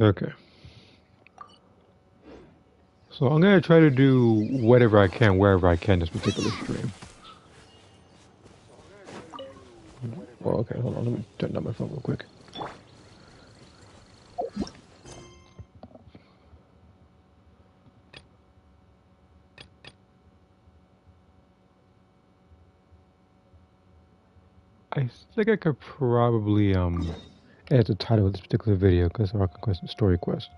Okay. So I'm gonna try to do whatever I can, wherever I can this particular stream. Well, okay, hold on. Let me turn down my phone real quick. I think I could probably add the title of this particular video because our quest story quest.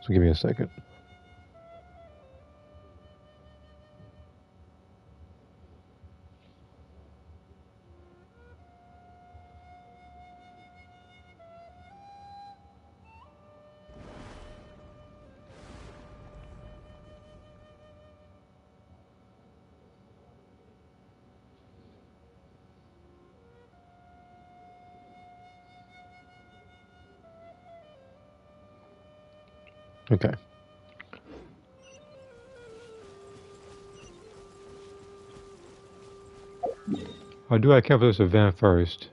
So give me a second. Okay. I'll do I cover this event first.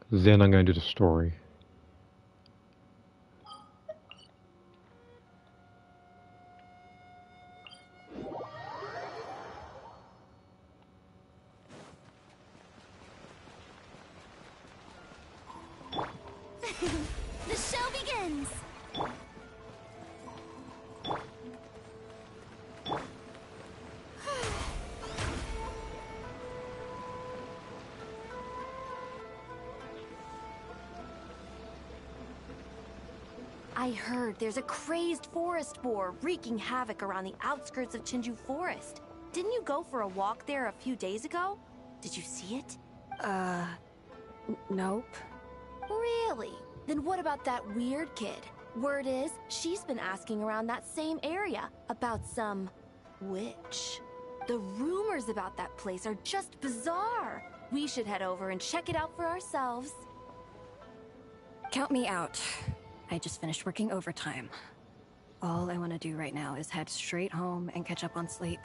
Then I'm gonna do the story. The show begins. I heard there's a crazed forest boar wreaking havoc around the outskirts of Chinju Forest. Didn't you go for a walk there a few days ago? Did you see it? Nope. Really? Then what about that weird kid? Word is, she's been asking around that same area about some witch. The rumors about that place are just bizarre. We should head over and check it out for ourselves. Count me out. I just finished working overtime. All I want to do right now is head straight home and catch up on sleep.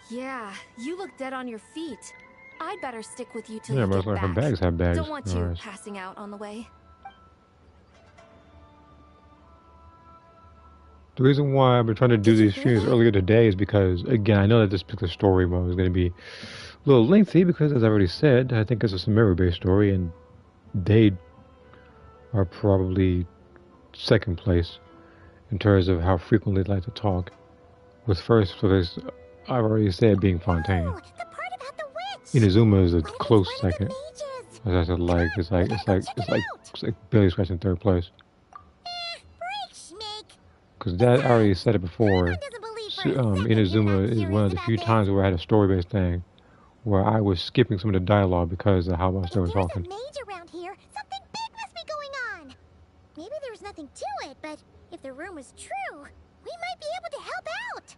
Yeah, you look dead on your feet. I'd better stick with you till Yeah, you most get like her back. bags have bags. Don't want you Nice. passing out on the way. The reason why I've been trying to do these streams earlier today is because, again, I know that this particular story mode is going to be a little lengthy because, as I already said, I think it's a Samira-based story, and they are probably second place in terms of how frequently they like to talk. With first place, I've already said being Fontaine. Oh, the part about the witch. Inazuma is a What if it's close one of the second. mages? As I said, like it's like barely scratching third place. Break, Schmake. Because that I already said it before. Someone doesn't believe for a second Inazuma you're not is one of the serious few about times this. where I had a story-based thing, where I was skipping some of the dialogue because of how much they were If there's a talking. mage around here, something big must be going on. Maybe there's nothing to it, but if the rumor's true, we might be able to help out.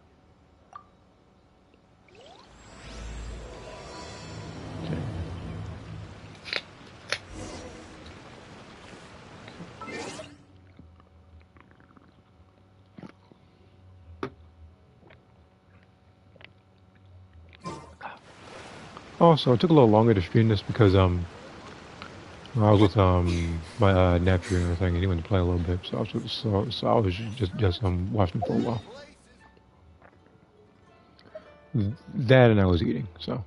Also, it took a little longer to stream this because I was with my nephew and everything, and he went to play a little bit, so I was just watching for a while. That and I was eating, so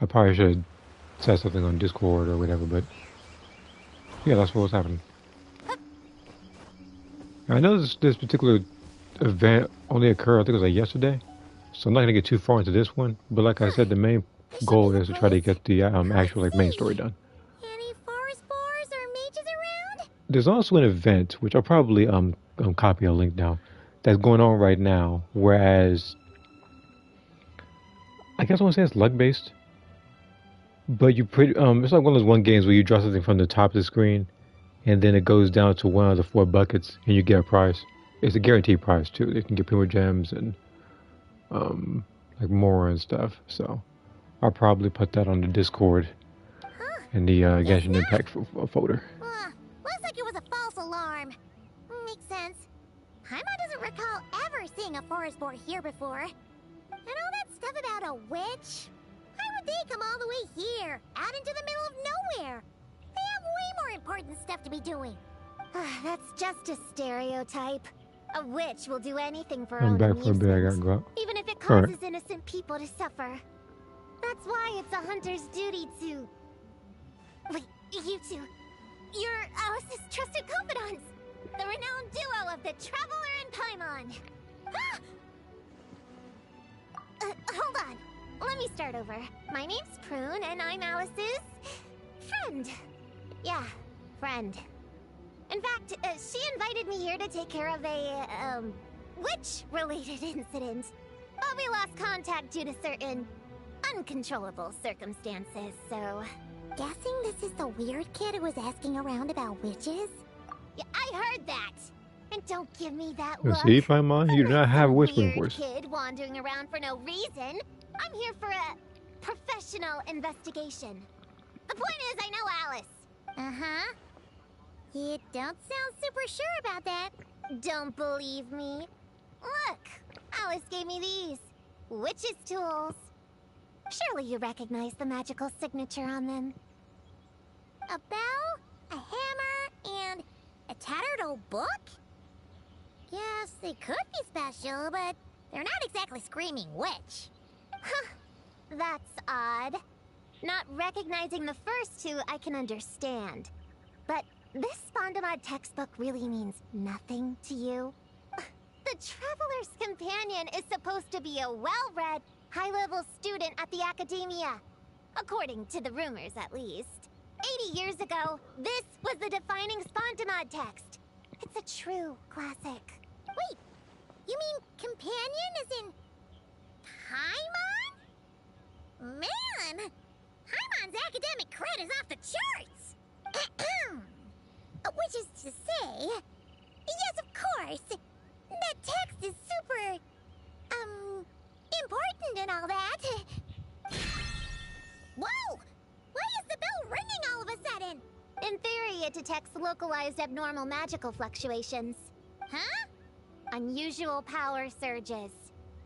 I probably should have said something on Discord or whatever, but yeah, that's what was happening. I know this particular event only occurred, I think it was like yesterday, so I'm not gonna get too far into this one. But like I said, the main goal is to try to get the actual like main story done. Any forest boars or mages around? There's also an event which I'll probably copy a link now that's going on right now. Whereas I guess I want to say it's luck based, but you pretty it's like one of those games where you draw something from the top of the screen, and then it goes down to one of the 4 buckets, and you get a prize. It's a guaranteed prize too. You can get primo gems and like more and stuff. So I'll probably put that on the Discord in the Genshin Impact folder. Looks like it was a false alarm. Makes sense. Paimon doesn't recall ever seeing a forest boar here before. And all that stuff about a witch? Why would they come all the way here, out into the middle of nowhere? They have way more important stuff to be doing. That's just a stereotype. A witch will do anything for her I'm own back for a bit. I gotta amusement, go out. even if it All right. causes innocent people to suffer. That's why it's a hunter's duty to... Wait, you two. You're Alice's trusted confidants. The renowned duo of the Traveler and Paimon. Ah! Hold on. Let me start over. My name's Prune, and I'm Alice's... friend. Yeah, friend. In fact, she invited me here to take care of a, witch-related incident. But we lost contact due to certain uncontrollable circumstances, so... Guessing this is the weird kid who was asking around about witches? Yeah, I heard that! And don't give me that You look. see, Paimon, you do not have a whispering Weird voice. kid wandering around for no reason. I'm here for a professional investigation. The point is, I know Alice. Uh-huh. You don't sound super sure about that. Don't believe me? Look, Alice gave me these. Witch's tools. Surely you recognize the magical signature on them. A bell, a hammer, and a tattered old book? Yes, they could be special, but they're not exactly screaming witch. Huh, that's odd. Not recognizing the first two I can understand. But this Spondamod textbook really means nothing to you? The Traveler's Companion is supposed to be a well-read, high-level student at the Academia. According to the rumors, at least. 80 years ago, this was the defining Spondamod text. It's a true classic. Wait, you mean companion as in... Paimon? Man, Paimon's academic cred is off the charts! Which is to say... Yes, of course! That text is super... important and all that. Whoa! Why is the bell ringing all of a sudden? In theory, it detects localized abnormal magical fluctuations. Huh? Unusual power surges.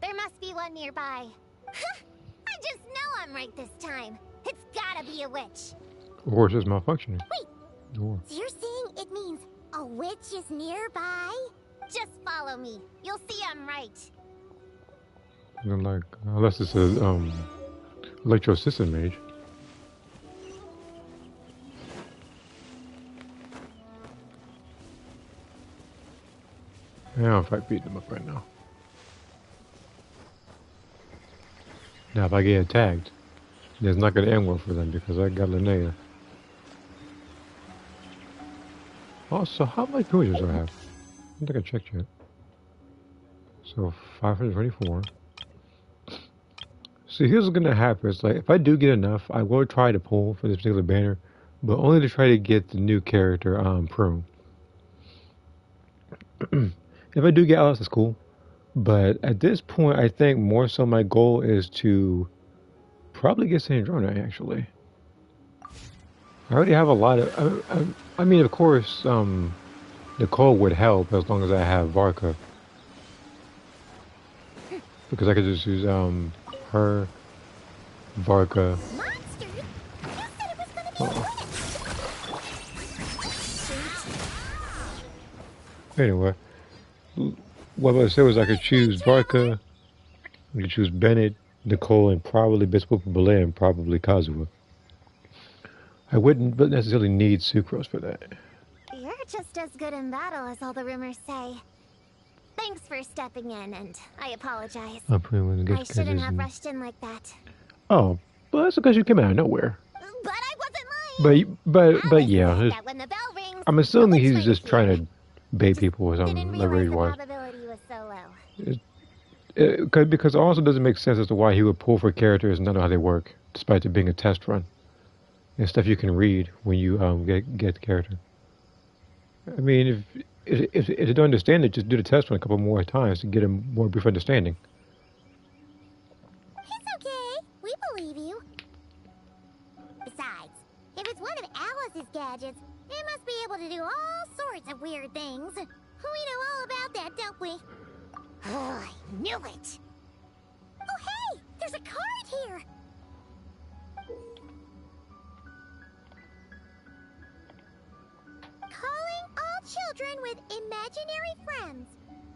There must be one nearby. I just know I'm right this time. It's gotta be a witch. Or it's just malfunctioning. Wait, Or... so you're saying it means a witch is nearby? Just follow me. You'll see I'm right. You're like, unless it's a electro system mage. I don't fight beating them up right now. Now if I get tagged, it's not gonna end well for them because I got Linnea. Also, how much villages do I have? I don't think I checked yet. So 524. So here's what's gonna happen. It's like if I do get enough, I will try to pull for this particular banner, but only to try to get the new character, Prune. If I do get Alice, that's cool. But at this point, I think more so my goal is to probably get Sandrona, actually. I already have a lot of... I mean, of course, Nicole would help as long as I have Varka. Because I could just use her, Varka. Monster? You said it was gonna be a witch! Anyway, what I said was I could choose Varka, I could choose Bennett, Nicole, and probably Bispo Belay, and probably Kazuha. I wouldn't necessarily need Sucrose for that. You're just as good in battle as all the rumors say. Thanks for stepping in, and I apologize. I'm pretty much I shouldn't have rushed in like that. Oh, but that's because you came out of nowhere. But I wasn't lying! But yeah, That when the bell rings, I'm assuming the witch he's just might trying appear. to bait people or Didn't something, realize leverage the wise. probability was so low. Because it also doesn't make sense as to why he would pull for characters and not know how they work, despite it being a test run. And stuff you can read when you get the character. I mean, if you don't understand it, just do the test run a couple more times to get a more brief understanding. It's okay. We believe you. Besides, if it's one of Alice's gadgets, it must be able to do all sorts of weird things. We know all about that, don't we? Oh, I knew it! Oh, hey! There's a card here! children with imaginary friends.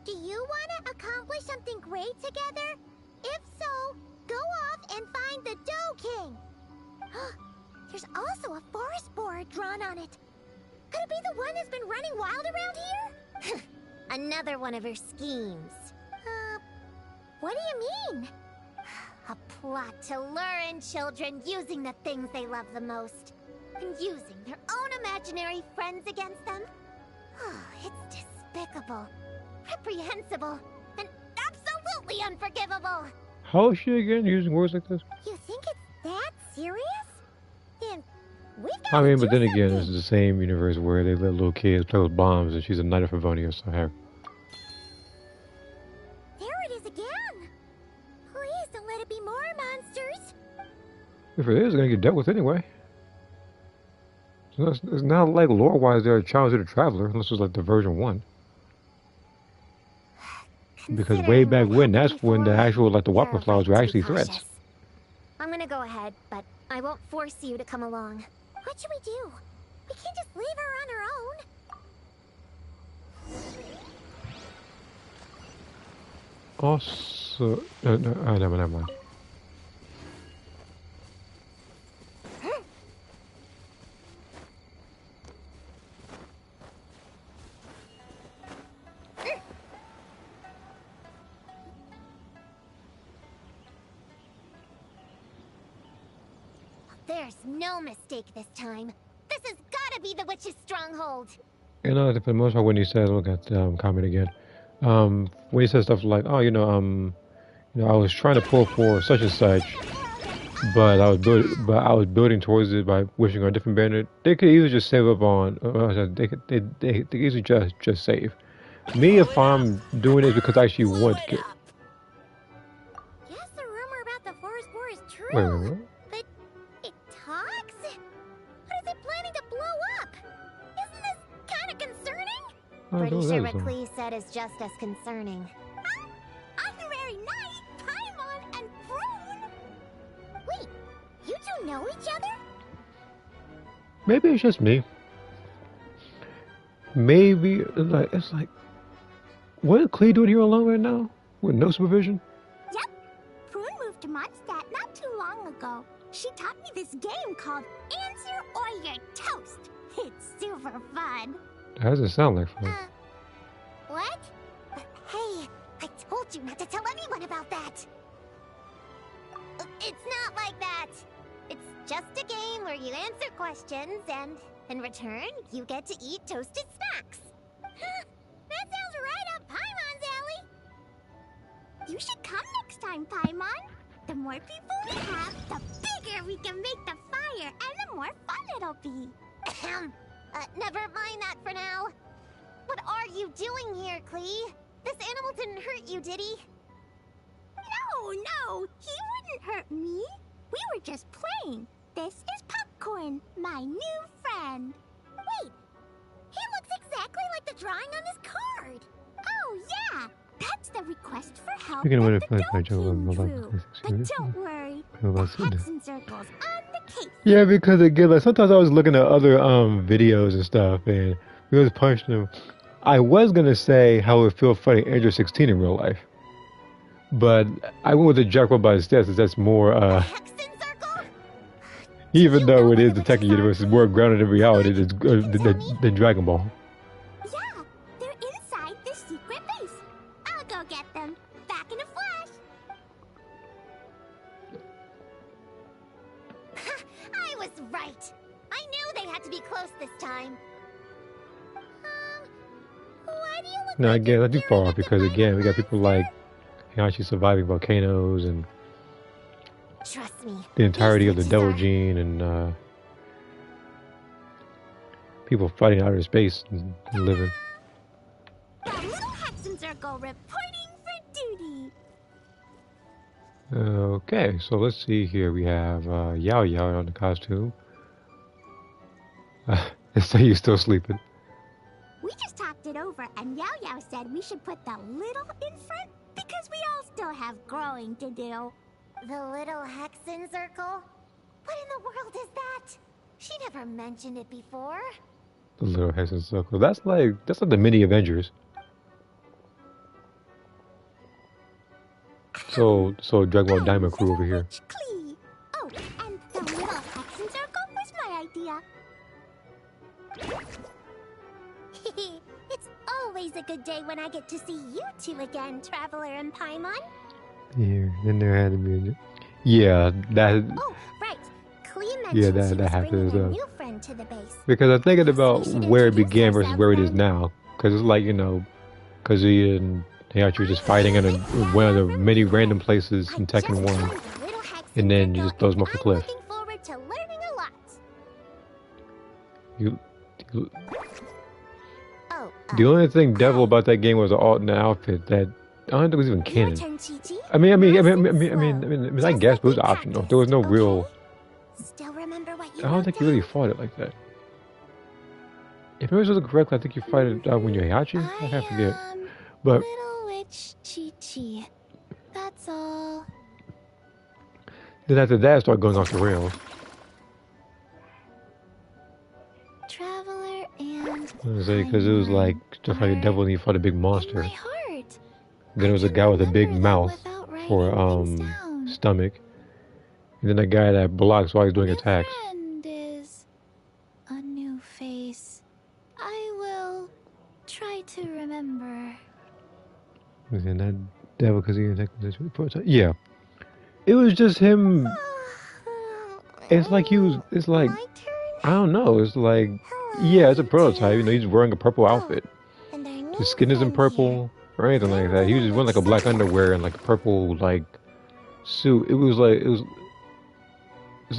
Do you want to accomplish something great together? If so, go off and find the Dough King. There's also a forest board drawn on it. Could it be the one that's been running wild around here? Another one of her schemes. What do you mean? A plot to lure in children using the things they love the most. And using their own imaginary friends against them. It's despicable, reprehensible, and absolutely unforgivable. How is she again using words like this? You think it's that serious? Then we've got I mean, to but do then again, something. this is the same universe where they let little kids play with bombs and she's a knight of Favonia, so heck. There it is again. Please don't let it be more monsters. If it is, it's gonna get dealt with anyway. So it's not like lore-wise they're a challenge to the Traveler, unless it's like the version 1. Because way Considering back what when, happened that's when the before, actual, like, the Whopper you're flowers were right to actually be threats. cautious. I'm gonna go ahead, but I won't force you to come along. What should we do? We can't just leave her on her own. Also, never mind. There's no mistake this time. This has gotta be the witch's stronghold. You know, for the most part, when he says, look at the comment again. When he says stuff like, oh, I was trying to pull for such and such, but I was building towards it by wishing on a different banner. They could easily just save up on. They could easily just save. Me, if I'm doing it because I actually want to. Guess the rumor about the forest boar is true. Wait. But it talks? What is it planning to blow up? Isn't this kind of concerning? Pretty sure what Klee said is just as concerning. Honorary Knight, Paimon, and Prune? Wait, you two know each other? Maybe it's just me. Maybe it's like, what is Klee doing here alone right now with no supervision? Yep. Prune moved to Mondstadt not too long ago. She taught me this game called Answer or You're Toast. It's super fun. That doesn't sound like fun. What? Hey, I told you not to tell anyone about that. It's not like that. It's just a game where you answer questions and, in return, you get to eat toasted snacks. That sounds right up Paimon's alley. You should come next time, Paimon. The more people we have, the bigger we can make the fire, and the more fun it'll be. Never mind that for now. What are you doing here, Klee? This animal didn't hurt you, did he? No, he wouldn't hurt me. We were just playing. This is Popcorn, my new friend. Wait, he looks exactly like the drawing on this card. Oh, yeah, that's the request for help Speaking of that what the if Dough I King joke drew. But don't worry, the hex and circles on the case. Yeah, because again, like sometimes I was looking at other videos and stuff, and we was punching them. I was gonna say how it would feel fighting Andrew 16 in real life, but I went with the Jack by the Steps, as that's more Hex and circle? even though it is the Tekken universe, is more grounded in reality than Dragon Ball. Yeah, they're inside the secret base. I'll go get them. Back in a flash. I was right. I knew they had to be close this time. Why do you look No, like again, you're not too peering far at the because right again, we got people monster? like actually surviving volcanoes and Trust me. the entirety of the these Devil witches Gene and people fighting outer space and living. are- The little hex and circle reporting for duty. Okay, so let's see here. We have Yao Yao on the costume. They say you're still sleeping. We just talked it over, and Yao Yao said we should put the little in front because we all still have growing to do. The little hexen circle? What in the world is that? She never mentioned it before. The little Hexen Circle. That's like the mini Avengers. So Dragon Ball Diamond Crew over here. Oh, and the little Hexen Circle was my idea. It's always a good day when I get to see you two again, Traveler and Paimon. Here, then there had to be. Yeah, that. Oh, right. Clea mentioned Yeah, she that was happens. bringing a new friend to the base. Because I'm thinking about should where it introduce began versus yourself, where it is friend. now. Because it's like, Kazuya and Heihachi just fighting in one of the many random places in Tekken 1. And then you just throws them off the cliff. I'm looking forward to learning a lot. You, Oh, the only thing devil about that game was the alternate outfit that I don't think was even your canon. turn, Chi-Chi. I Nice and guess, but it was slow. optional. There was no Okay? real. Still remember what you I don't wrote think you really down? fought it like that. If I remember correctly, I think you fight it when you're Heihachi. I can't forget. But Little witch Chi-Chi. That's all. then after that, it started going off the rails. Traveler and Because it was like just like a devil and he fought a big in monster. my heart. Then there was a guy with a big Remember that mouth without for writing things down. stomach, and then a guy that blocks while he's doing New attacks. friend is a new face. I will try to remember. And that devil because he attacked this prototype. Yeah, it was just him. It's like he was. It's like My turn? I don't know. It's like yeah, it's a prototype. He's wearing a purple outfit. And our new His skin isn't friend purple or anything like that. He was just wearing like a black underwear and like a purple like suit. It's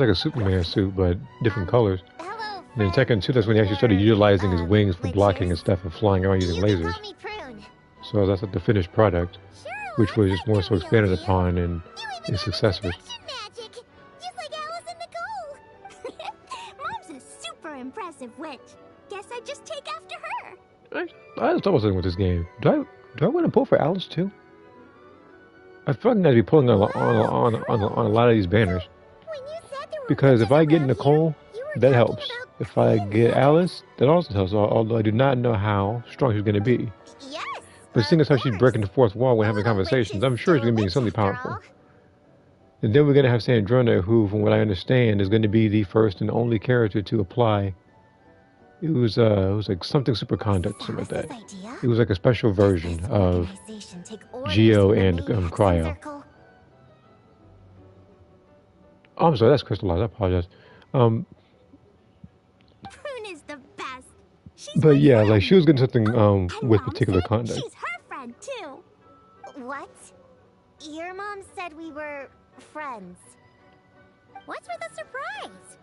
like a Superman suit but different colors. here. Hello, And in friend. Tekken 2, that's when he actually started utilizing his wings for witches. blocking and stuff and flying around using You can lasers. call me Prune. So that's like the finished product, Sure, which was just more so that's expanded real deal. upon in You even his have successors. introduction magic, just like Alice and Nicole. Mom's a super impressive witch. Guess I just take after her. I just thought about something with this game. Do I want to pull for Alice too? I feel like I'm gonna be pulling on a lot of these banners When you said there were because if witches I get around Nicole, here, you were that talking helps. about If I Clea and get Zelda. Alice, that also helps. Although I do not know how strong she's gonna be. Yes. But seeing as how she's course. breaking the fourth wall when having Hello, conversations, witches. I'm sure she's Still gonna be witches, insanely powerful. girl. And then we're gonna have Sandrona, who, from what I understand, is going to be the first and only character to apply. It was like something superconduct, something like that. Alice's idea? It was like a special Does version this of organization take orders Geo from the and main Hexen Cryo. Circle? Oh, I'm sorry, that's crystallized. I apologize. Prune is the best. She's But my yeah, friend. like she was getting something And with Mom particular said conduct. she's her friend too. What? Your mom said we were friends. What's with the surprise?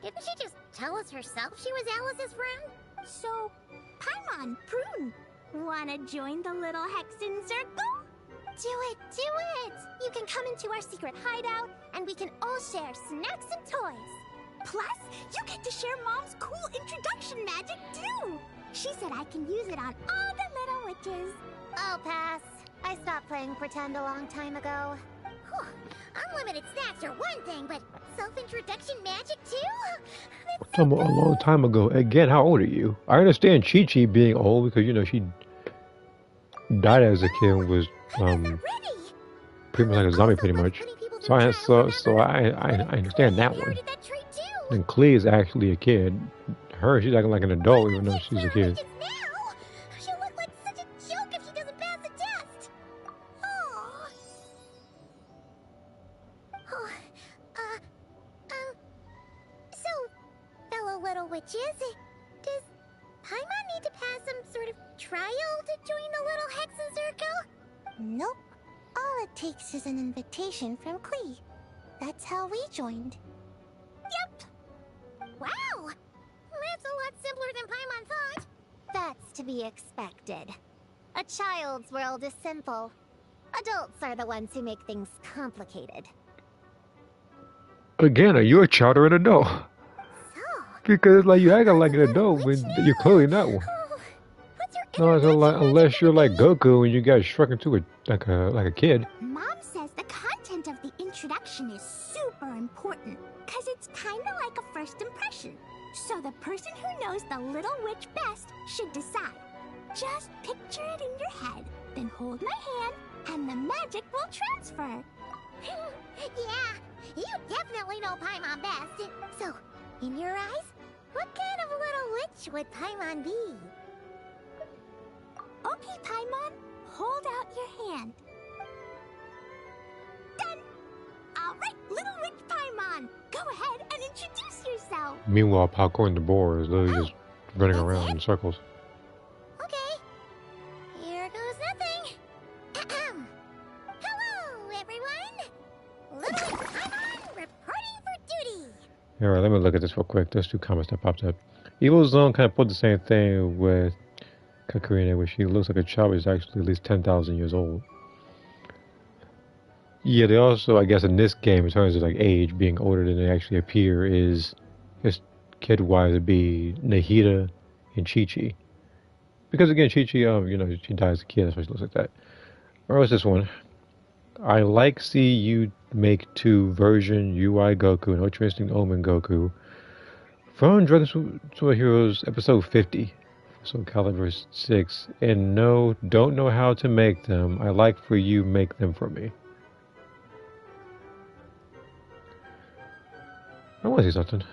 Didn't she just tell us herself she was Alice's friend? So, Paimon, Prune, wanna join the little Hexen Circle? Do it, do it! You can come into our secret hideout, and we can all share snacks and toys. Plus, you get to share Mom's cool introduction magic too. She said I can use it on all the little witches. I'll pass. I stopped playing pretend a long time ago. Whew. Unlimited snacks are one thing, but self-introduction magic too? That's so A long time ago. Again, how old are you? I understand Chi-Chi being old because she died as a kid and was ready. pretty much like a zombie, pretty much. So I understand that one. Inherited that trait too. And Clea is actually a kid. She's acting like an adult even though she's a kid. Now? She'll look like such a joke if she doesn't pass the test. Oh. Oh. So, fellow little witches, does Paimon need to pass some sort of trial to join the little Hexen Circle? Nope. All it takes is an invitation from Clea. That's how we joined. Yep. Wow! That's a lot simpler than Paimon thought. That's to be expected. A child's world is simple. Adults are the ones who make things complicated. Again, are you a child or an adult? So, Because like you acting like an adult when you're clearly not one. what's your No, it's inner like, witch unless magic you're like gonna be? Goku and you got shrunk into like a kid. Mom says the content of the introduction is super important, because it's kind of like a first impression. So the person who knows the little witch best should decide. Just picture it in your head, then hold my hand, and the magic will transfer. Yeah, you definitely know Paimon best. So, in your eyes, what kind of little witch would Paimon be? Okay, Paimon, hold out your hand. Done! Alright, little witch Paimon, go ahead and introduce yourself. Meanwhile, Popcorn the Boar is literally just running around in circles. Okay, here goes nothing. Ahem. Hello, everyone. Little witch Paimon reporting for duty. Alright, let me look at this real quick. There's 2 comments that popped up. Evil Zone kind of put the same thing with Kakarina, where she looks like a child, but is actually at least 10,000 years old. Yeah, they also, I guess, in this game, in terms of like age, being older than they actually appear, is just kid-wise, it'd be Nahida and Chi-Chi. Because again, Chi-Chi, you know, she dies as a kid, that's why she looks like that. Or what's this one? I like see you make 2 version UI Goku and Ultra Instinct Omen Goku from Dragon Super Heroes episode 50. So Caliber 6. And no, don't know how to make them. I like for you make them for me. I want to see something.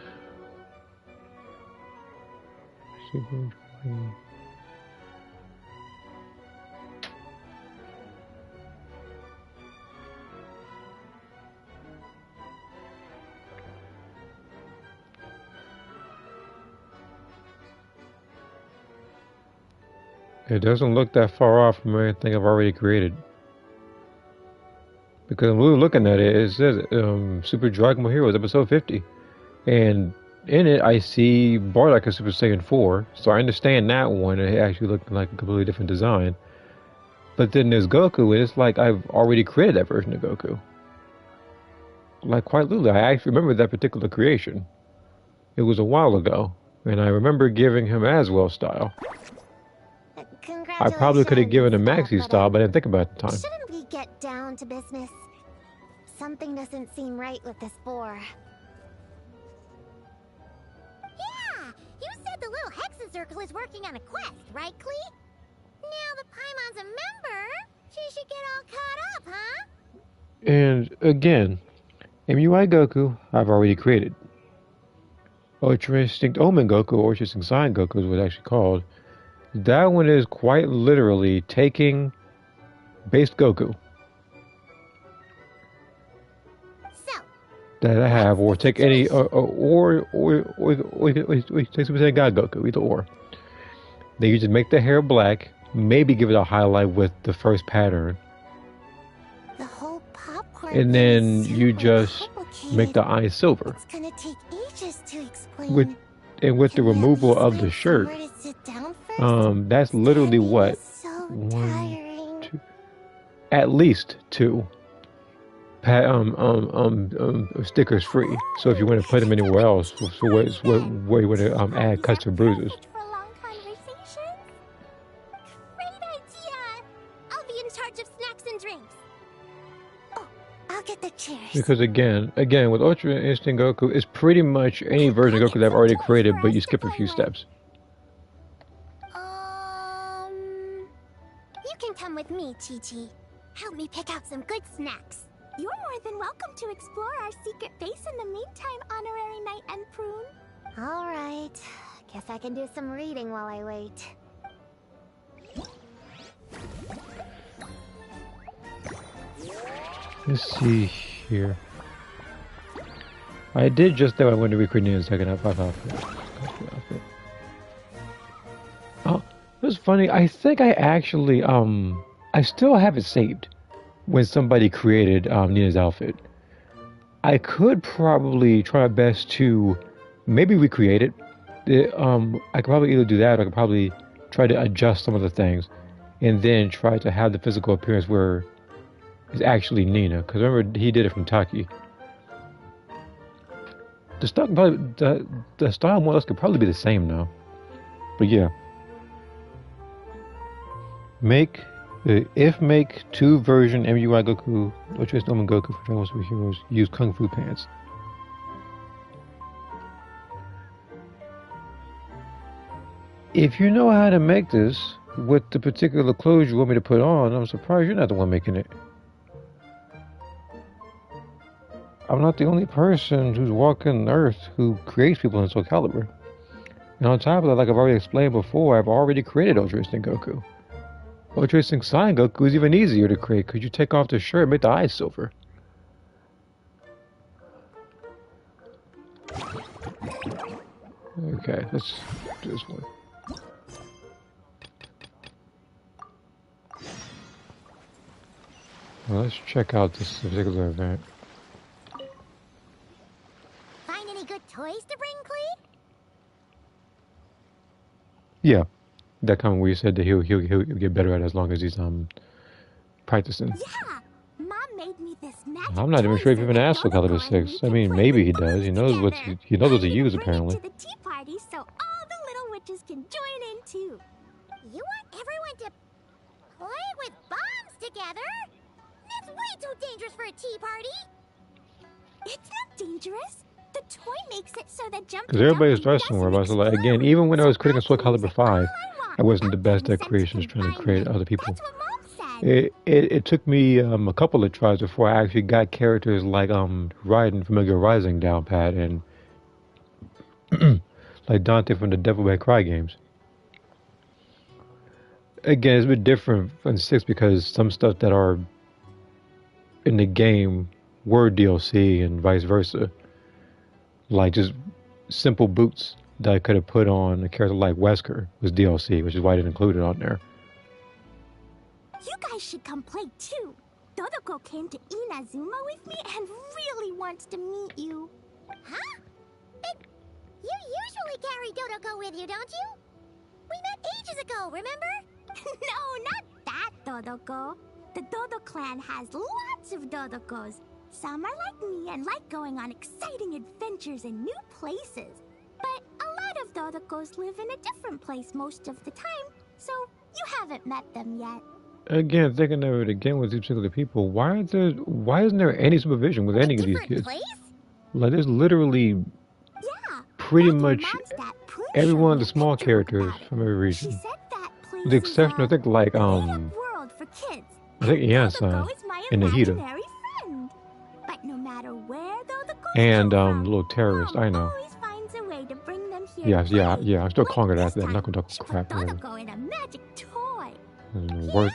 It doesn't look that far off from anything I've already created. Because when we were looking at it, it says Super Dragon Ball Heroes episode 50. And in it, I see Bardock as Super Saiyan 4. So I understand that one. It actually looked like a completely different design. But then there's Goku, and it's like I've already created that version of Goku. Like, quite literally, I actually remember that particular creation. It was a while ago. And I remember giving him Aswell style. I probably could have given him Maxi style, but I didn't think about it at the time. Shouldn't we get down to business? Something doesn't seem right with this boar. Yeah! You said the little Hexa Circle is working on a quest, right, Klee? Now the Paimon's a member, she should get all caught up, huh? And again, MUI Goku, I've already created. Ultra Instinct Omen Goku, or Ultra Instinct Sign Goku is what it's actually called. That one is quite literally taking base Goku that I have, or take any, or take Super Saiyan God Goku, either or. Then you just make the hair black, maybe give it a highlight with the first pattern, The whole popcorn and then you just make the eyes silver. It's gonna take ages to explain. With the removal of the shirt, that's literally what, So 1, tiring. 2, at least 2 stickers free. So if you want to put them anywhere else, so where you want to add cuts or bruises. For long conversations? Great idea! I'll be in charge of snacks and drinks. Oh, I'll get the chairs. Because again, with Ultra Instinct Goku, it's pretty much any version of Goku that I've already created, but you skip a few steps. You can come with me, Chi-Chi. Help me pick out some good snacks. You're more than welcome to explore our secret base in the meantime, Honorary Knight and Prune. All right. Guess I can do some reading while I wait. Let's see here. I did just know I wanted to recreate in a second. outfit. Oh, it was funny. I think I actually I still have it saved when somebody created Nina's outfit. I could probably try my best to maybe recreate it. I could probably either do that, or I could probably try to adjust some of the things, and then try to have the physical appearance where it's actually Nina. Because remember, he did it from Taki. The style, the style more or less could probably be the same now. But yeah, make 2 version MUI Goku, Ultra Instinct Omen Goku for Dragon Ball Super Heroes, use Kung Fu pants. If you know how to make this with the particular clothes you want me to put on, I'm surprised you're not the one making it. I'm not the only person who's walking Earth who creates people in Soul Calibur. And on top of that, like I've already explained before, I've already created Ultra Instinct Goku. Ultra Instinct Saiyan Goku is even easier to create because you take off the shirt and make the eyes silver. Okay, let's do this one. Well, let's check out this particular event. Find any good toys to bring, Clee? Yeah, that comment where you said that he'll get better at it as long as he's practicing. Yeah, Mom made me this magic. I'm not even sure if he even asked for Dodo Calibur Clan 6. we I can mean, play maybe he with does. He bombs knows what together. he knows what to I'm use gonna bring it apparently. to the tea party so all the little witches can join in too. You want everyone to play with bombs together? That's way too dangerous for a tea party. It's not dangerous. The toy makes it so that jumping Because everybody's down stressing more doesn't about it. So like, again, explode. even when I was So creating Soul I can use Calibur it all 5, I want I wasn't the without best getting at sent creations trying to create confinement. other people. That's what Mom said. It took me a couple of tries before I actually got characters like Raiden Familiar Rising down pat and like Dante from the Devil May Cry games. Again, it's a bit different in 6 because some stuff that are in the game were DLC and vice versa. Like just simple boots that I could have put on a character like Wesker was DLC, which is why I didn't include it on there. You guys should come play too. Dodoko came to Inazuma with me and really wants to meet you. Huh? You usually carry Dodoko with you, don't you? We met ages ago, remember? No, not that Dodoko. The Dodo clan has lots of Dodokos. Some are like me and like going on exciting adventures in new places. But a lot of Dodokos live in a different place most of the time, so you haven't met them yet. Again, thinking of it again with these particular people, why isn't there any supervision with any of these kids? Place? Like there's literally Yeah. pretty Like much your mom's dad, Prue every showed one of me the a small picture characters about it. from every She region. said that place With the exception, I is think like made-up world for kids. I think And Ian-san Dodoko is my and Nahida imaginary friend. But no matter where Dodoko and come from, little terrorist. I know. always finds a way to bring them here. Yeah, to play. yeah. I'm still Like calling it this after that. time, Knuckle she crap. put Dodoko in a magic toy. That's one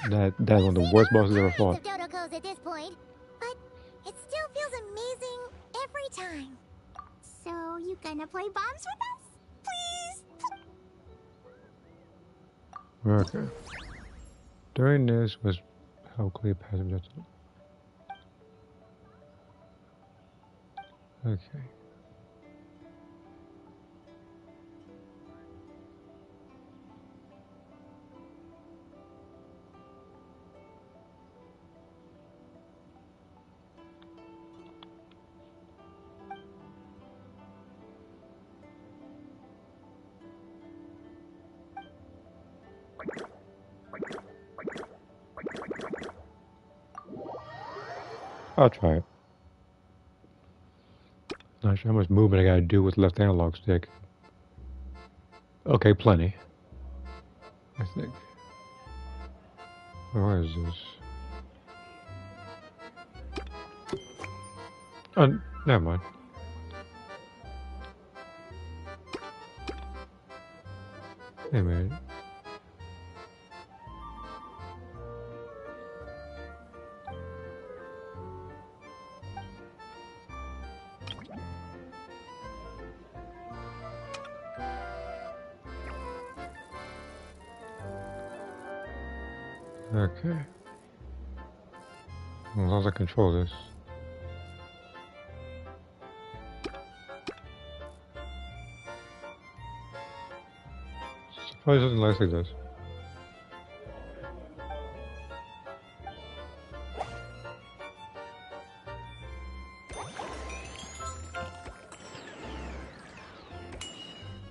of the worst bosses ever fought. Of Dodokos at this point, but it still feels amazing every time. So you gonna play bombs with us, please? Okay. During this was how clear passive judgment. Okay. I'll try it. Not sure how much movement I gotta do with left analog stick. Okay, plenty. I think. Where is this? Oh, never mind. Wait a minute. Okay. As long as I control this. Suppose it doesn't last like this.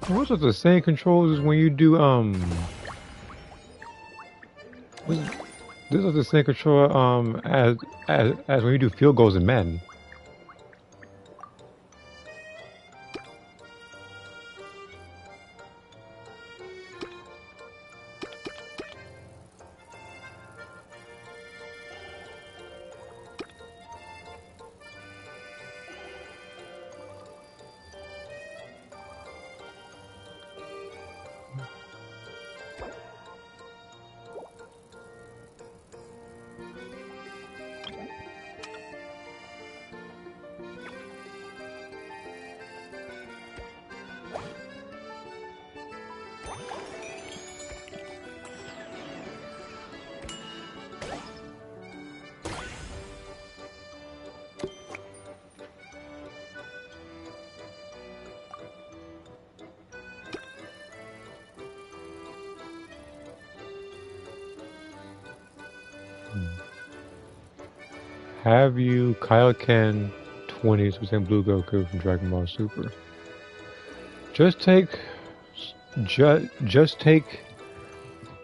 What's with the same controls as when you do this is the same controller as when you do field goals in Madden. Have you Kaioken 20 Super Saiyan Blue Goku from Dragon Ball Super? Just take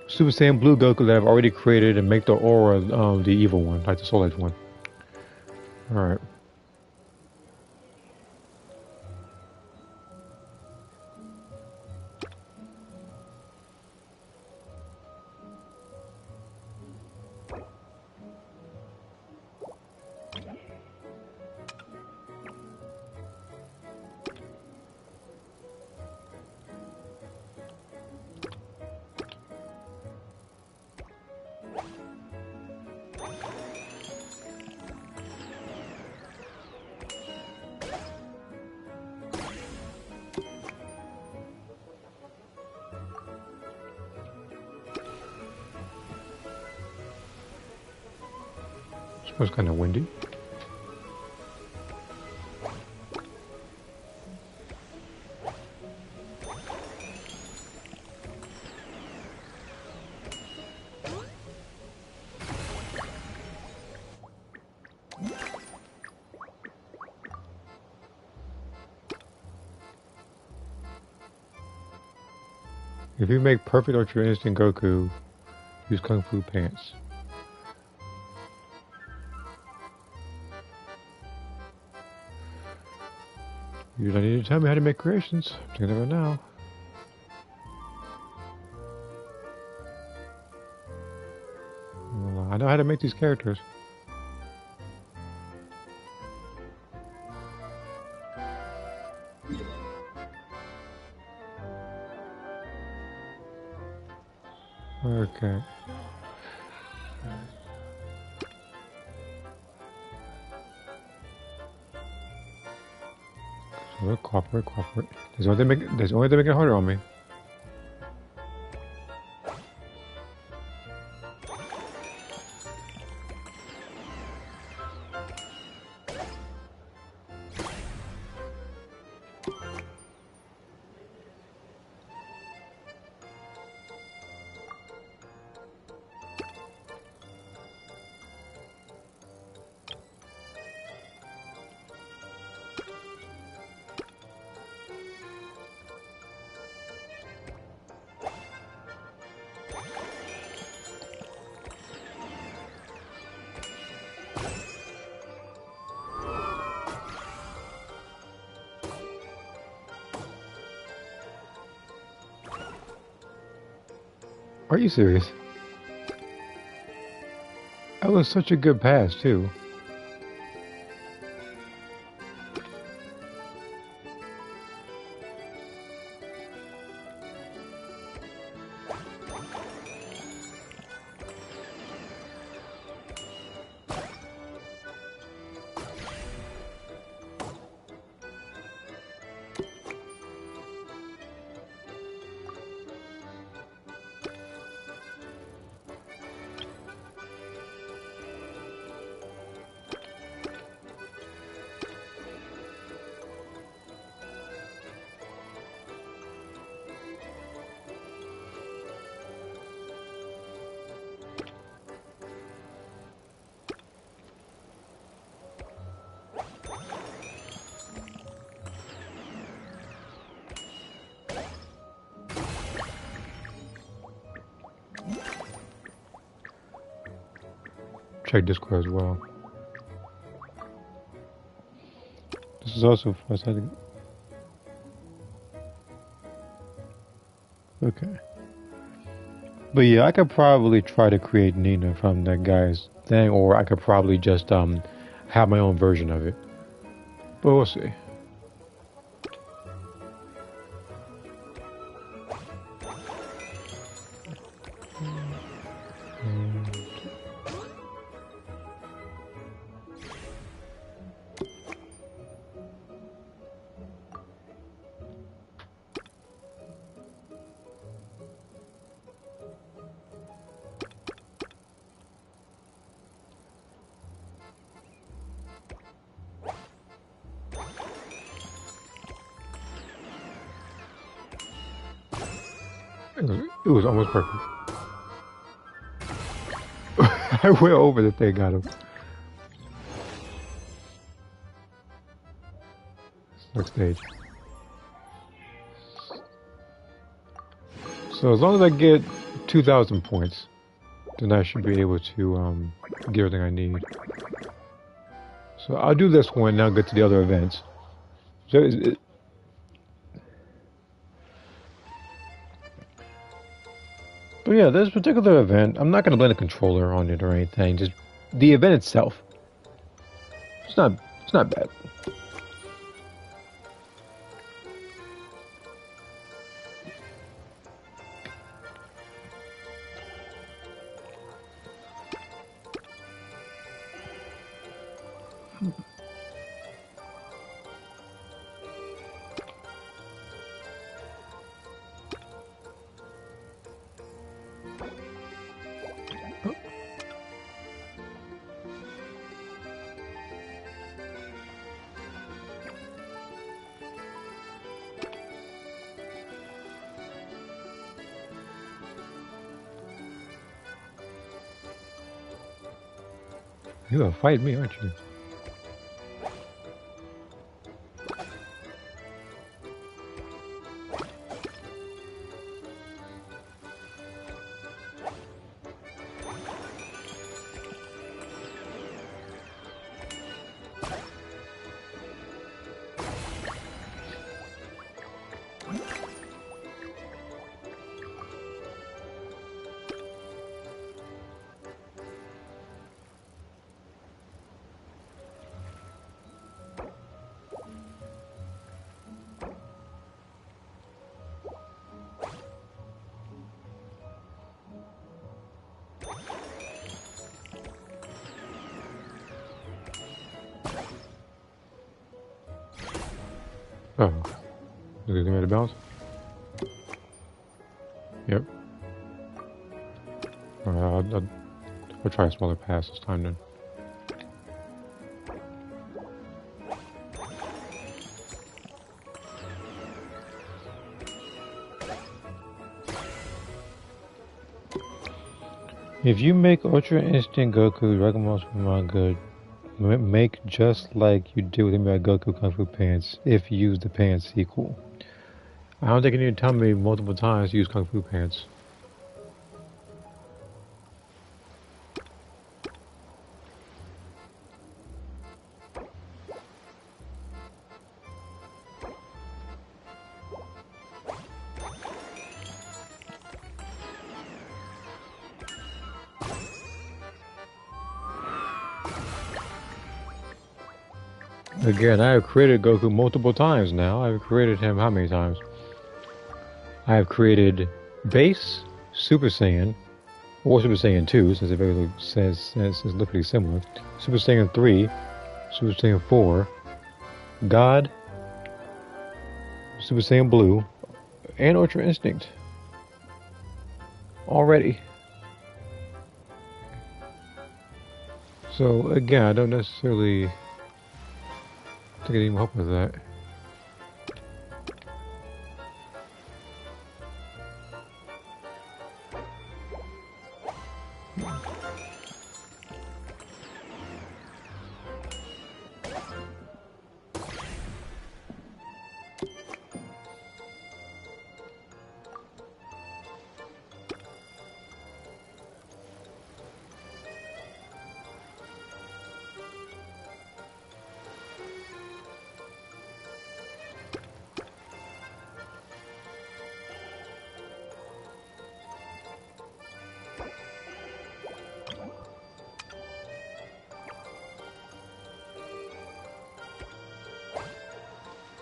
Super Saiyan Blue Goku that I've already created and make the aura the evil one, like the Soul Edge one. Alright. It was kind of windy. If you make perfect Ultra Instinct Goku, use Kung Fu Pants. You don't need to tell me how to make creations. I'm doing it right now. Well, I know how to make these characters. Okay. So cooperate. There's only they make it harder on me. Are you serious? That was such a good pass, too. Check Discord as well. This is also first. Okay. But yeah, I could probably try to create Nina from that guy's thing, or I could probably just have my own version of it. But we'll see. It was almost perfect. I went over the thing, got him. Next stage. So as long as I get 2,000 points, then I should be able to get everything I need. So I'll do this one, now get to the other events. So but yeah, this particular event, I'm not going to blame the controller on it or anything. Just the event itself. It's not bad. You're gonna fight me, aren't you? Oh. Is it ready to bounce? Yep. Alright, I'll try a smaller pass this time then. If you make Ultra Instinct Goku Dragon Ball Super manga, make just like you did with the Goku Kung Fu Pants if you use the pants sequel. I don't think you need to tell me multiple times to use Kung Fu Pants. Again, I have created Goku multiple times now. I've created him how many times? I have created Base, Super Saiyan, or Super Saiyan 2, since it very says it's literally similar. Super Saiyan 3, Super Saiyan 4, God, Super Saiyan Blue, and Ultra Instinct. Already. So again, I don't necessarily think I need help with that.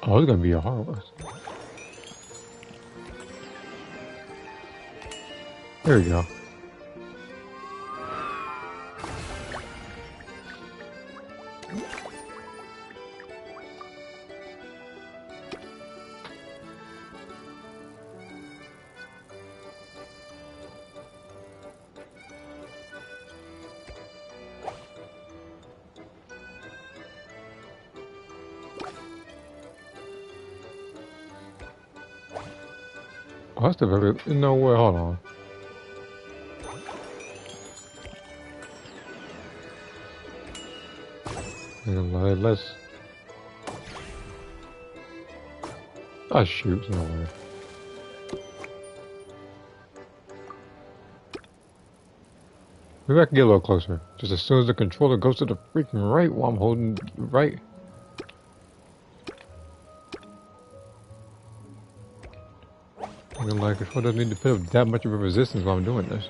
Oh, it's gonna be a hard one. There we go. Oh, that's the very... No way, hold on. Let's... Oh shoot, no way. Maybe I can get a little closer. Just as soon as the controller goes to the freaking right while I'm holding right. I mean, like, the controller doesn't need to put up that much of a resistance while I'm doing this.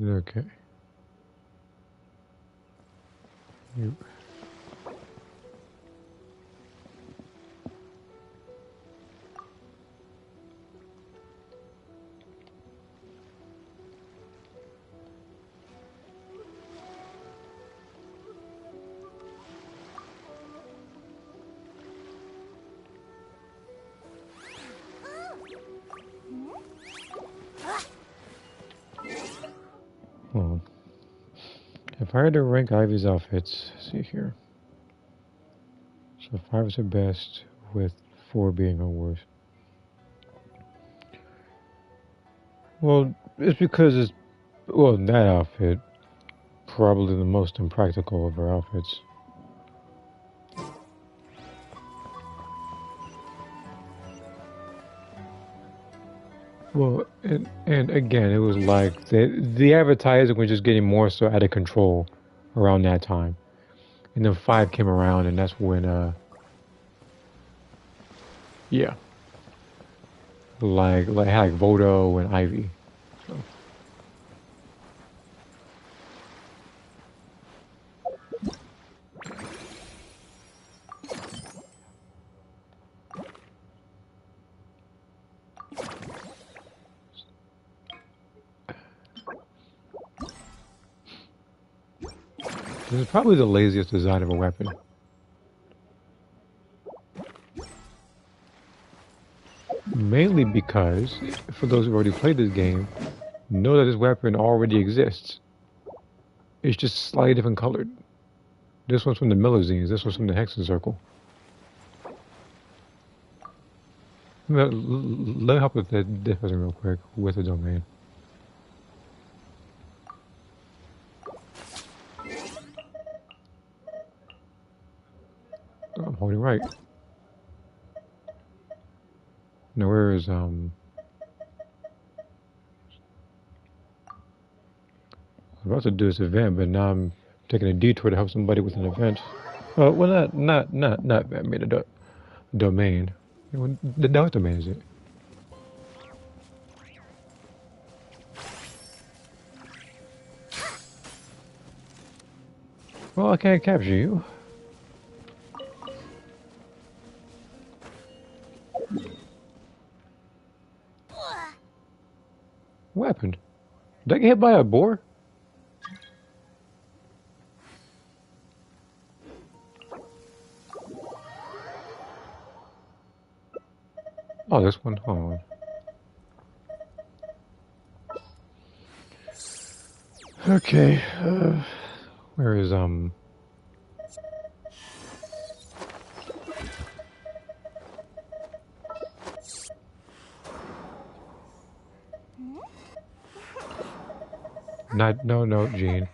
Okay. Yep. Well, if I had to rank Ivy's outfits, see here. So 5 is her best, with 4 being her worst. Well, it's because it's, well, that outfit, probably the most impractical of her outfits. Well, and again, it was like the advertising was just getting more so out of control around that time. And then 5 came around, and that's when, yeah. Like Vodo and Ivy. So. This is probably the laziest design of a weapon. Mainly because, for those who've already played this game, know that this weapon already exists. It's just slightly different colored. This one's from the Millazines, this one's from the Hexen Circle. Let me help with the difference real quick with the domain. Oh, I'm holding right. Now where is I was about to do this event, but now I'm taking a detour to help somebody with an event. Well, not event, made a domain. The what domain is it? Well, I can't capture you. What happened? Did I get hit by a boar? Oh, this one. Hold on. Okay. Where is No, Jean.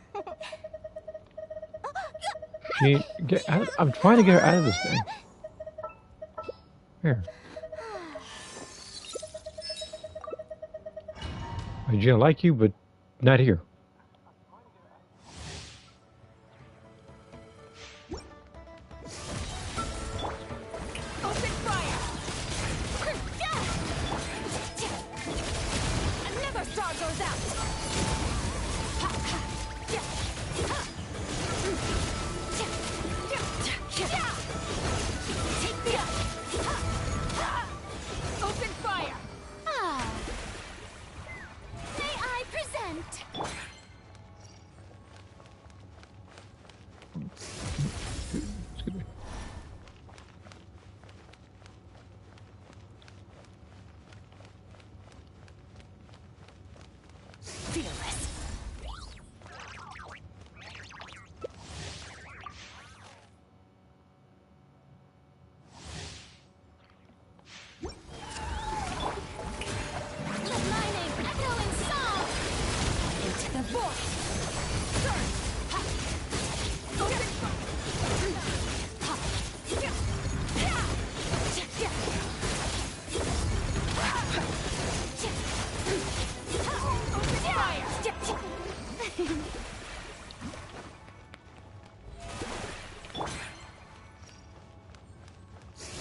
Jean, get out. I'm trying to get her out of this thing. Here. Jean, I like you, but not here.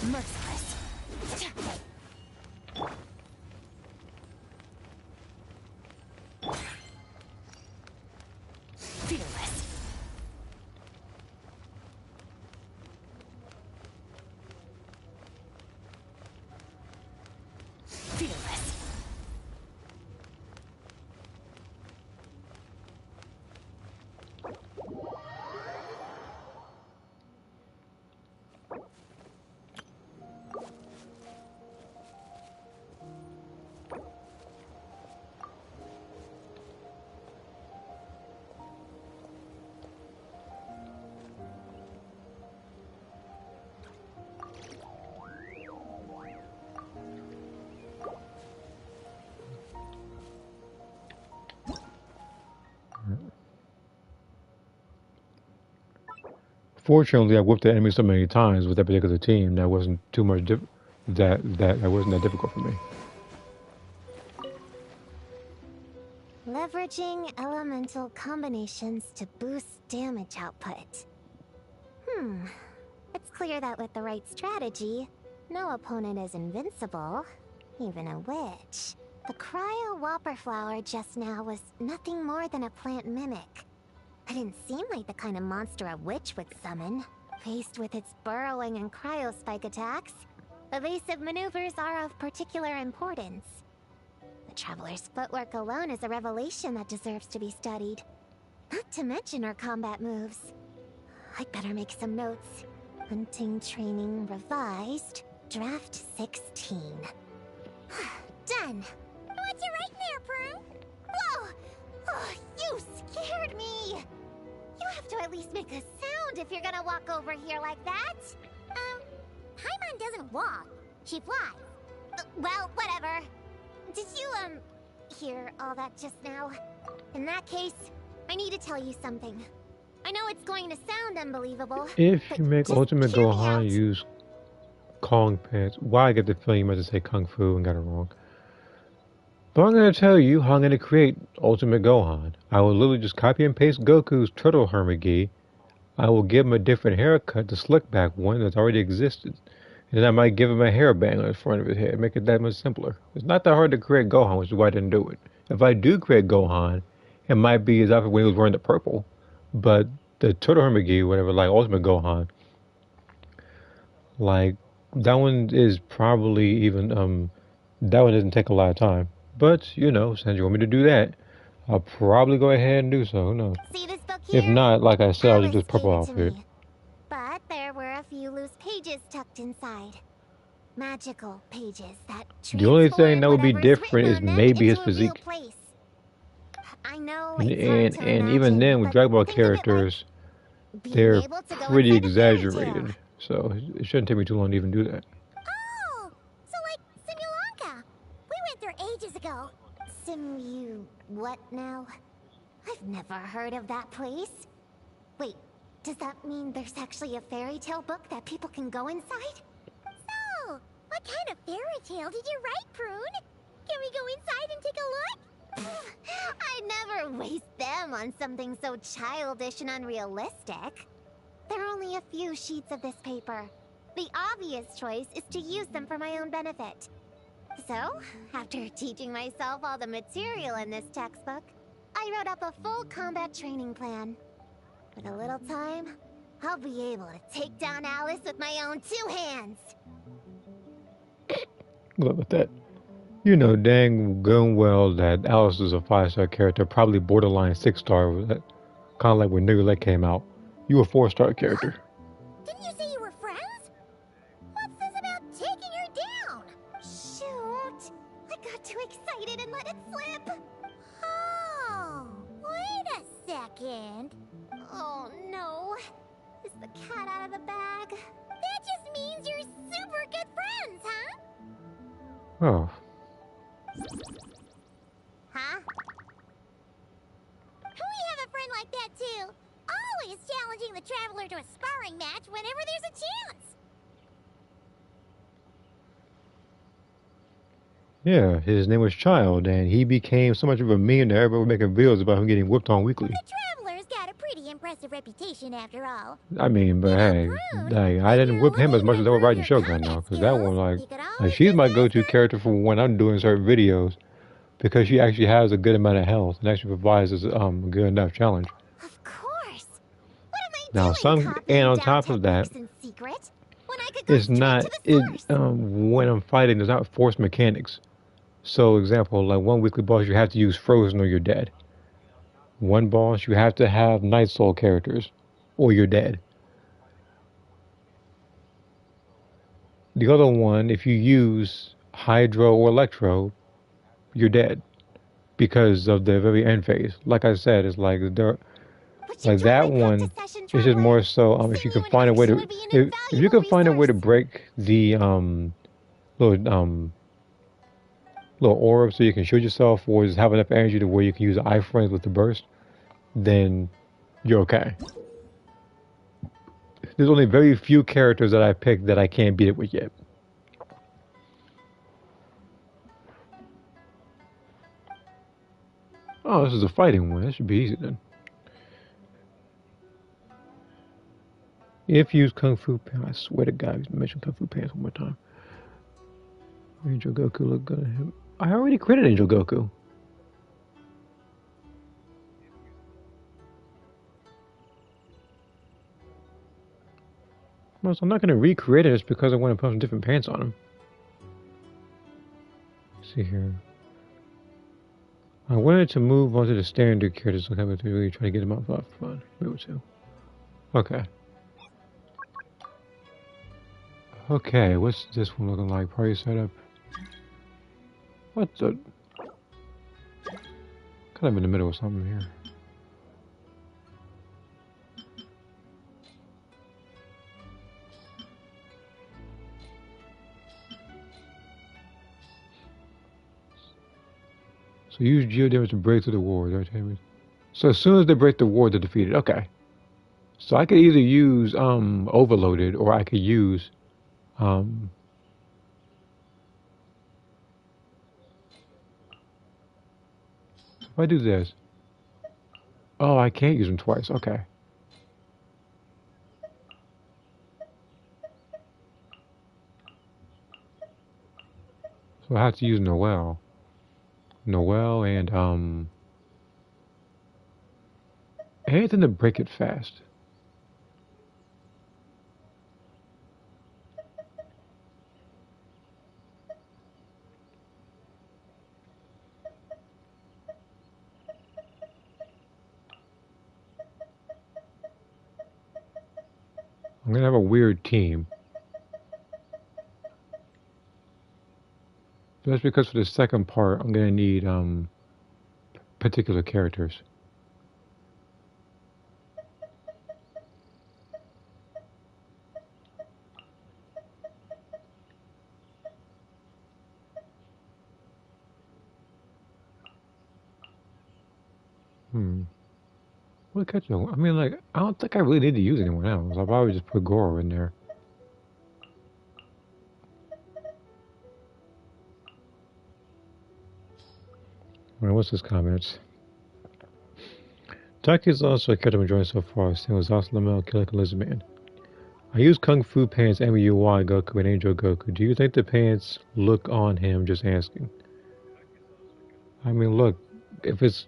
Merciless. Fearless. Fearless. Fortunately, I whooped the enemy so many times with that particular team that wasn't too much that wasn't that difficult for me. Leveraging elemental combinations to boost damage output. It's clear that with the right strategy, no opponent is invincible, even a witch. The cryo whopper flower just now was nothing more than a plant mimic. It didn't seem like the kind of monster a witch would summon. Faced with its burrowing and cryospike attacks, evasive maneuvers are of particular importance. The Traveler's footwork alone is a revelation that deserves to be studied. Not to mention her combat moves. I'd better make some notes. Hunting training revised, draft 16. Done! What you writing there, Prue? Whoa! Oh, you scared me! You have to at least make a sound if you're gonna walk over here like that. Paimon doesn't walk. She flies. Well, whatever. Did you, hear all that just now? In that case, I need to tell you something. I know it's going to sound unbelievable. If but you make just Ultimate hear me out. Gohan use Kong pants, why I get the feeling you meant to say Kung Fu and got it wrong. But I'm going to tell you how I'm going to create Ultimate Gohan. I will literally just copy and paste Goku's turtle hermigi. I will give him a different haircut, the slick back one that's already existed. And then I might give him a hairband on the front of his head, make it that much simpler. It's not that hard to create Gohan, which is why I didn't do it. If I do create Gohan, it might be his outfit when he was wearing the purple. But the turtle hermigi, whatever, like Ultimate Gohan, like that one is probably even, that one doesn't take a lot of time. But, you know, since you want me to do that, I'll probably go ahead and do so. Who knows? See this book here? If not, like I said, I'll Alice just purple gave it to outfit. me. But there were a few loose pages tucked inside. Magical pages that The only transform thing that would be whatever's different written is on them maybe his into a real physique. place. I know And it's hard to even imagine, then, with but Dragon Ball think of it like characters, being they're able to go pretty inside a fairy tale. exaggerated. So it shouldn't take me too long to even do that. Oh, so like Simulanka. We went there ages ago. Simu what now? I've never heard of that place. Wait, does that mean there's actually a fairy tale book that people can go inside? So, what kind of fairy tale did you write, Prune? Can we go inside and take a look? I'd never waste them on something so childish and unrealistic. There are only a few sheets of this paper. The obvious choice is to use them for my own benefit. So, after teaching myself all the material in this textbook, I wrote up a full combat training plan. With a little time, I'll be able to take down Alice with my own two hands. Look at that. You know dang good well that Alice is a 5-star character, probably borderline 6-star. Kind of like when Nigga Let came out. You a 4-star character. Didn't you say you were friends? What's this about taking her down? Shoot! I got too excited and let it slip. Oh, wait a second. Oh no. Is the cat out of the bag? That just means you're super good friends, huh? Oh. Huh? We have a friend like that too. Always challenging the Traveler to a sparring match whenever there's a chance. Yeah, his name was Child, and he became so much of a meme that everybody was making videos about him getting whipped on weekly. The Traveler's got a pretty impressive has a reputation after all. I mean, but hey, like, I didn't whip him as much as I was riding Shogun now, because that one, like she's my go-to character for when I'm doing certain videos, because she actually has a good amount of health and actually provides us a good enough challenge. Of course. What am I Now, doing and on down top of that, in secret when I could go it's not to the source? when I'm fighting, there's not force mechanics. So, example, like one weekly boss, you have to use Frozen or you're dead. One boss, you have to have Night Soul characters, or you're dead. The other one, if you use Hydro or Electro, you're dead because of the very end phase. Like I said, it's like that one. It's just more so if you can find a way to if you can find a way to break the little little orb so you can shoot yourself, or just have enough energy to where you can use iframes with the burst, then you're okay. There's only very few characters that I picked that I can't beat it with yet. Oh, this is a fighting one. That should be easy then. If you use Kung Fu Pants, I swear to God, mention Kung Fu Pants one more time. Angel Goku look good at him. I already created Angel Goku. Well, so I'm not going to recreate it just because I want to put some different pants on him. Let's see here. I wanted to move on to the standard characters, so I'm really try to get them up for fun. Maybe two. Okay. Okay, what's this one looking like? Party setup. What's the... Kind of in the middle of something here. So use geo damage to break through the ward. So as soon as they break the ward, they're defeated. Okay. So I could either use overloaded, or I could use if I do this. Oh, I can't use them twice. Okay. So I have to use Noelle. Noelle and anything to break it fast. I'm gonna have a weird team. That's because for the second part, I'm gonna need particular characters. What catch? I mean, like, I don't think I really need to use anyone else. I'll probably just put Goro in there. Alright, what's his comments? Taki is also a character I'm enjoying so far. Same was also Lamel, Killer Lizardman. I use Kung Fu Pants, MUI Goku, and Angel Goku. Do you think the pants look on him? Just asking. I mean, look, if it's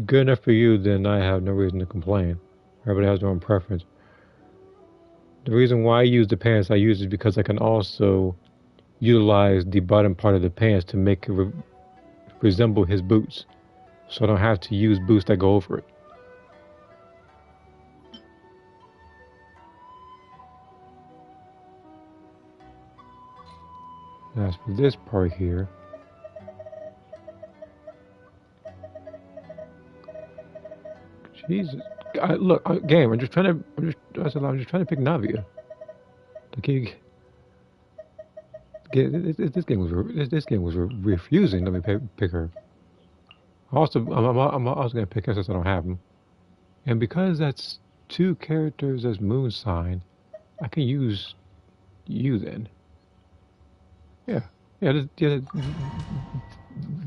good enough for you, then I have no reason to complain. Everybody has their own preference. The reason why I use the pants I use is because I can also utilize the bottom part of the pants to make it resemble his boots. So I don't have to use boots that go over it. As for this part here, Jesus, look, game. I'm just trying to pick Navia. Okay, this game was refusing. Let me pick her. I'm also gonna pick her since I don't have them, and because that's two characters as moon sign, I can use you then. Yeah,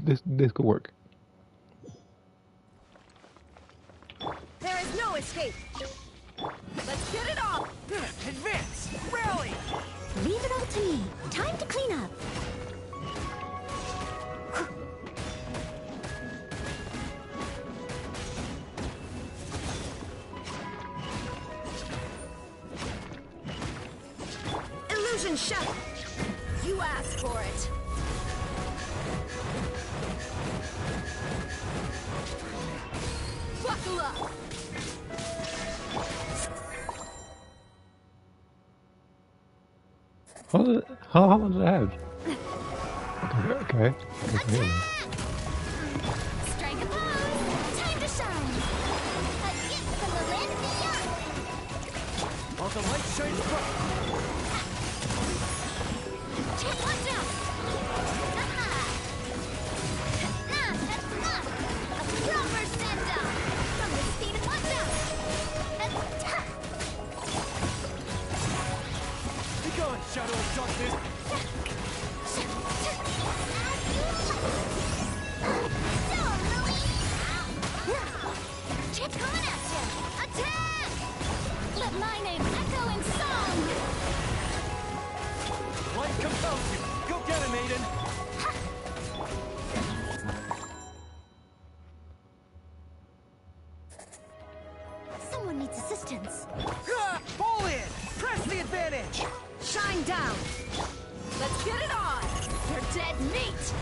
this could work. There is no escape. Get it off! Advance! Rally! Leave it all to me. Time to clean up. Illusion shut! You asked for it. Buckle up! How long does it have? Okay. Strike a pose. Time to shine. A gift from the land beyond. While the light shines bright, Watch out. A proper send-off. From the speed of watch out. be gone, shadow of darkness! Chip coming at you! Attack! Let my name echo in song! Light compels you! Go get him, Aiden! Someone needs assistance. Pull in! Press the advantage! Shine down! Let's get it on! You're dead meat!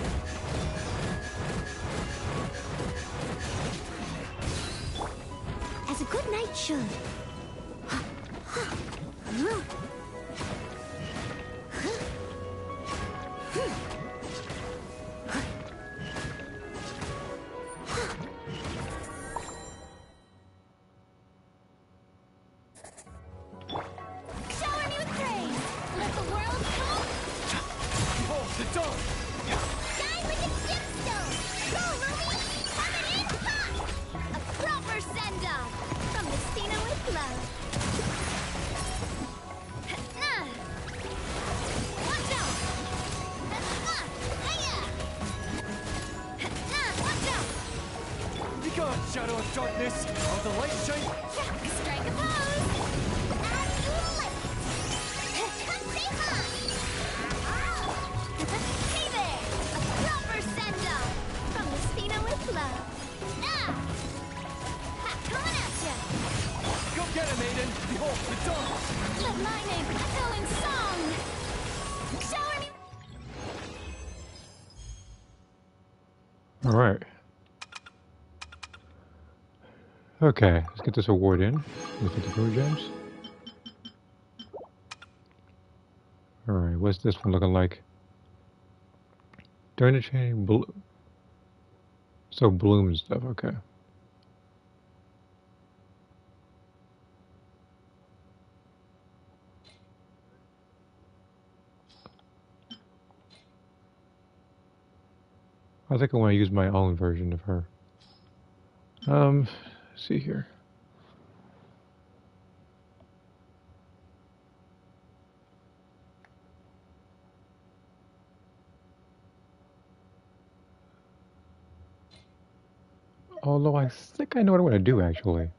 As a good knight should. Shower me with praise. Let the world come. Behold the dawn! Shine like a gemstone. Go, Ruby. Coming in hot. A proper send-off from Messina with love. Watch out. Hiya. Watch out. Be gone, shadow of darkness! While the light shines... Strike a pose. As you like. Say hi. Hey there. A proper send-off from Messina with love. Coming at ya. Go get him, Aiden! Behold the dawn! Let my name echo in song. Shower me. All right. Okay, let's get this award in. Look at the pro gems. All right, what's this one looking like? During the chain, so bloom and stuff. Okay. I think I want to use my own version of her. Let's see here. Although I think I know what I want to do actually.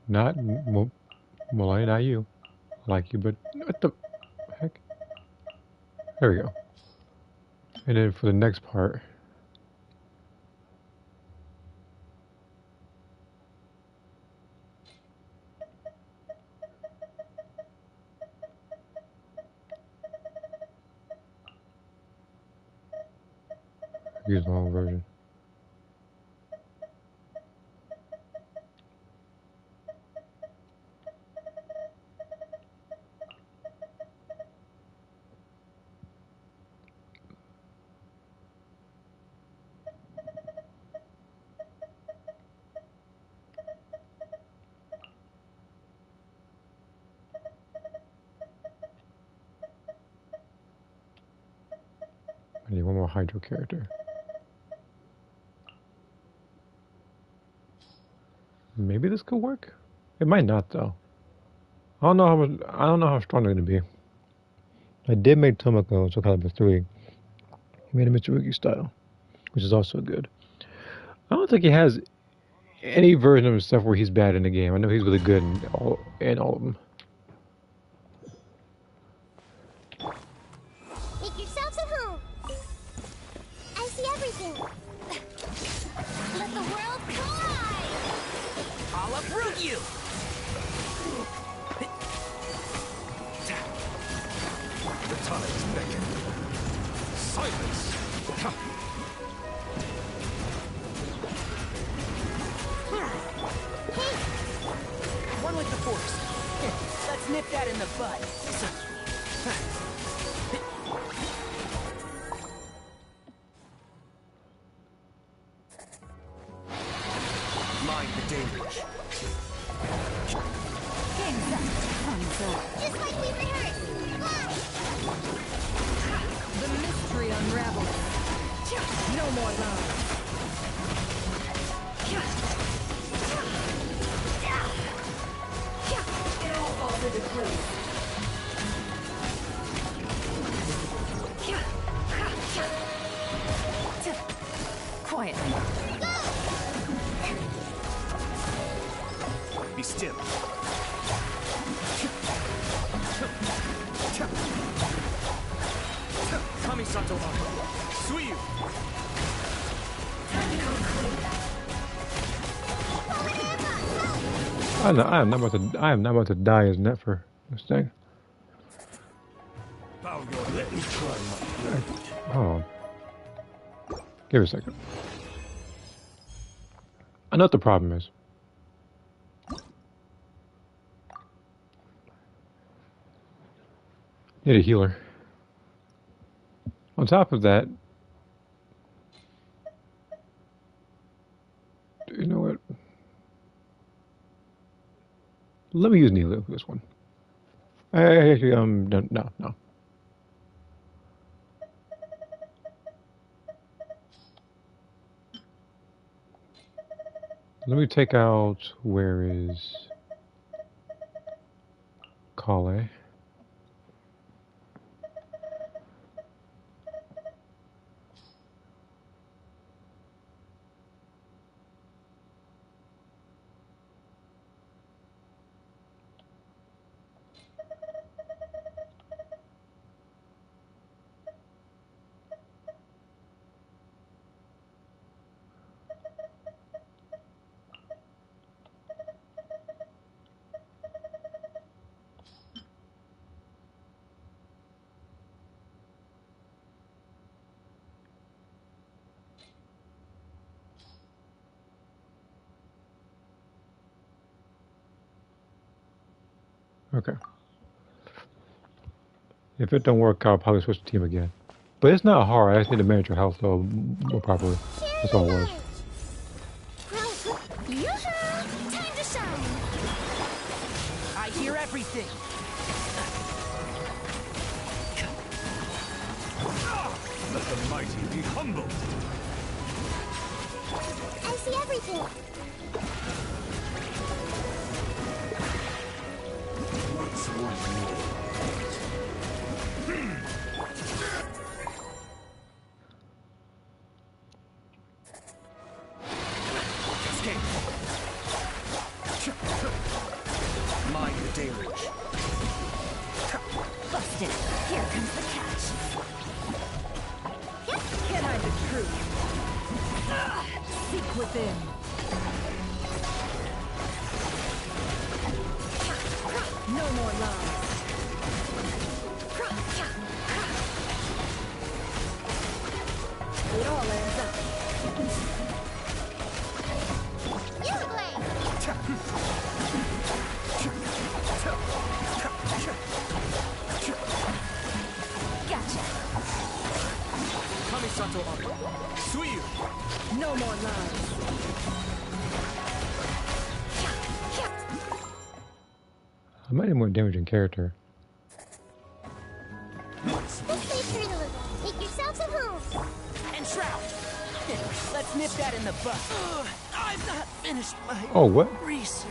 Not, well, not you. I like you, but what the heck? There we go. And then for the next part, use my own version. I need one more Hydro character. Maybe this could work. It might not though. I don't know how much. I don't know how strong they're gonna be. I did make Tomoko Soul Calibur 3. He made a Mitsurugi style, which is also good. I don't think he has any version of himself where he's bad in the game. I know he's really good in all of them. Make yourselves at home. I see everything. Let the world collide. I'll uproot you! The tides beckon. Silence! Hey, One with the force. Let's nip that in the bud. Mind the deluge. just like we rehearsed. The mystery unravels. No more love. It all falls into place. Quietly. Be still. Kamisato Archon. Suiyu! I am not about to die as net for this thing. Bow your let me try my Oh, give it a second. I know what the problem is. Need a healer. On top of that, you know what? Let me use Nilu for this one. Actually, no. Let me take out, where is Kale? Okay. If it don't work, I'll probably switch the team again. But it's not hard. I just need to manage your health though more properly. That's all it was. Yoo-hoo! Time to shine! I hear everything. Let the mighty be humbled. I see everything. What's one more? Escape. Mind the deluge. Busted. Here comes the catch. Can I the truth? Seek within. No more lies. It all ends up. You blame. Gotcha. Kamisato Archon. Suiyu. No more lies. I might need more damaging character. Let's play through a little. Make yourselves at home. And Shroud. Let's nip that in the bud. I've not finished my Oh, what? research.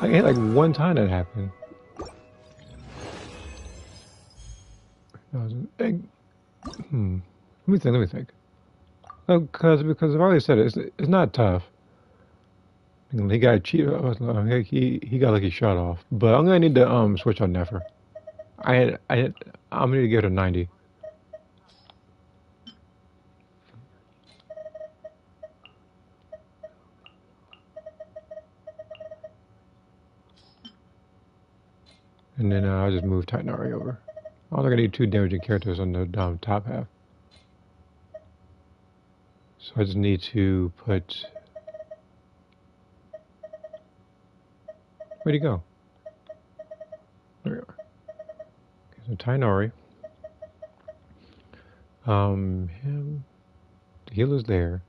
I had like one time that happened. That was an egg. Let me think. Let me think. Oh, because I've already said it. It's not tough. He got cheated. He got like he shot off. But I'm gonna need to switch on Nefer. I'm gonna need to get a 90. And then I'll just move Titanari over. I'm only gonna need 2 damaging characters on the top half. So I just need to put. Where'd he go? There we are. Okay, so Titanari. Him. The healer's there.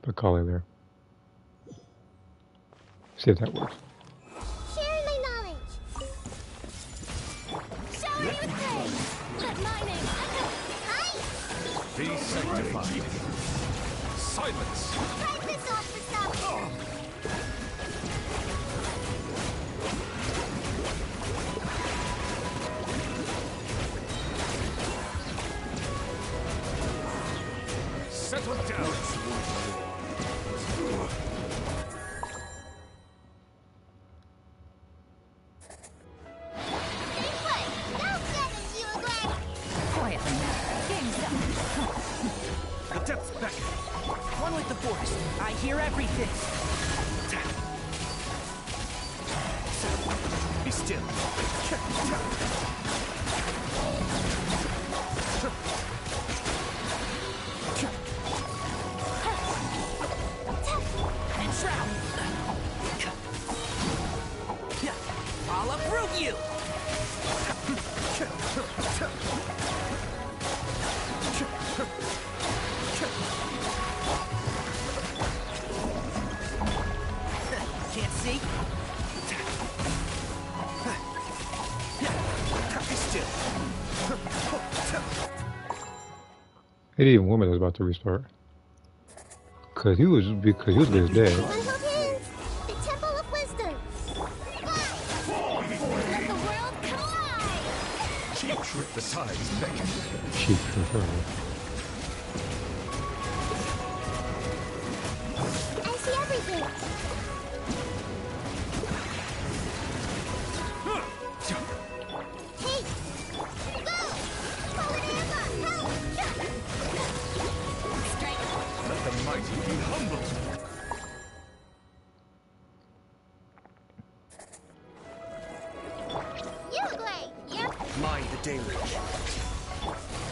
Put Kali there. See if that works. Share my knowledge. Shower me with praise! Let my name echo! Be sanctified. Silence! Try this off for some. Settle down. Quietly now. Game's done. The depths beckon. One with the force. I hear everything. Be still. And shroud. I'll uproot you. Can't see? Be still. It didn't even warm it. I was about to restart. Because he was dead. Unhook hands. The Temple of Wisdom. Let the world collide. Cheap trick. The tides beckon. Cheap for her. I see everything. Hey! Go! Call it Emma! Help! Strike! Let the mighty be humbled. You great! Yep! Mind the deluge.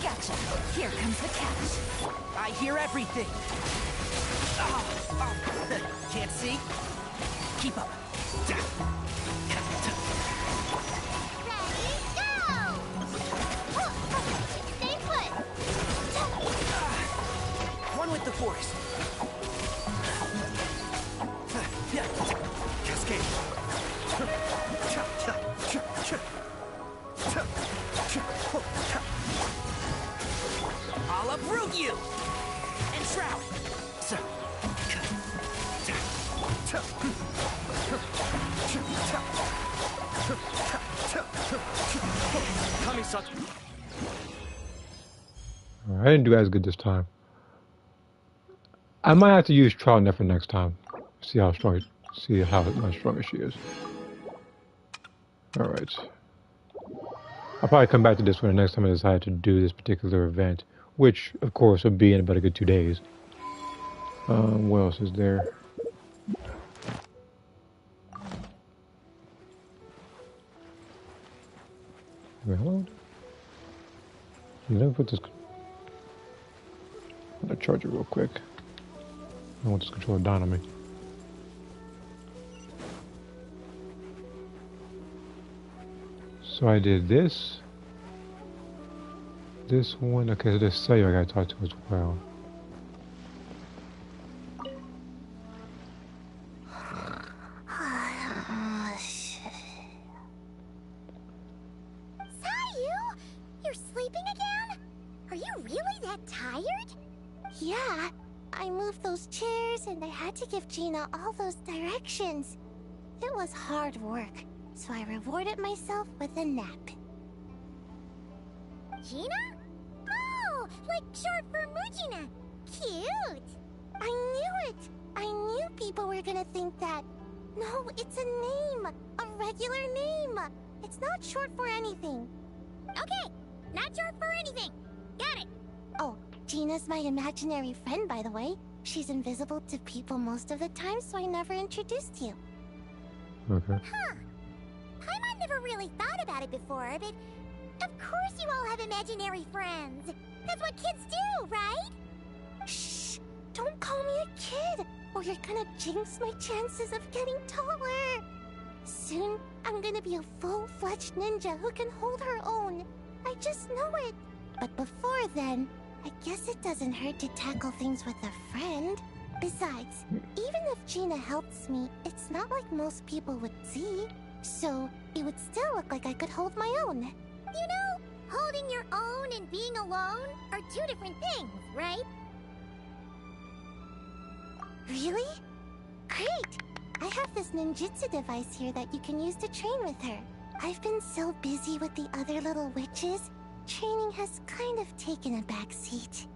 Gotcha. Here comes the catch. I hear everything. Can't see? Keep up. Ready, go! Stay put! One with the force. Cascade. I'll uproot you! And shroud! Kami-sato. Alright, I didn't do as good this time. I might have to use Trial Nefer next time. See how much stronger she is. Alright. I'll probably come back to this one the next time I decide to do this particular event. Which, of course, will be in about a good 2 days. What else is there? Reload? Let me put this. I'm gonna charge it real quick. I want this controller down on me. So I did this. This one. Okay, so this Sayo I gotta talk to as well. You're sleeping again? Are you really that tired? Yeah. I moved those chairs and I had to give Gina all those directions. It was hard work, so I rewarded myself with a nap. Gina? Oh, like short for Mujina. Cute. I knew it. I knew people were gonna think that. No, it's a name. A regular name. It's not short for anything. Okay, not short for anything. Got it. Oh, Gina's my imaginary friend, by the way. She's invisible to people most of the time, so I never introduced you. Okay. Huh. Paimon never really thought about it before, but of course you all have imaginary friends. That's what kids do, right? Shh! Don't call me a kid, or you're gonna jinx my chances of getting taller. Soon, I'm gonna be a full-fledged ninja who can hold her own. I just know it. But before then, I guess it doesn't hurt to tackle things with a friend. Besides, even if Gina helps me, it's not like most people would see. So, it would still look like I could hold my own. You know, holding your own and being alone are two different things, right? Really? Great! I have this ninjutsu device here that you can use to train with her. I've been so busy with the other little witches, training has kind of taken a backseat.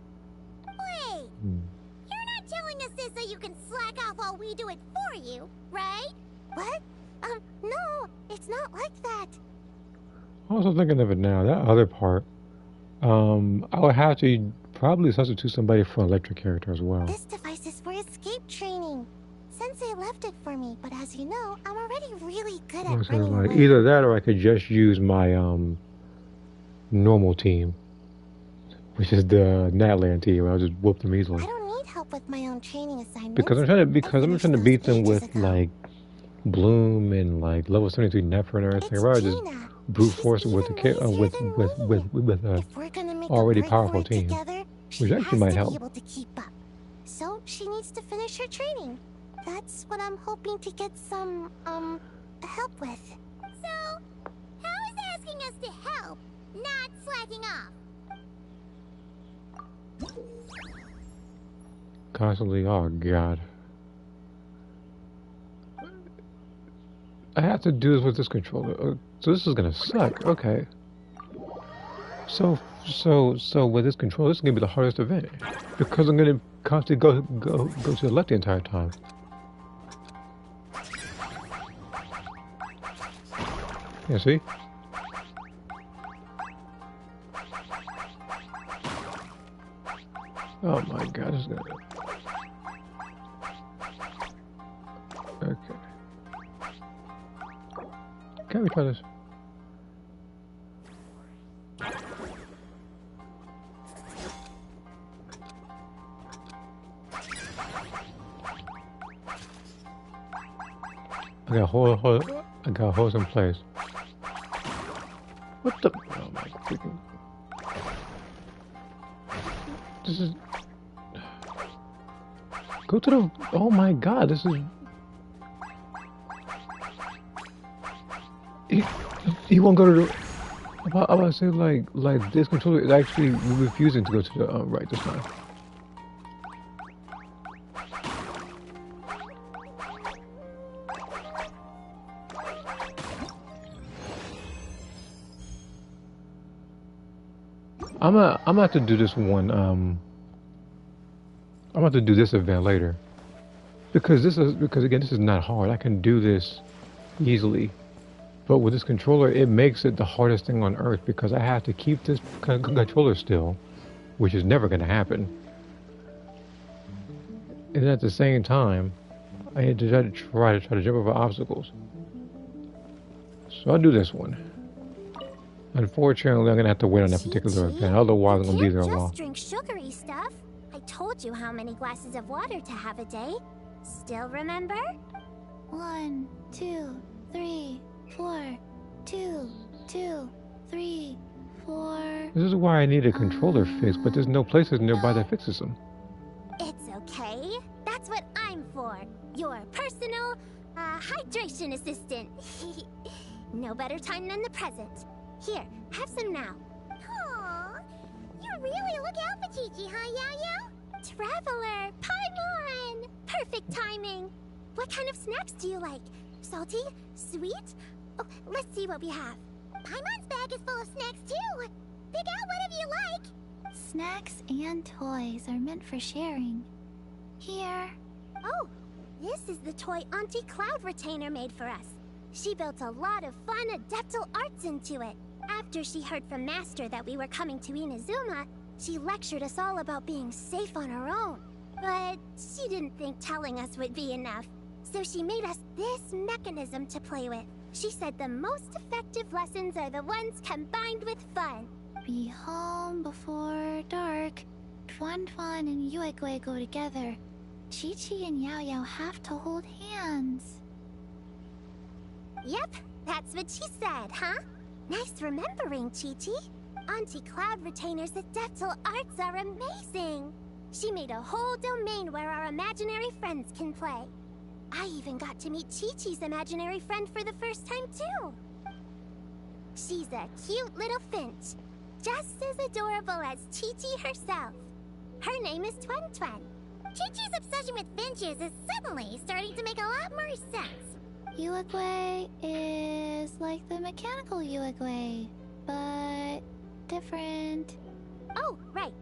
Wait! You're not telling us this so you can slack off while we do it for you, right? What? No, it's not like that. I'm also thinking of it now. That other part, I would have to probably substitute somebody for an electric character as well. This device is for escape training. Sensei left it for me, but as you know, I'm already really good at So running like, away. either that, or I could just use my normal team, which is the Natland team. I'll just whoop them easily. I don't need help with my own training assignments. Because I'm trying to beat them with ago. like Bloom and like level 73 Nefer and everything. It's Rather just Gina. brute She's force it with even the lazier with than a If we're gonna make already a break for powerful it team, together, she which actually has might to help. be able to keep up. So she needs to finish her training. That's what I'm hoping to get some help with. So, how is asking us to help not slacking off? Constantly, oh god. I have to do this with this controller. So this is gonna suck. Okay. So with this controller, this is gonna be the hardest event because I'm gonna constantly go to the left the entire time. Yeah, see? Oh my god, this is gonna... Okay. Can we try this? I got holes in place. What the? Oh my freaking! This is. Go to the. Oh my god! This is. He won't go to the. I'm about to say like this controller is actually refusing to go to the right this time. I'm gonna have to do this one. I'm gonna have to do this event later because again this is not hard. I can do this easily, but with this controller it makes it the hardest thing on earth because I have to keep this controller still, which is never gonna happen. And at the same time, I had to try to jump over obstacles. So I'll do this one. Unfortunately, I'm gonna have to wait on that particular event. Otherwise, I'm gonna be there a while. Just drink sugary stuff. I told you how many glasses of water to have a day. Still remember? 1, 2, 3, 4. 2, 2, 3, 4. This is why I need a controller fix, but there's no places nearby that fixes them. It's okay. That's what I'm for. Your personal hydration assistant. No better time than the present. Here, have some now. really look out for Chi-Chi, huh, Yao? Traveler, Paimon! Perfect timing. What kind of snacks do you like? Salty? Sweet? Oh, let's see what we have. Paimon's bag is full of snacks, too. Pick out whatever you like. Snacks and toys are meant for sharing. Here. Oh, this is the toy Auntie Cloud Retainer made for us. She built a lot of fun adeptal arts into it. After she heard from Master that we were coming to Inazuma, she lectured us all about being safe on her own. But she didn't think telling us would be enough. So she made us this mechanism to play with. She said the most effective lessons are the ones combined with fun. Be home before dark. Tuan Tuan and Yuegui go together. Chi-Chi and Yao Yao have to hold hands. Yep, that's what she said, huh? Nice remembering, Chi-Chi. Auntie Cloud Retainer's adeptal arts are amazing. She made a whole domain where our imaginary friends can play. I even got to meet Chi-Chi's imaginary friend for the first time, too. She's a cute little finch, just as adorable as Chi-Chi herself. Her name is Tuan Tuan. Chi-Chi's obsession with finches is suddenly starting to make a lot more sense. Yuegui is like the mechanical Yuegui, but different. Oh, right.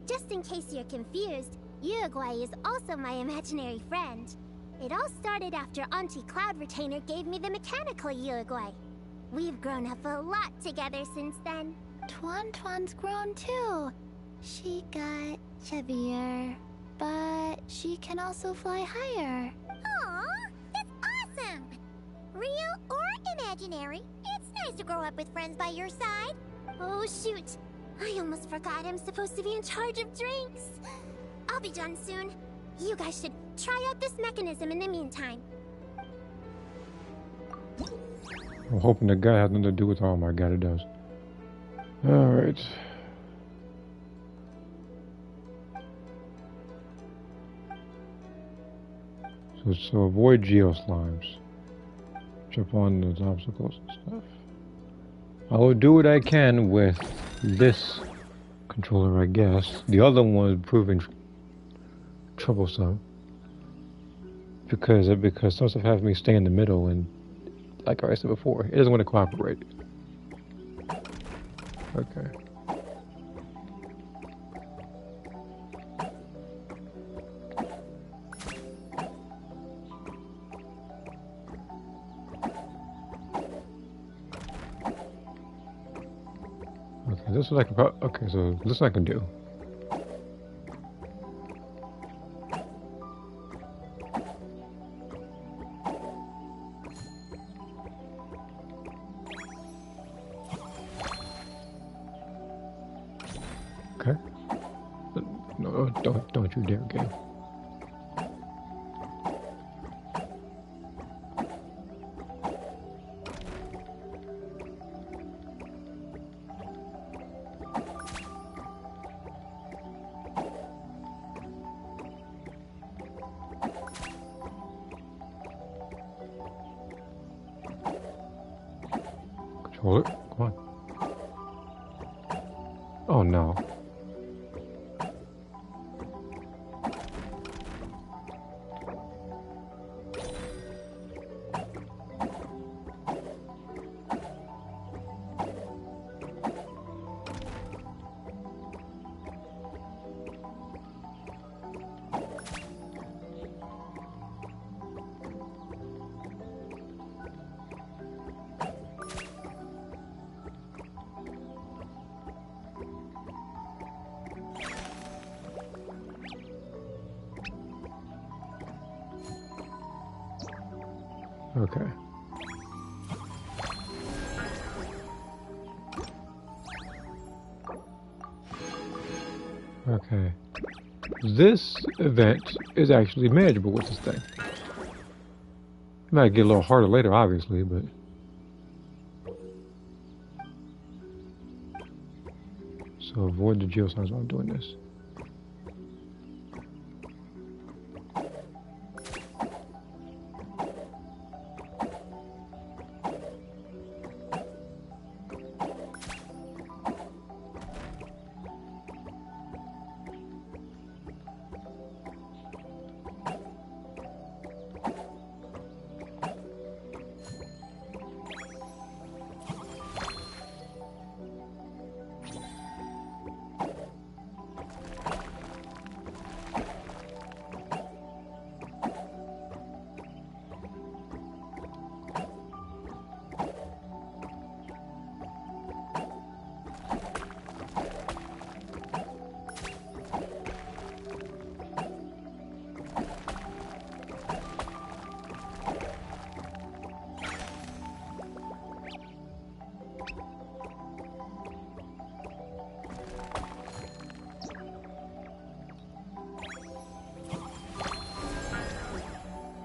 Just in case you're confused, Yuegui is also my imaginary friend. It all started after Auntie Cloud Retainer gave me the mechanical Yuegui. We've grown up a lot together since then. Tuan Tuan's grown too. She got chubbier, but she can also fly higher. Aw, that's awesome! Real or imaginary, it's nice to grow up with friends by your side. Oh shoot, I almost forgot I'm supposed to be in charge of drinks. I'll be done soon. You guys should try out this mechanism in the meantime. I'm hoping the guy has nothing to do with. Oh my god, it does. Alright. So avoid geo slimes. Jump on those obstacles and stuff. I will do what I can with this controller, I guess. The other one is proving troublesome because some stuff has me stay in the middle, and like I said before, it doesn't want to cooperate. Okay. Okay, this is like okay, so this I can do. Okay. No, don't you dare, game. Control it. Come on. Oh no. Okay. Okay. This event is actually manageable with this thing. It might get a little harder later, obviously, but... So avoid the geoscience while I'm doing this.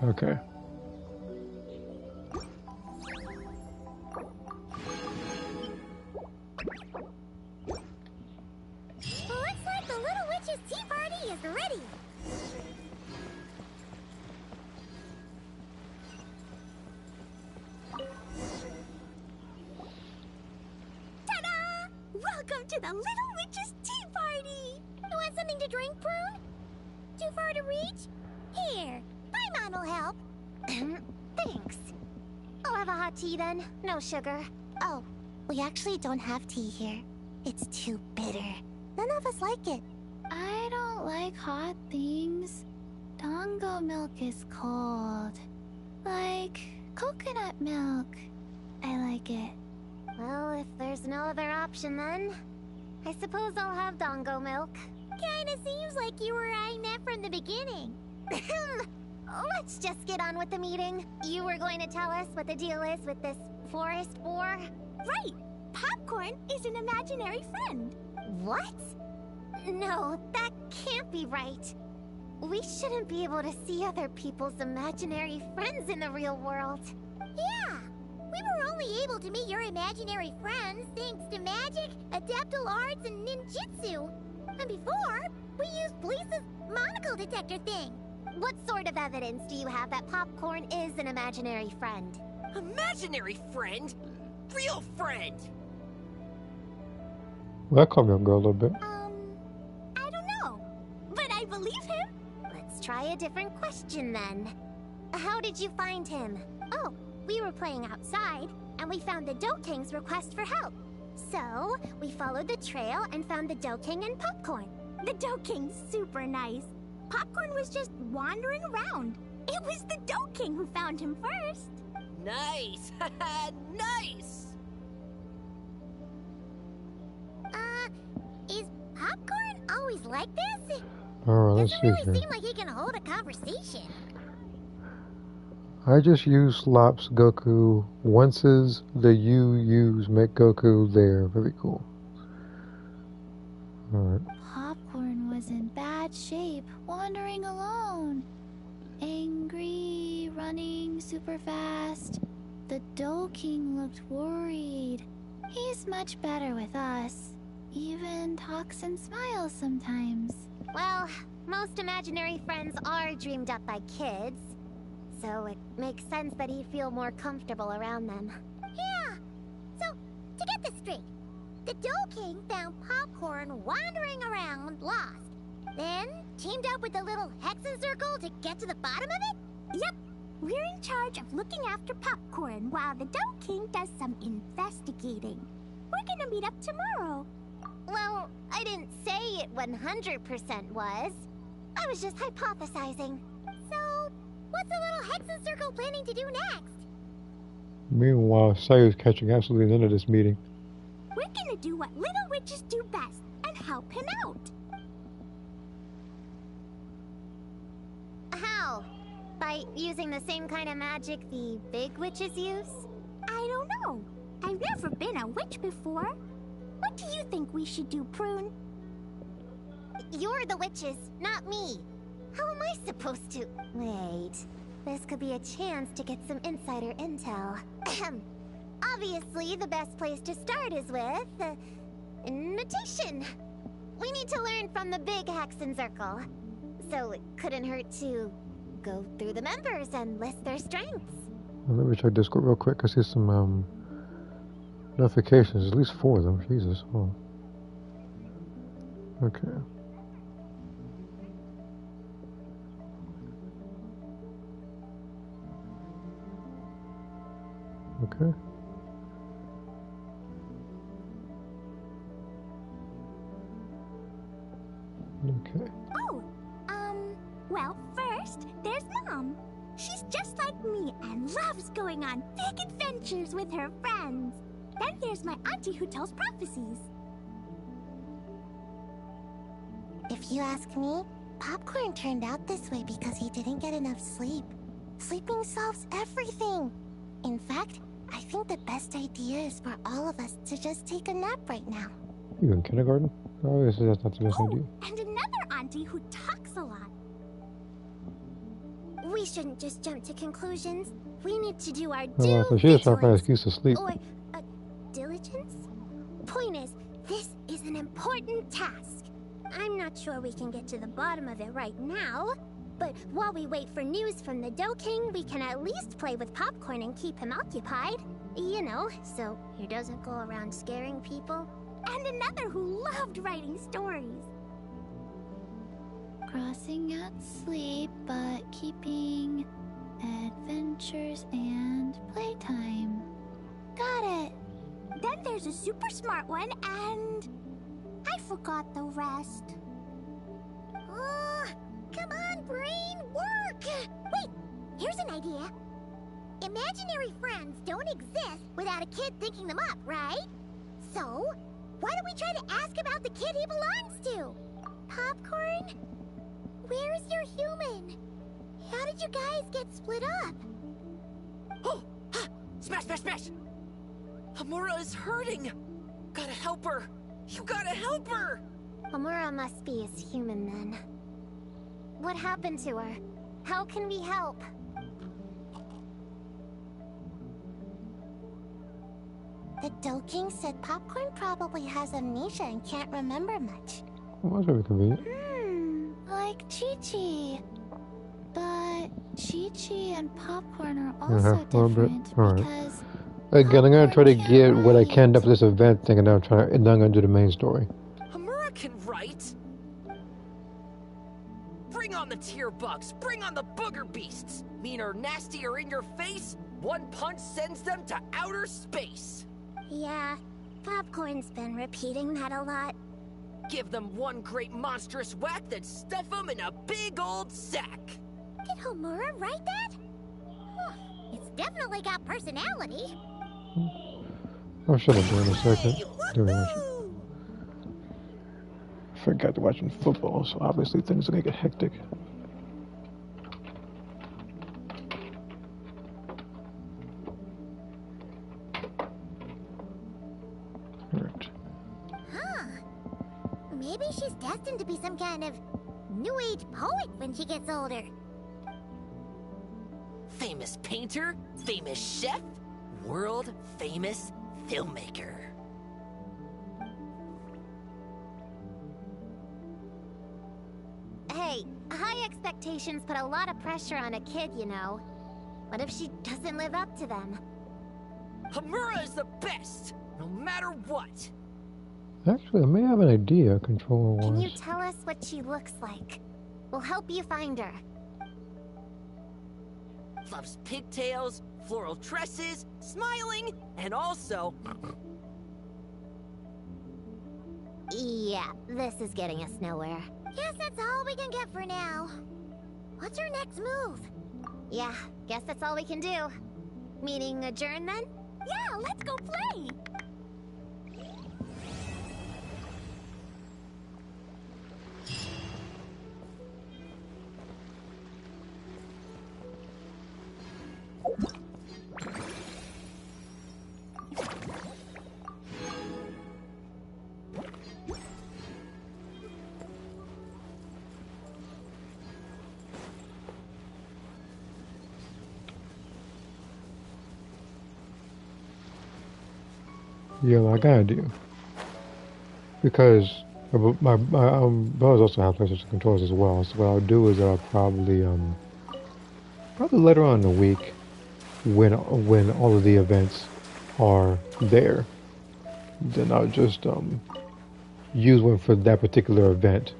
Okay. Looks like the Little Witch's tea party is ready. Ta-da! Welcome to the Little Witch's tea party. You want something to drink, Prune? Too far to reach? Here, my mom will help. Thanks. I'll have a hot tea then. No sugar. Oh, we actually don't have tea here. It's too bitter. None of us like it. I don't like hot things. Dongo milk is cold. Like coconut milk. I like it. Well, if there's no other option then, I suppose I'll have Dongo milk. Kinda seems like you were eyeing that from the beginning. Let's just get on with the meeting. You were going to tell us what the deal is with this forest boar? Right! Popcorn is an imaginary friend. What? No, that can't be right. We shouldn't be able to see other people's imaginary friends in the real world. Yeah! We were only able to meet your imaginary friends thanks to magic, adeptal arts, and ninjutsu. And before, we used Police's monocle detector thing. What sort of evidence do you have that Popcorn is an imaginary friend? Imaginary friend? Real friend! Well, that caught me off guard a little bit. I don't know. But I believe him. Let's try a different question then. How did you find him? Oh, we were playing outside, and we found the Dough King's request for help. So, we followed the trail and found the Dough King and Popcorn. The Dough King's super nice. Popcorn was just wandering around. It was the Dough King who found him first. Nice! Nice! Is Popcorn always like this? Alright, let's Doesn't see really here. seem like he can hold a conversation. I just use Slops Goku. Once's the you use make Goku there. Very cool. Alright. Popcorn was in bad shape, wandering alone. Angry, running super fast. The Dough King looked worried. He's much better with us. Even talks and smiles sometimes. Well, most imaginary friends are dreamed up by kids. So it makes sense that he'd feel more comfortable around them. Yeah! So, to get this straight, the Dough King found Popcorn wandering around, lost. Then, teamed up with the little Hexen Circle to get to the bottom of it? Yep. We're in charge of looking after Popcorn while the Dough King does some investigating. We're gonna meet up tomorrow. Well, I didn't say it 100% was. I was just hypothesizing. So, what's the little Hexen Circle planning to do next? Meanwhile, Sayu's catching absolutely none of this meeting. We're gonna do what little witches do best and help him out. How? By using the same kind of magic the big witches use? I don't know. I've never been a witch before. What do you think we should do, Prune? You're the witches, not me. How am I supposed to... Wait. This could be a chance to get some insider intel. Obviously, the best place to start is with... notation. We need to learn from the big Hexen Circle. So it couldn't hurt to go through the members and list their strengths. Let me check Discord real quick. I see some notifications. At least 4 of them. Jesus. Oh. Okay. Okay. Okay. Oh, well, first, there's Mom. She's just like me and loves going on big adventures with her friends. Then there's my auntie who tells prophecies. If you ask me, Popcorn turned out this way because he didn't get enough sleep. Sleeping solves everything. In fact, I think the best idea is for all of us to just take a nap right now. You in kindergarten? Oh, that's not the best idea. And another auntie who talks a lot. We shouldn't just jump to conclusions. We need to do our Oh, due so she just trying to find an diligence. excuse to sleep. Or, diligence? Point is, this is an important task. I'm not sure we can get to the bottom of it right now, but while we wait for news from the Dough King, we can at least play with Popcorn and keep him occupied. You know, so he doesn't go around scaring people. And another who loved writing stories. Crossing out sleep, but keeping adventures and playtime. Got it. Then there's a super smart one, and I forgot the rest. Come on, brain, work! Wait, here's an idea. Imaginary friends don't exist without a kid thinking them up, right? So, why don't we try to ask about the kid he belongs to? Popcorn? Where's your human? How did you guys get split up? Oh! Ha! Smash, smash, smash! Amura is hurting! Gotta help her! You gotta help her! Amura must be his human then. What happened to her? How can we help? The Dough King said Popcorn probably has amnesia and can't remember much. Well, that's very convenient. Like Chi-Chi. But Chi-Chi and Popcorn are also different Alright. because Again, I'm gonna try to Popcorn get can't what I write. can up for this event thing, and then I'm gonna do the main story. Amura can write! Bring on the tear bugs! Bring on the booger beasts! Mean or nasty or in your face, one punch sends them to outer space! Yeah, Popcorn's been repeating that a lot. Give them one great monstrous whack, then stuff them in a big old sack! Did Homura write that? It's definitely got personality. I'll shut up in a second. Hey, Very much. woohoo! I forgot to watching football, so obviously things are gonna get hectic. Alright. Huh. Maybe she's destined to be some kind of new age poet when she gets older. Famous painter, famous chef, world famous filmmaker. Hey, high expectations put a lot of pressure on a kid, you know. What if she doesn't live up to them? Hamura is the best, no matter what. Actually, I may have an idea, controller Can you wise. tell us what she looks like? We'll help you find her. Loves pigtails, floral tresses, smiling, and also Yeah, this is getting us nowhere. Guess that's all we can get for now. What's our next move? Yeah, guess that's all we can do. Meaning adjourn then? Yeah, let's go play! Yeah, I got an idea. Because my brothers also have PlayStation controllers as well. So what I'll do is I'll probably later on in the week, when all of the events are there, then I'll just use one for that particular event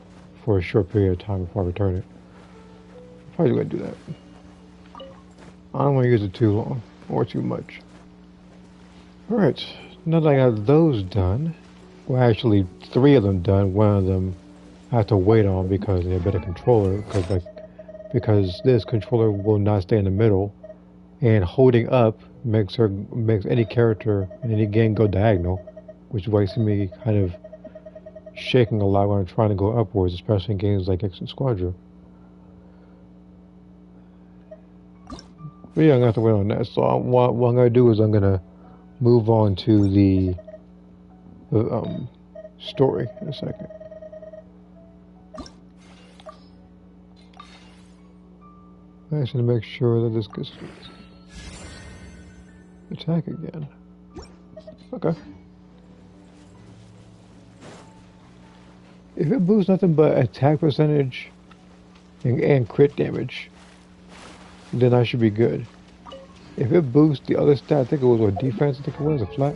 for a short period of time before I return it. Probably gonna do that. I don't want to use it too long or too much. All right. Now that I got those done, well, actually 3 of them done. One of them I have to wait on because they have better controller. Because this controller will not stay in the middle, and holding up makes any character in any game go diagonal, which makes me kind of shaking a lot when I'm trying to go upwards, especially in games like X and Squadron. But yeah, I'm gonna have to wait on that. So what I'm gonna do is I'm gonna move on to the story in a second. I actually make sure that this gets attack again. Okay. If it boosts nothing but attack percentage and crit damage, then I should be good. If it boosts the other stat, I think it was, or defense, I think it was, a flat.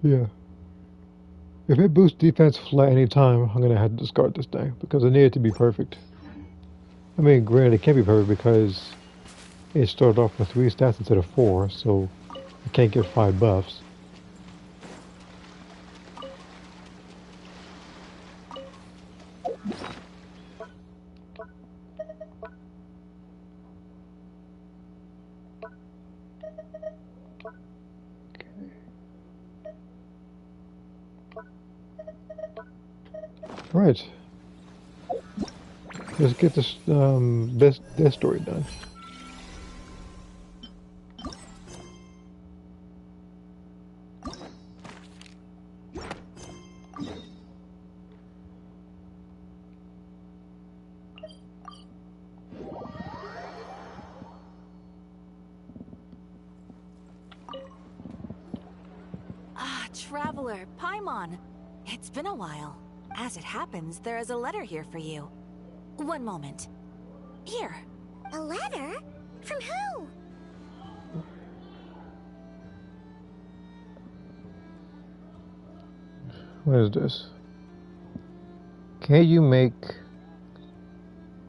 Yeah. If it boosts defense flat anytime, I'm gonna have to discard this thing because I need it to be perfect. I mean, granted, it can't be perfect because it started off with 3 stats instead of 4, so I can't get 5 buffs. Right. Let's get this this story done. Ah, Traveler, Paimon. It's been a while. As it happens, there is a letter here for you. One moment. Here. A letter? From who? What is this? Can you make...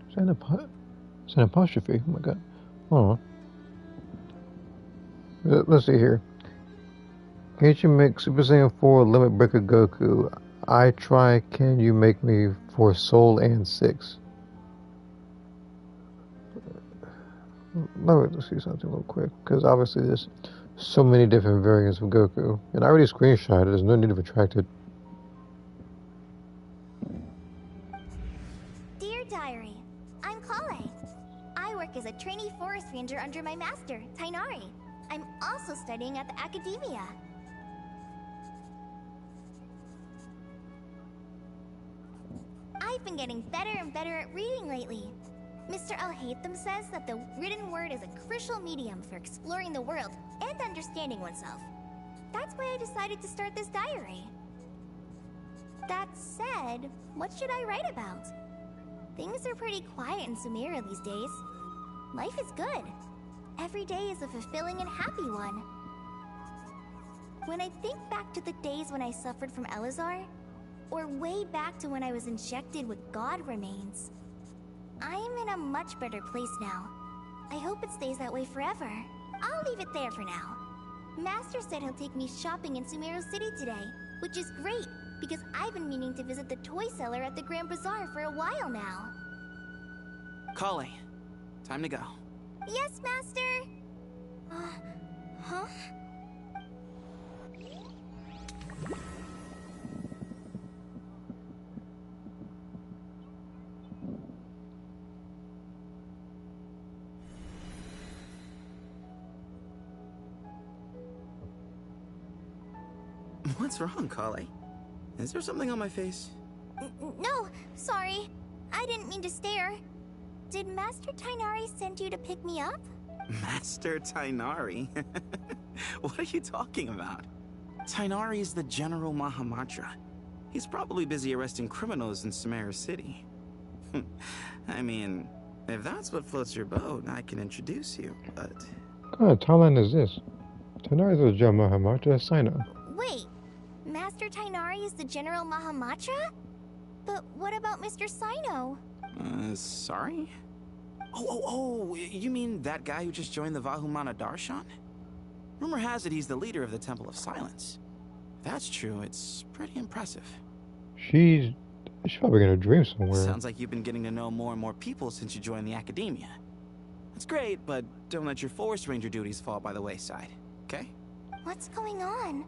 Is that an apostrophe? Oh my god. Oh. Let's see here. Can't you make Super Saiyan 4 Limit Breaker Goku? I try, can you make me for Soul and 6? Let me see something real quick, because obviously there's so many different variants of Goku. And I already screenshot it, there's no need to retract it. Dear Diary, I'm Kale. I work as a trainee forest ranger under my master, Tainari. I'm also studying at the academia. I've been getting better and better at reading lately. Mr. Al-Haytham says that the written word is a crucial medium for exploring the world and understanding oneself. That's why I decided to start this diary. That said, what should I write about? Things are pretty quiet in Sumeria these days. Life is good. Every day is a fulfilling and happy one. When I think back to the days when I suffered from Elazar, or way back to when I was injected with God remains, I am in a much better place now. I hope it stays that way forever. I'll leave it there for now. Master said he'll take me shopping in Sumeru City today, which is great, because I've been meaning to visit the toy seller at the Grand Bazaar for a while now. Kale, time to go. Yes, Master! Huh? What's wrong, Kale? Is there something on my face? No, sorry. I didn't mean to stare. Did Master Tainari send you to pick me up? Master Tainari? What are you talking about? Tainari is the General Mahamatra. He's probably busy arresting criminals in Sumeru City. I mean, if that's what floats your boat, I can introduce you, but... What kind of timeline is this? Tonight is the General Mahamatra Sino. Wait, Master Tainari is the General Mahamatra? But what about Mr. Sino? Sorry? Oh, you mean that guy who just joined the Vahumana Darshan? Rumor has it he's the leader of the Temple of Silence. If that's true, it's pretty impressive. She's probably gonna dream somewhere. Sounds like you've been getting to know more and more people since you joined the academia. That's great, but don't let your forest ranger duties fall by the wayside, okay? What's going on?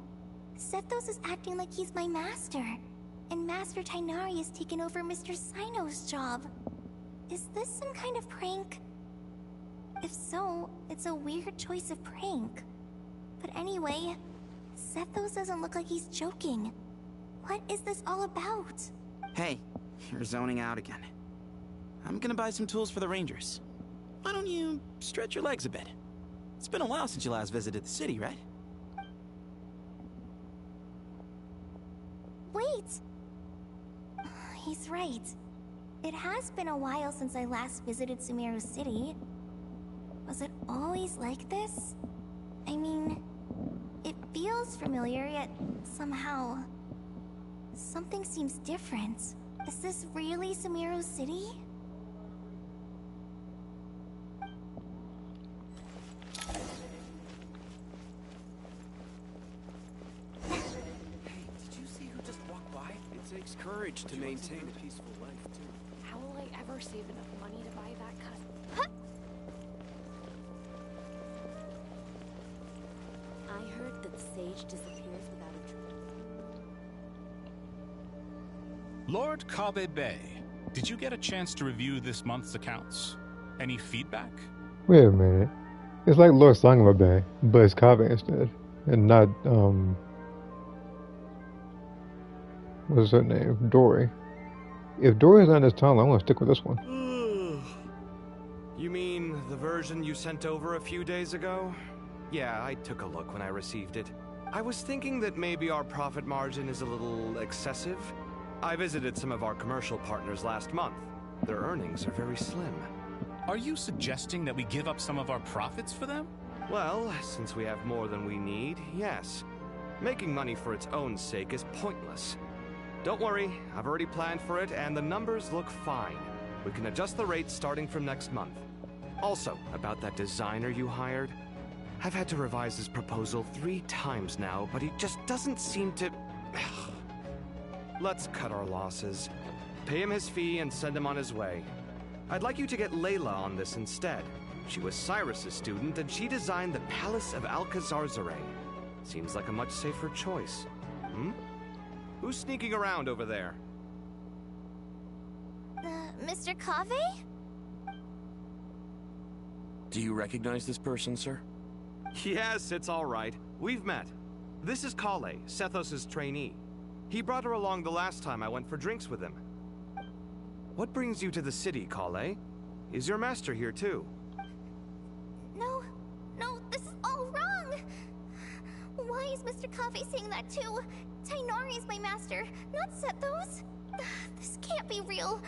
Sethos is acting like he's my master, and Master Tainari has taken over Mr. Sino's job. Is this some kind of prank? If so, it's a weird choice of prank. But anyway, Sethos doesn't look like he's joking. What is this all about? Hey, you're zoning out again. I'm gonna buy some tools for the Rangers. Why don't you stretch your legs a bit? It's been a while since you last visited the city, right? Wait! He's right. It has been a while since I last visited Sumeru City. Was it always like this? I mean, it feels familiar, yet somehow... something seems different. Is this really Sumeru City? Hey, did you see who just walked by? It takes courage to maintain a peaceful life, too. How will I ever save enough money to buy that cut? I heard that Sage disappears without a trace. Lord Kabe Bay, did you get a chance to review this month's accounts? Any feedback? Wait a minute. It's like Lord Sangama Bay, but it's Kabe instead. And not, what's her name? Dory. If Dory's on this timeline, I'm gonna stick with this one. You mean the version you sent over a few days ago? Yeah, I took a look when I received it. I was thinking that maybe our profit margin is a little excessive. I visited some of our commercial partners last month. Their earnings are very slim. Are you suggesting that we give up some of our profits for them? Well, since we have more than we need, yes. Making money for its own sake is pointless. Don't worry, I've already planned for it, and the numbers look fine. We can adjust the rates starting from next month. Also, about that designer you hired, I've had to revise his proposal 3 times now, but he just doesn't seem to... Let's cut our losses. Pay him his fee and send him on his way. I'd like you to get Layla on this instead. She was Cyrus's student, and she designed the Palace of Alcazarzaray. Seems like a much safer choice. Who's sneaking around over there? Mr. Kave? Do you recognize this person, sir? Yes, it's all right. We've met. This is Kale, Sethos' trainee. He brought her along the last time I went for drinks with him. What brings you to the city, Kale? Is your master here too? No, this is all wrong! Why is Mr. Kave saying that too? Tainari is my master, not Sethos. This can't be real.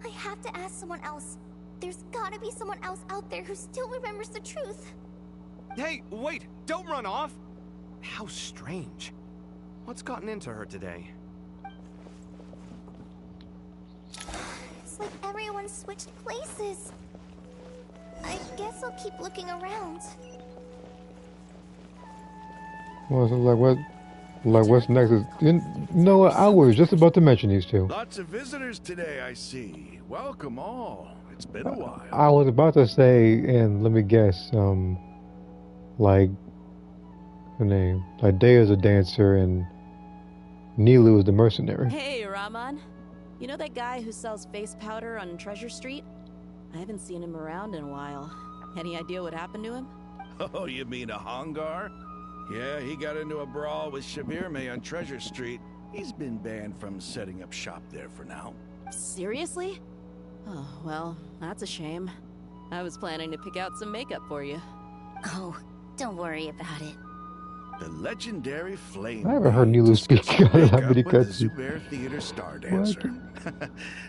I have to ask someone else. There's gotta be someone else out there who still remembers the truth. Hey, wait! Don't run off! How strange. What's gotten into her today? It's like everyone switched places. I guess I'll keep looking around. Well, so like what? Like what's next is... You know what? I was just about to mention these two. Lots of visitors today, I see. Welcome all. It's been a while. I was about to say, and let me guess, like, her name. Like, Dea's a dancer and Nilu is the mercenary. Hey, Rahman. You know that guy who sells face powder on Treasure Street? I haven't seen him around in a while. Any idea what happened to him? Oh, you mean a Hongar? Yeah, he got into a brawl with Shavirme on Treasure Street. He's been banned from setting up shop there for now. Seriously? Oh, well, that's a shame. I was planning to pick out some makeup for you. Oh, don't worry about it. The legendary Flame. I haven't heard Nilu speak out of that many with the cutscenes. Zubair Theater star dancer.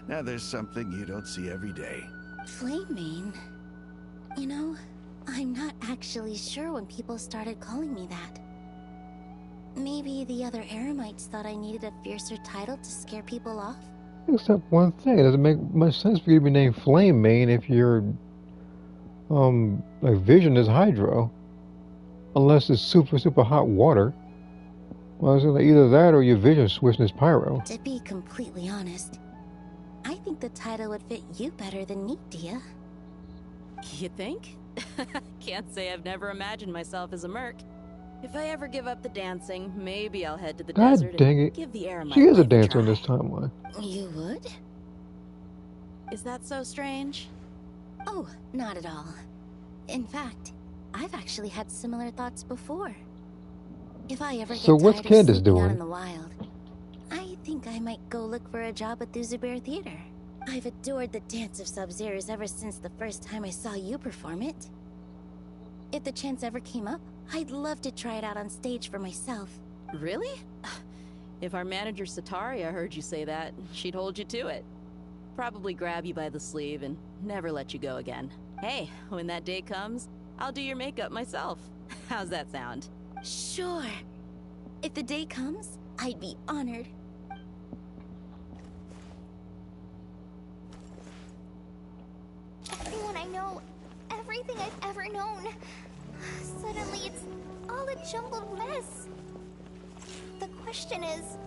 Now there's something you don't see every day. Flame Mane? You know, I'm not actually sure when people started calling me that. Maybe the other Eremites thought I needed a fiercer title to scare people off? Except one thing, it doesn't make much sense for you to be named Flame Mane if your like vision is hydro. Unless it's super, super hot water. Well, it's like either that or your vision switching is pyro. To be completely honest, I think the title would fit you better than me, Dia. You think? Can't say I've never imagined myself as a merc. If I ever give up the dancing, maybe I'll head to the God desert dang and it. give the Eremite She is a life dancer try. in this timeline. You would? Is that so strange? Oh, not at all. In fact, I've actually had similar thoughts before. If I ever get So what's tired of Candace sleeping out doing? in the wild, I think I might go look for a job at the Zubair Theater. I've adored the Dance of Sub-Zeros ever since the first time I saw you perform it. If the chance ever came up, I'd love to try it out on stage for myself. Really? If our manager Sataria heard you say that, she'd hold you to it. Probably grab you by the sleeve and never let you go again. Hey, when that day comes, I'll do your makeup myself. How's that sound? Sure. If the day comes, I'd be honored. Everyone I know, everything I've ever known. Suddenly it's all a jumbled mess. The question is,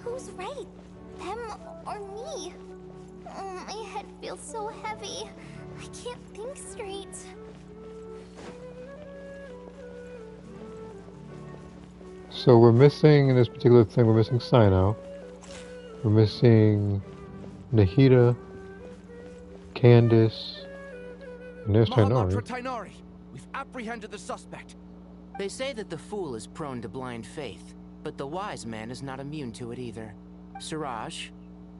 who's right? Them or me? Oh, my head feels so heavy. I can't think straight. So we're missing, in this particular thing, we're missing Sino. We're missing Nahida, Candace, and there's Mahamatra Tainari. Tainari! We've apprehended the suspect. They say that the fool is prone to blind faith, but the wise man is not immune to it either. Siraj,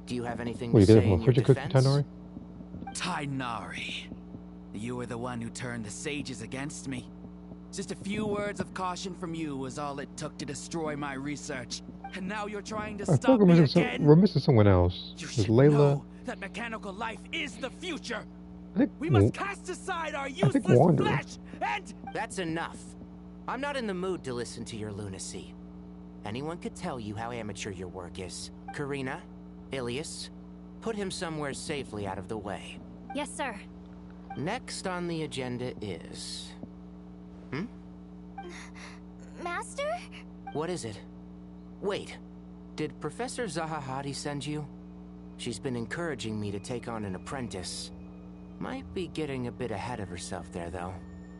do you have anything Wait, to you say get in a your fortune cookie, defense? Tainari? Tainari, you were the one who turned the sages against me. Just a few words of caution from you was all it took to destroy my research. And now you're trying to I stop thought me again? we're missing someone else. You There's should Layla. know that mechanical life is the future. I think We must cast aside our useless Wander. flesh and... That's enough. I'm not in the mood to listen to your lunacy. Anyone could tell you how amateur your work is. Karina, Ilias, put him somewhere safely out of the way. Yes, sir. Next on the agenda is... Master? What is it? Wait, did Professor Zahahati send you? She's been encouraging me to take on an apprentice. Might be getting a bit ahead of herself there, though.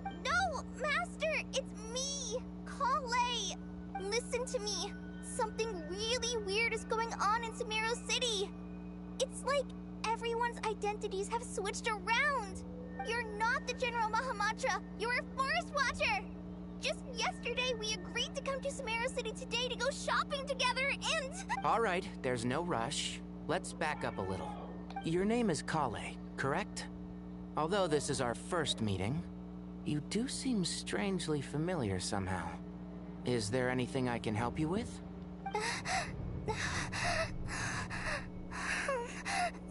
No, Master, it's me, Kale. Listen to me. Something really weird is going on in Sumeru City. It's like everyone's identities have switched around. You're not the General Mahamatra. You're a Forest Watcher. Just yesterday, we agreed to come to Sumeru City today to go shopping together and... All right, there's no rush. Let's back up a little. Your name is Kale, correct? Although this is our first meeting, you do seem strangely familiar somehow. Is there anything I can help you with?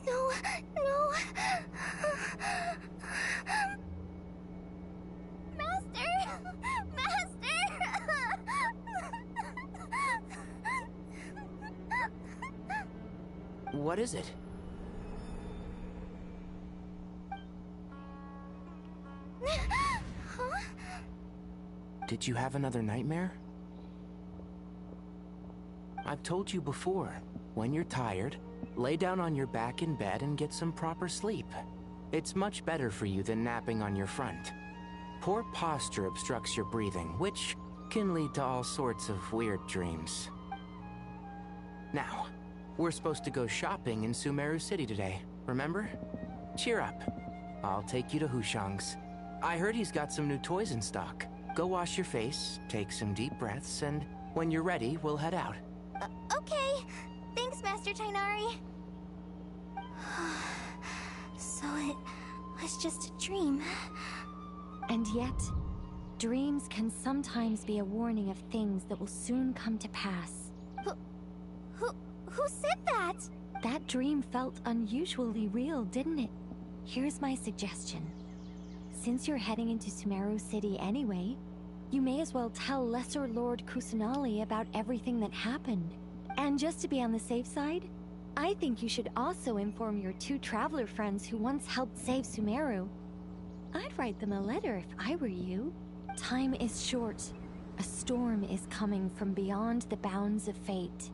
No. What is it? Huh? Did you have another nightmare? I've told you before, when you're tired, lay down on your back in bed and get some proper sleep. It's much better for you than napping on your front. Poor posture obstructs your breathing, which can lead to all sorts of weird dreams. Now, we're supposed to go shopping in Sumeru City today, remember? Cheer up. I'll take you to Hushang's. I heard he's got some new toys in stock. Go wash your face, take some deep breaths, and when you're ready, we'll head out. Okay. Thanks, Master Tainari. So it was just a dream. And yet, dreams can sometimes be a warning of things that will soon come to pass. Who said that? That dream felt unusually real, didn't it? Here's my suggestion. Since you're heading into Sumeru City anyway, you may as well tell Lesser Lord Kusanali about everything that happened. And just to be on the safe side, I think you should also inform your two traveler friends who once helped save Sumeru. I'd write them a letter if I were you. Time is short. A storm is coming from beyond the bounds of fate.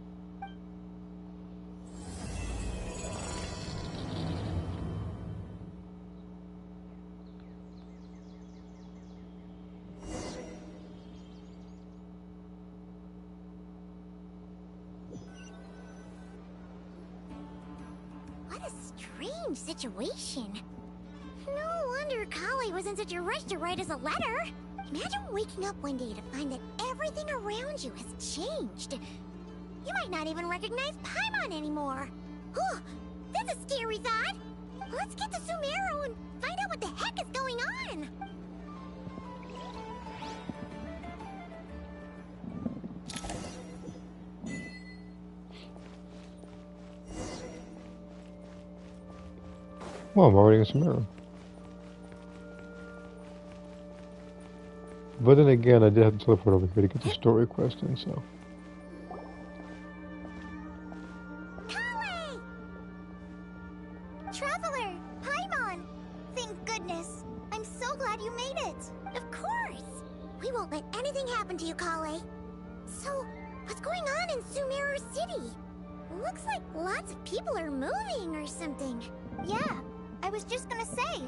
What a strange situation. No wonder Kali was in such a rush to write us a letter. Imagine waking up one day to find that everything around you has changed. You might not even recognize Paimon anymore. Oh, that's a scary thought. Let's get to Sumeru and find out what the heck is going on. Well, I'm already in Sumeru. But then again, I did have to teleport over here to get the story quest in, so. Traveler, Paimon! Thank goodness. I'm so glad you made it. Of course. We won't let anything happen to you, Kale. So, what's going on in Sumeru City? Looks like lots of people are moving or something. Yeah, I was just gonna say.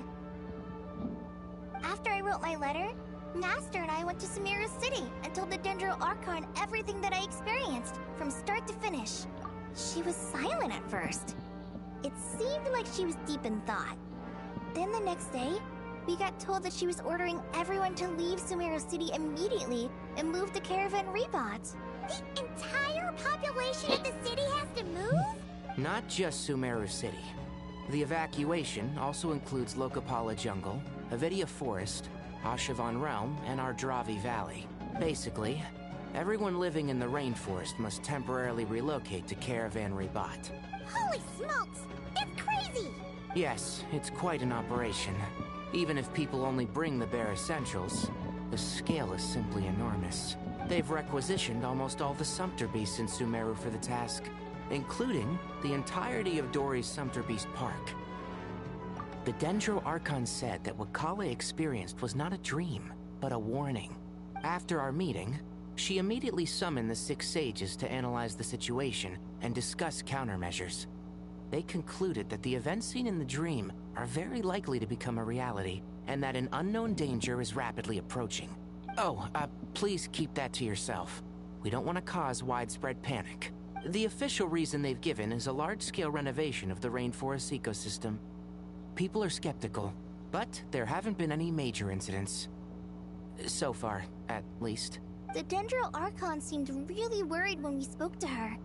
After I wrote my letter, Master and I went to Sumeru City and told the Dendro Archon everything that I experienced, from start to finish. She was silent at first. It seemed like she was deep in thought. Then the next day, we got told that she was ordering everyone to leave Sumeru City immediately and move to Caravan Rebot. The entire population of the city has to move? Not just Sumeru City. The evacuation also includes Lokapala Jungle, Avidia Forest, Ashavan Realm, and Ardravi Valley. Basically, everyone living in the rainforest must temporarily relocate to Caravan Rebot. Holy smokes! That's crazy! Yes, it's quite an operation. Even if people only bring the bare essentials, the scale is simply enormous. They've requisitioned almost all the Sumpter Beasts in Sumeru for the task, including the entirety of Dori's Sumpter Beast Park. The Dendro Archon said that what Kale experienced was not a dream, but a warning. After our meeting, she immediately summoned the 6 sages to analyze the situation and discuss countermeasures. They concluded that the events seen in the dream are very likely to become a reality, and that an unknown danger is rapidly approaching. Oh, please keep that to yourself. We don't want to cause widespread panic. The official reason they've given is a large-scale renovation of the rainforest ecosystem. People are skeptical, but there haven't been any major incidents. So far, at least. The Dendro Archon seemed really worried when we spoke to her.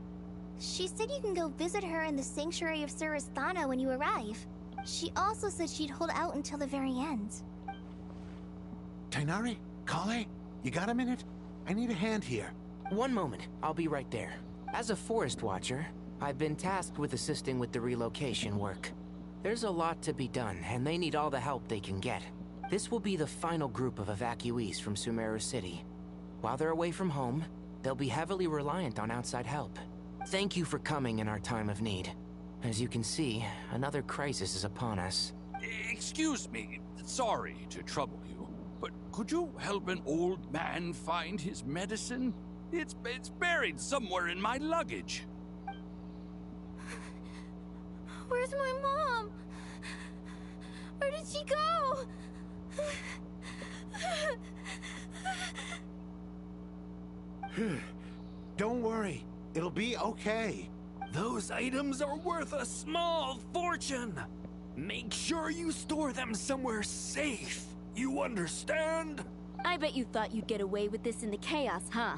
She said you can go visit her in the Sanctuary of Surasthana when you arrive. She also said she'd hold out until the very end. Tighnari? Kale? You got a minute? I need a hand here. One moment, I'll be right there. As a forest watcher, I've been tasked with assisting with the relocation work. There's a lot to be done, and they need all the help they can get. This will be the final group of evacuees from Sumeru City. While they're away from home, they'll be heavily reliant on outside help. Thank you for coming in our time of need. As you can see, another crisis is upon us. Excuse me, sorry to trouble you, but could you help an old man find his medicine? It's buried somewhere in my luggage. Where's my mom? Where did she go? Don't worry, it'll be okay. Those items are worth a small fortune. Make sure you store them somewhere safe. You understand? I bet you thought you'd get away with this in the chaos, huh?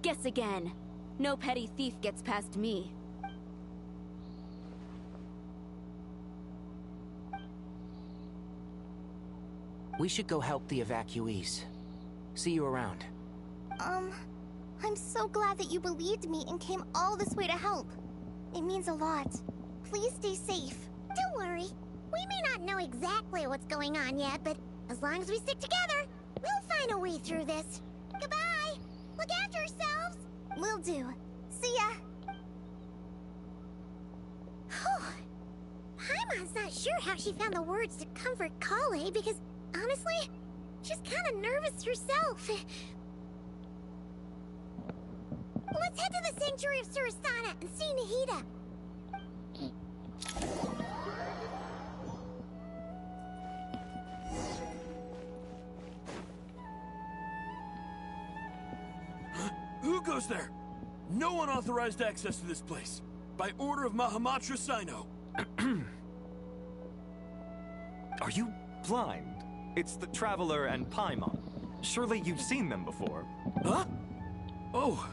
Guess again. No petty thief gets past me. We should go help the evacuees. See you around. I'm so glad that you believed me and came all this way to help. It means a lot. Please stay safe. Don't worry. We may not know exactly what's going on yet, but as long as we stick together, we'll find a way through this. Goodbye. Look after yourselves. Will do. See ya. Paimon's not sure how she found the words to comfort Kale because, honestly, she's kind of nervous herself. Let's head to the Sanctuary of Surasthana and see Nahida. Who goes there? No unauthorized access to this place. By order of Mahamatra Sino. Are you blind? It's the Traveler and Paimon. Surely you've seen them before. Huh? Oh,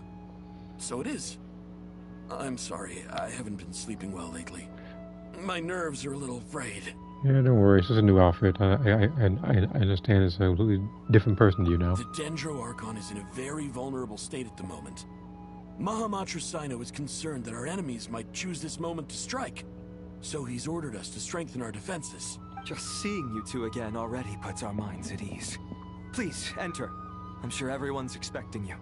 so it is. I'm sorry, I haven't been sleeping well lately. My nerves are a little frayed. Yeah, don't worry. It's just a new outfit. I understand it's a completely different person to you now. The Dendro Archon is in a very vulnerable state at the moment. Mahamatra Sino is concerned that our enemies might choose this moment to strike. So he's ordered us to strengthen our defenses. Just seeing you two again already puts our minds at ease. Please, enter. I'm sure everyone's expecting you.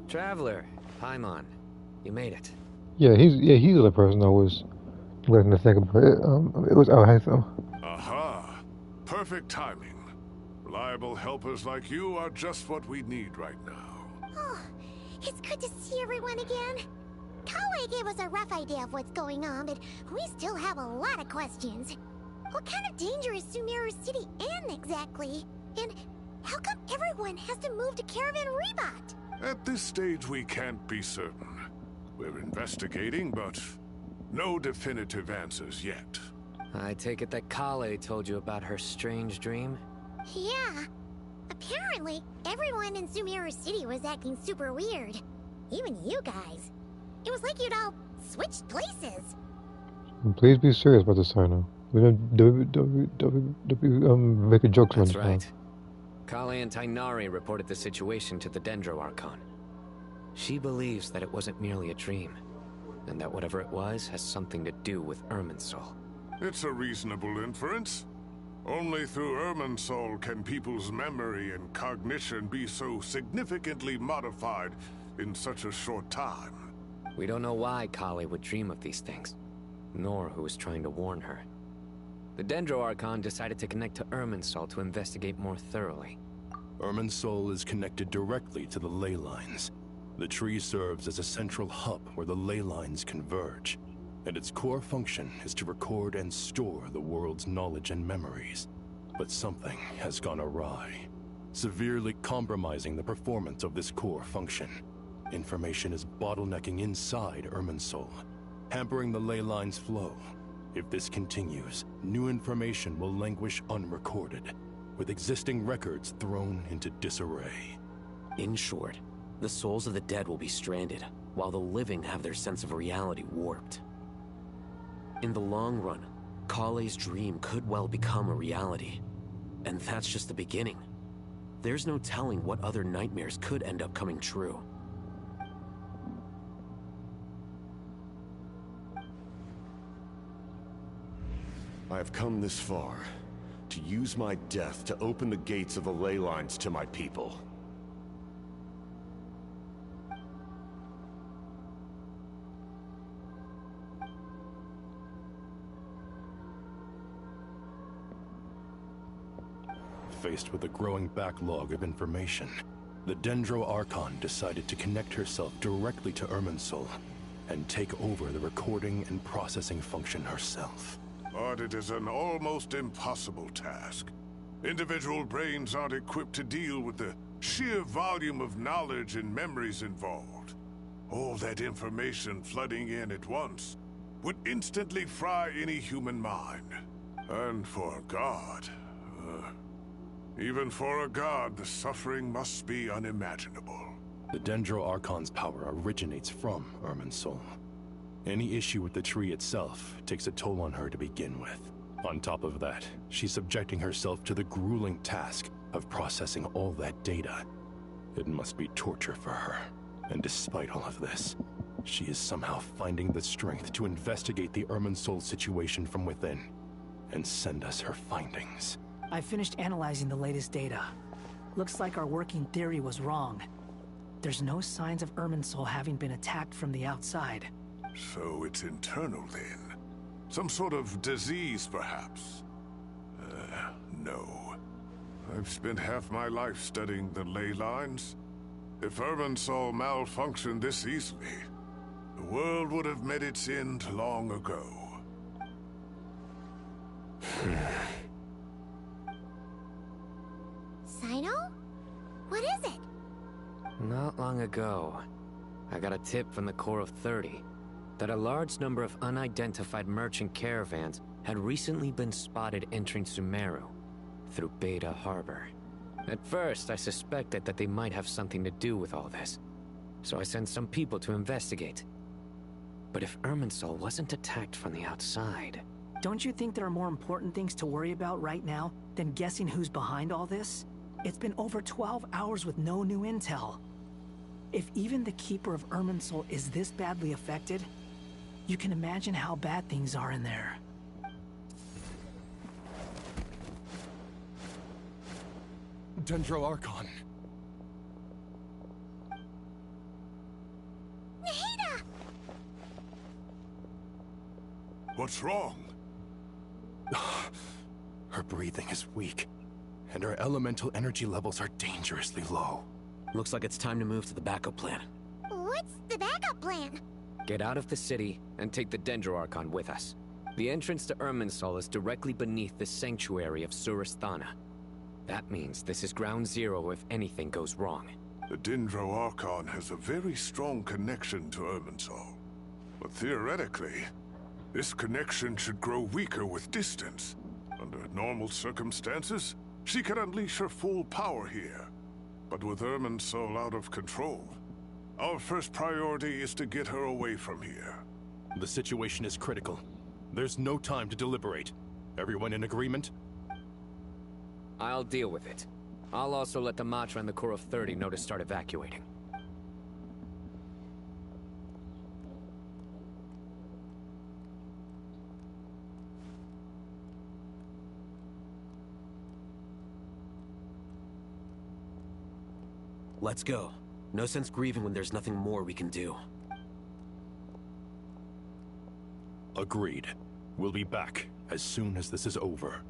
Traveler, Paimon, you made it. He's the person I was letting to think about it. It was Alhaitham. Aha! Perfect timing. Reliable helpers like you are just what we need right now. Oh, it's good to see everyone again. Kawe gave us a rough idea of what's going on, but we still have a lot of questions. What kind of danger is Sumeru City in exactly? And how come everyone has to move to Caravan Rebot? At this stage, we can't be certain. We're investigating, but no definitive answers yet. I take it that Kale told you about her strange dream? Yeah. Apparently, everyone in Sumeru City was acting super weird. Even you guys. It was like you'd all switched places. Please be serious about this, Sino. We don't make a joke. That's right. Kale and Tainari reported the situation to the Dendro Archon. She believes that it wasn't merely a dream, and that whatever it was has something to do with Irminsul. It's a reasonable inference. Only through Irminsul can people's memory and cognition be so significantly modified in such a short time. We don't know why Kale would dream of these things, nor who was trying to warn her. The Dendro Archon decided to connect to Irminsul to investigate more thoroughly. Irminsul is connected directly to the ley lines. The tree serves as a central hub where the ley lines converge, and its core function is to record and store the world's knowledge and memories. But something has gone awry, severely compromising the performance of this core function. Information is bottlenecking inside Irminsul, hampering the ley lines' flow. If this continues, new information will languish unrecorded, with existing records thrown into disarray. In short, the souls of the dead will be stranded, while the living have their sense of reality warped. In the long run, Kale's dream could well become a reality. And that's just the beginning. There's no telling what other nightmares could end up coming true. I have come this far, to use my death to open the gates of the ley lines to my people. Faced with a growing backlog of information, the Dendro Archon decided to connect herself directly to Irminsul and take over the recording and processing function herself. But it is an almost impossible task. Individual brains aren't equipped to deal with the sheer volume of knowledge and memories involved. All that information flooding in at once would instantly fry any human mind. And for a god, even for a god, the suffering must be unimaginable. The Dendro Archon's power originates from Irminsul. Any issue with the tree itself takes a toll on her to begin with. On top of that, she's subjecting herself to the grueling task of processing all that data. It must be torture for her. And despite all of this, she is somehow finding the strength to investigate the Irminsul situation from within and send us her findings. I finished analyzing the latest data. Looks like our working theory was wrong. There's no signs of Irminsul having been attacked from the outside. So it's internal then? Some sort of disease, perhaps? No. I've spent half my life studying the ley lines. If Irminsul malfunctioned this easily, the world would have met its end long ago. Sino? What is it? Not long ago, I got a tip from the Core of 30 that a large number of unidentified merchant caravans had recently been spotted entering Sumeru through Beta Harbor. At first, I suspected that they might have something to do with all this, so I sent some people to investigate. But if Irminsul wasn't attacked from the outside... Don't you think there are more important things to worry about right now than guessing who's behind all this? It's been over 12 hours with no new intel. If even the Keeper of Irminsul is this badly affected, you can imagine how bad things are in there. Dendro Archon. Nahida! What's wrong? Her breathing is weak, and her elemental energy levels are dangerously low. Looks like it's time to move to the backup plan. What's the backup plan? Get out of the city and take the Dendro Archon with us. The entrance to Irminsul is directly beneath the sanctuary of Surasthana. That means this is ground zero if anything goes wrong. The Dendro Archon has a very strong connection to Irminsul. But theoretically, this connection should grow weaker with distance. Under normal circumstances, she could unleash her full power here. But with Irminsul out of control, our first priority is to get her away from here. The situation is critical. There's no time to deliberate. Everyone in agreement? I'll deal with it. I'll also let the Matra and the Core of 30 know to start evacuating. Let's go. No sense grieving when there's nothing more we can do. Agreed. We'll be back as soon as this is over.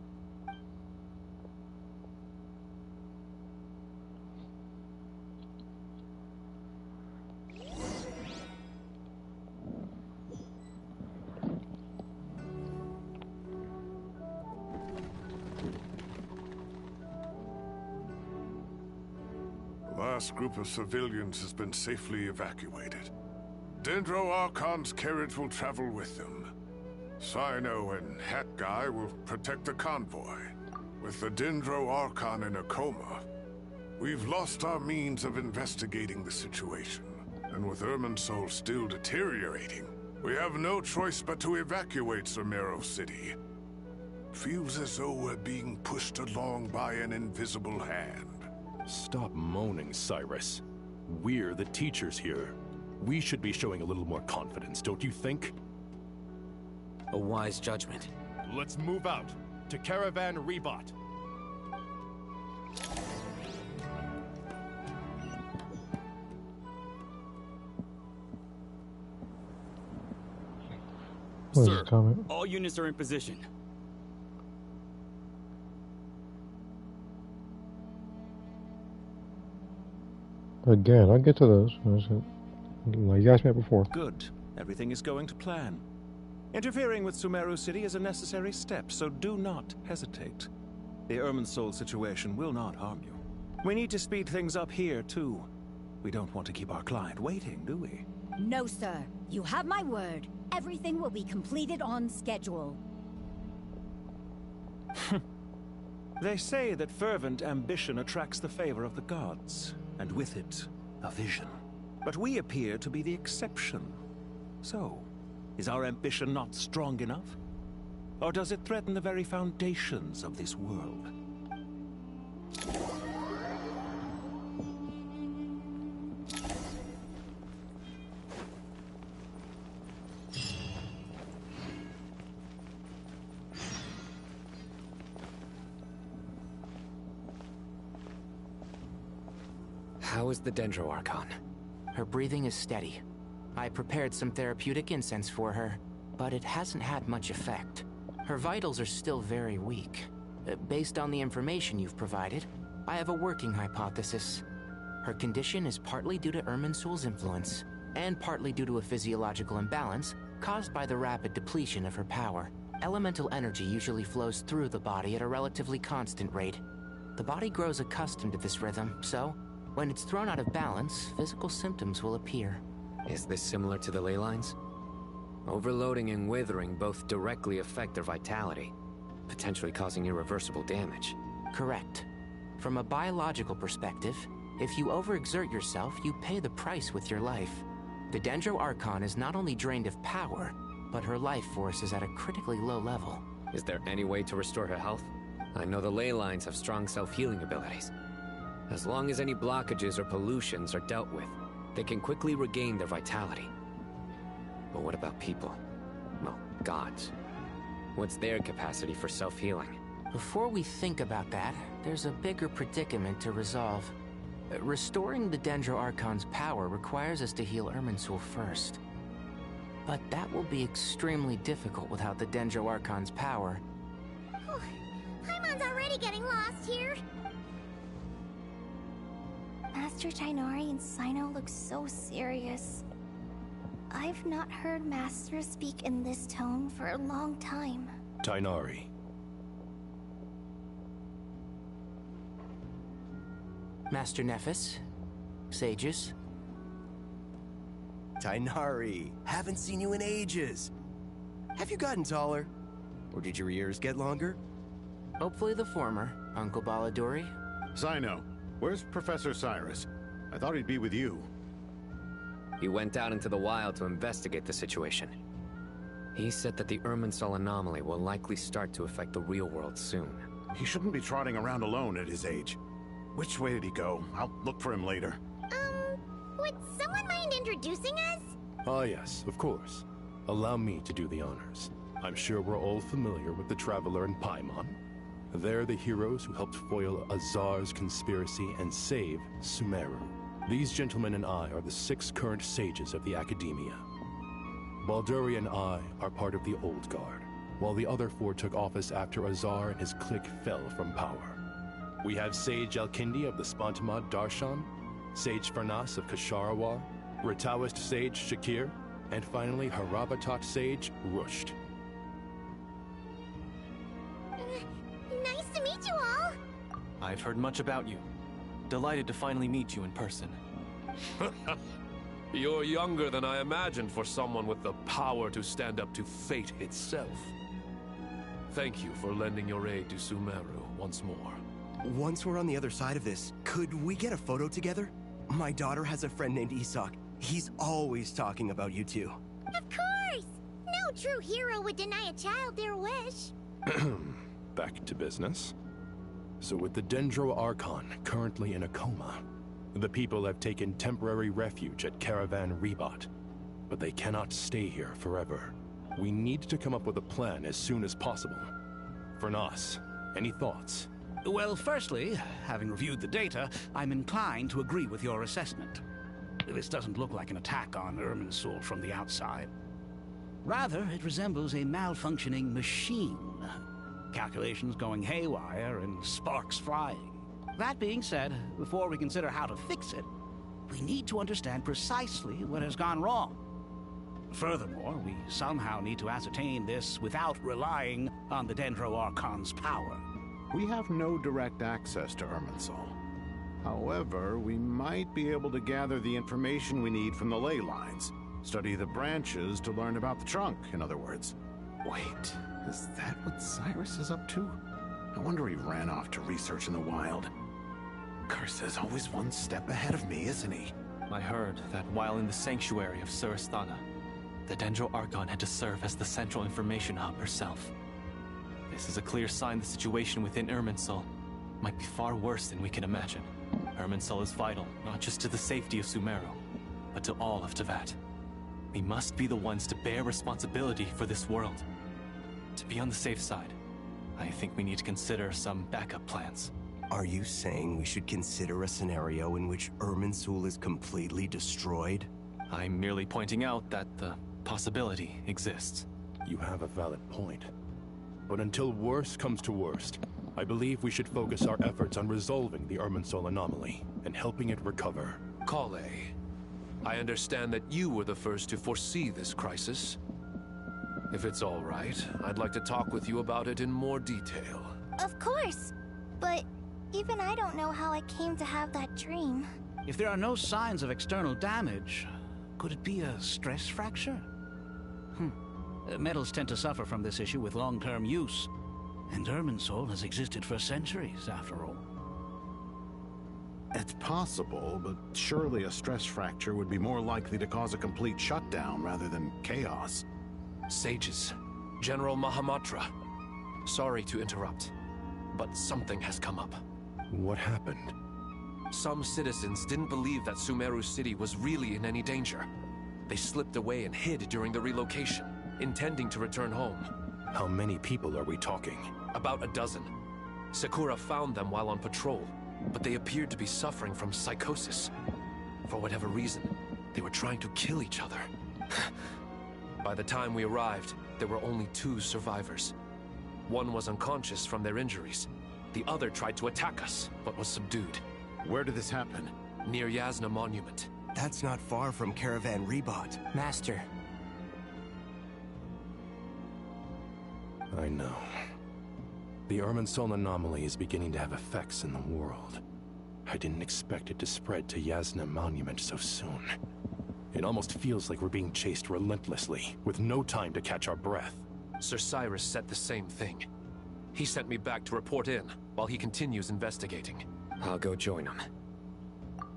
The last group of civilians has been safely evacuated. Dendro Archon's carriage will travel with them. Sino and Hat Guy will protect the convoy. With the Dendro Archon in a coma, we've lost our means of investigating the situation. And with Irminsul still deteriorating, we have no choice but to evacuate Sumeru City. Feels as though we're being pushed along by an invisible hand. Stop moaning, Cyrus. We're the teachers here. We should be showing a little more confidence, don't you think? A wise judgment. Let's move out to Caravan Rebot. Sir, all units are in position. Again, I'll get to those. Like you asked me before. Good. Everything is going to plan. Interfering with Sumeru City is a necessary step, so do not hesitate. The Irminsul situation will not harm you. We need to speed things up here, too. We don't want to keep our client waiting, do we? No, sir. You have my word. Everything will be completed on schedule. They say that fervent ambition attracts the favor of the gods, and with it, a vision. But we appear to be the exception. So, is our ambition not strong enough? Or does it threaten the very foundations of this world? How is the Dendro Archon? Her breathing is steady. I prepared some therapeutic incense for her, but it hasn't had much effect. Her vitals are still very weak. Based on the information you've provided, I have a working hypothesis. Her condition is partly due to Irminsul's influence, and partly due to a physiological imbalance caused by the rapid depletion of her power. Elemental energy usually flows through the body at a relatively constant rate. The body grows accustomed to this rhythm, so when it's thrown out of balance, physical symptoms will appear. Is this similar to the ley lines? Overloading and withering both directly affect their vitality, potentially causing irreversible damage. Correct. From a biological perspective, if you overexert yourself, you pay the price with your life. The Dendro Archon is not only drained of power, but her life force is at a critically low level. Is there any way to restore her health? I know the ley lines have strong self-healing abilities. As long as any blockages or pollutions are dealt with, they can quickly regain their vitality. But what about people? Well, gods. What's their capacity for self-healing? Before we think about that, there's a bigger predicament to resolve. Restoring the Dendro Archon's power requires us to heal Irminsul first. But that will be extremely difficult without the Dendro Archon's power. Paimon's already getting lost here. Master Tighnari and Cyno look so serious. I've not heard Master speak in this tone for a long time. Tighnari. Master Nephis? Sages? Tighnari, haven't seen you in ages. Have you gotten taller? Or did your ears get longer? Hopefully the former, Uncle Baladuri. Cyno, where's Professor Cyrus? I thought he'd be with you. He went out into the wild to investigate the situation. He said that the Irminsul anomaly will likely start to affect the real world soon. He shouldn't be trotting around alone at his age. Which way did he go? I'll look for him later. Would someone mind introducing us? Ah yes, of course. Allow me to do the honors. I'm sure we're all familiar with the Traveler and Paimon. They're the heroes who helped foil Azar's conspiracy and save Sumeru. These gentlemen and I are the 6 current sages of the Academia. Balduri and I are part of the Old Guard, while the other 4 took office after Azar and his clique fell from power. We have Sage Alkindi of the Spontamad Darshan, Sage Farnas of Kasharawar, Rataoist Sage Shakir, and finally Harabatot Sage Rusht. Nice to meet you all. I've heard much about you. Delighted to finally meet you in person. You're younger than I imagined for someone with the power to stand up to fate itself. Thank you for lending your aid to Sumeru once more. Once we're on the other side of this, could we get a photo together? My daughter has a friend named Isak. He's always talking about you two. Of course! No true hero would deny a child their wish. Back to business. So with the Dendro Archon currently in a coma, the people have taken temporary refuge at Caravan Rebot. But they cannot stay here forever. We need to come up with a plan as soon as possible. Farnas, any thoughts? Well, firstly, having reviewed the data, I'm inclined to agree with your assessment. This doesn't look like an attack on Irminsul from the outside. Rather, it resembles a malfunctioning machine. Calculations going haywire and sparks flying. That being said, before we consider how to fix it, we need to understand precisely what has gone wrong. Furthermore, we somehow need to ascertain this without relying on the Dendro Archon's power. We have no direct access to Irminsul. However, we might be able to gather the information we need from the ley lines. Study the branches to learn about the trunk, in other words. Wait, is that what Cyrus is up to? No wonder he ran off to research in the wild. Curse always one step ahead of me, isn't he? I heard that while in the sanctuary of Surasthana, the Dendro Archon had to serve as the central information hub herself. This is a clear sign the situation within Irminsul might be far worse than we can imagine. Irminsul is vital, not just to the safety of Sumeru, but to all of Teyvat. We must be the ones to bear responsibility for this world. To be on the safe side, I think we need to consider some backup plans. Are you saying we should consider a scenario in which Irminsul is completely destroyed? I'm merely pointing out that the possibility exists. You have a valid point. But until worst comes to worst, I believe we should focus our efforts on resolving the Irminsul anomaly and helping it recover. Kale, I understand that you were the first to foresee this crisis. If it's all right, I'd like to talk with you about it in more detail. Of course, but even I don't know how I came to have that dream. If there are no signs of external damage, Could it be a stress fracture? Metals tend to suffer from this issue with long-term use. And Irminsul has existed for centuries, after all. It's possible, but surely a stress fracture would be more likely to cause a complete shutdown rather than chaos. Sages, General Mahamatra. Sorry to interrupt, but something has come up. What happened? Some citizens didn't believe that Sumeru City was really in any danger. They slipped away and hid during the relocation, intending to return home. How many people are we talking? About a dozen. Sakura found them while on patrol, but they appeared to be suffering from psychosis. For whatever reason, they were trying to kill each other. By the time we arrived, there were only 2 survivors. One was unconscious from their injuries. The other tried to attack us, but was subdued. Where did this happen? Near Yasna Monument. That's not far from Caravan Rebot. Master. I know. The Irminsul anomaly is beginning to have effects in the world. I didn't expect it to spread to Yasna Monument so soon. It almost feels like we're being chased relentlessly, with no time to catch our breath. Sir Cyrus said the same thing. He sent me back to report in, while he continues investigating. I'll go join him.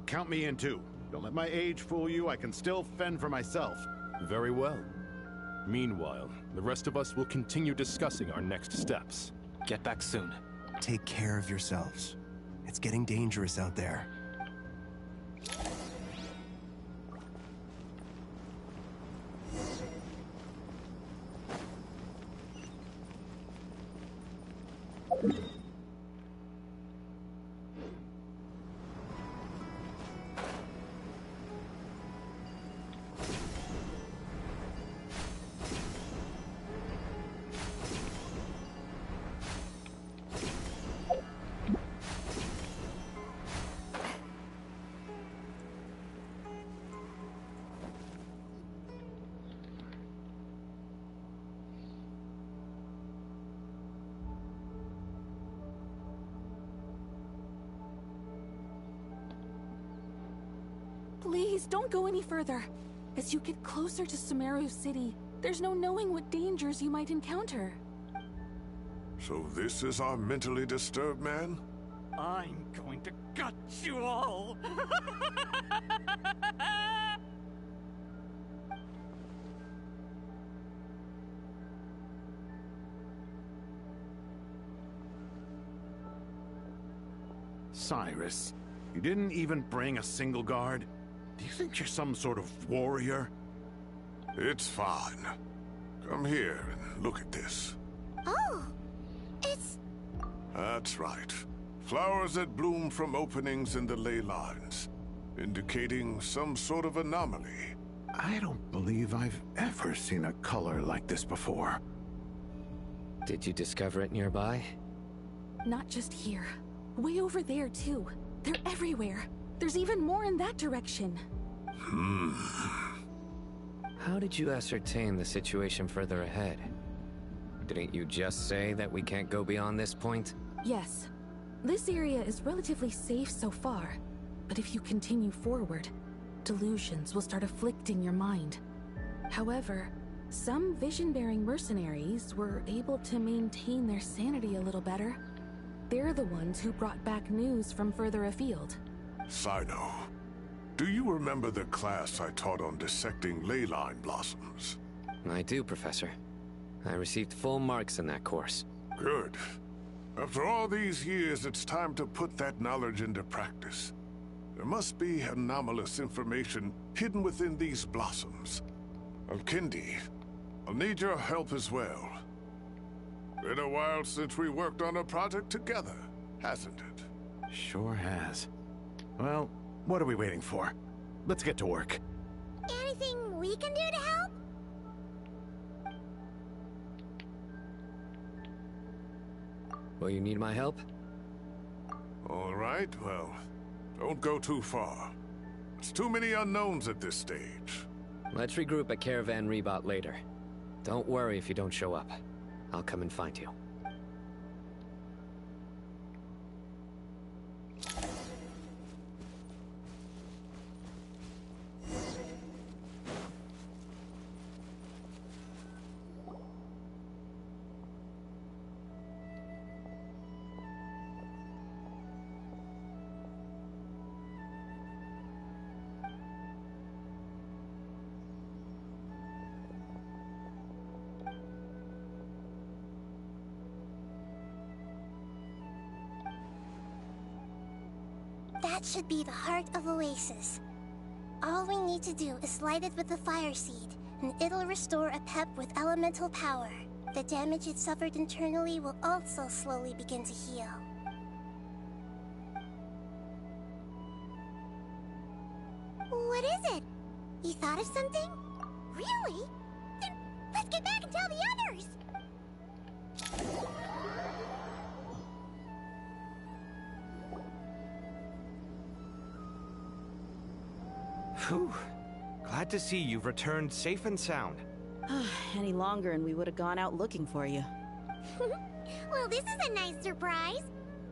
Count me in too. Don't let my age fool you, I can still fend for myself. Very well. Meanwhile, the rest of us will continue discussing our next steps. Get back soon. Take care of yourselves. It's getting dangerous out there. Please, don't go any further. As you get closer to Sumeru City, there's no knowing what dangers you might encounter. So this is our mentally disturbed man? I'm going to gut you all! Cyrus, you didn't even bring a single guard? Do you think you're some sort of warrior? It's fine. Come here and look at this. Oh, it's... That's right. Flowers that bloom from openings in the ley lines, indicating some sort of anomaly. I don't believe I've ever seen a color like this before. Did you discover it nearby? Not just here. Way over there, too. They're everywhere. There's even more in that direction. How did you ascertain the situation further ahead? Didn't you just say that we can't go beyond this point? Yes. This area is relatively safe so far. But if you continue forward, delusions will start afflicting your mind. However, some vision-bearing mercenaries were able to maintain their sanity a little better. They're the ones who brought back news from further afield. Sino, do you remember the class I taught on dissecting ley line blossoms? I do, Professor. I received full marks in that course. Good. After all these years, it's time to put that knowledge into practice. There must be anomalous information hidden within these blossoms. Alkindi, I'll need your help as well. Been a while since we worked on a project together, hasn't it? Sure has. Well, what are we waiting for? Let's get to work. Anything we can do to help? Will you need my help? All right, well, don't go too far. It's too many unknowns at this stage. Let's regroup at Caravan Rebot later. Don't worry if you don't show up. I'll come and find you. That should be the heart of Oasis. All we need to do is light it with the fire seed, and it'll restore a pep with elemental power. The damage it suffered internally will also slowly begin to heal. What is it? You thought of something? Really? Then let's get back and tell the others! Phew. Glad to see you've returned safe and sound. Any longer and we would have gone out looking for you. Well, this is a nice surprise.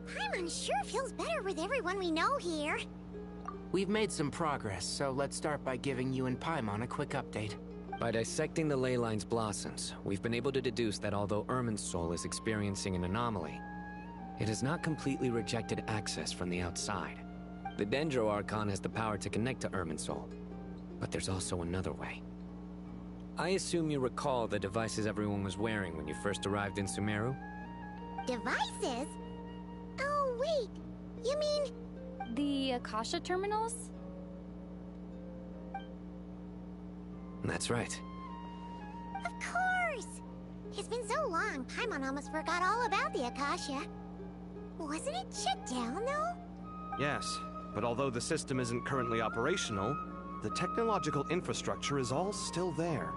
Paimon sure feels better with everyone we know here. We've made some progress, so let's start by giving you and Paimon a quick update. By dissecting the ley line's blossoms, we've been able to deduce that although Irminsul is experiencing an anomaly, it has not completely rejected access from the outside. The Dendro Archon has the power to connect to Irminsul, but there's also another way. I assume you recall the devices everyone was wearing when you first arrived in Sumeru? Devices? Oh, wait. You mean... the Akasha terminals? That's right. Of course! It's been so long, Paimon almost forgot all about the Akasha. Wasn't it shut down, though? Yes, but although the system isn't currently operational, the technological infrastructure is all still there.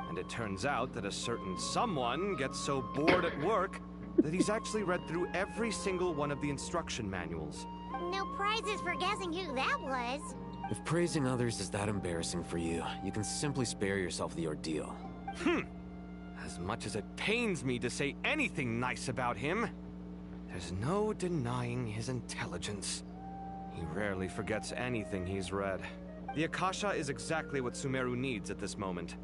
And it turns out that a certain someone gets so bored at work that he's actually read through every single one of the instruction manuals. No prizes for guessing who that was. If praising others is that embarrassing for you, you can simply spare yourself the ordeal. As much as it pains me to say anything nice about him, there's no denying his intelligence. He rarely forgets anything he's read. The Akasha is exactly what Sumeru needs at this moment.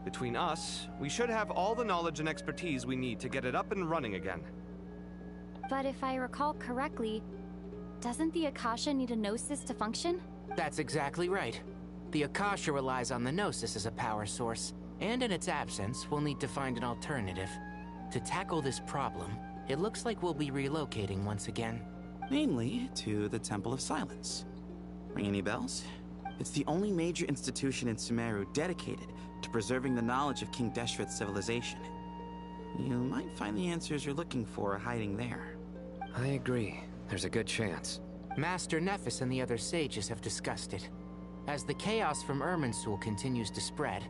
Between us, we should have all the knowledge and expertise we need to get it up and running again. But if I recall correctly, doesn't the Akasha need a Gnosis to function? That's exactly right. The Akasha relies on the Gnosis as a power source, and in its absence, we'll need to find an alternative. To tackle this problem, it looks like we'll be relocating once again. Namely, to the Temple of Silence. Ring any bells? It's the only major institution in Sumeru dedicated to preserving the knowledge of King Deshret's civilization. You might find the answers you're looking for hiding there. I agree. There's a good chance. Master Nephis and the other sages have discussed it. As the chaos from Irminsul continues to spread,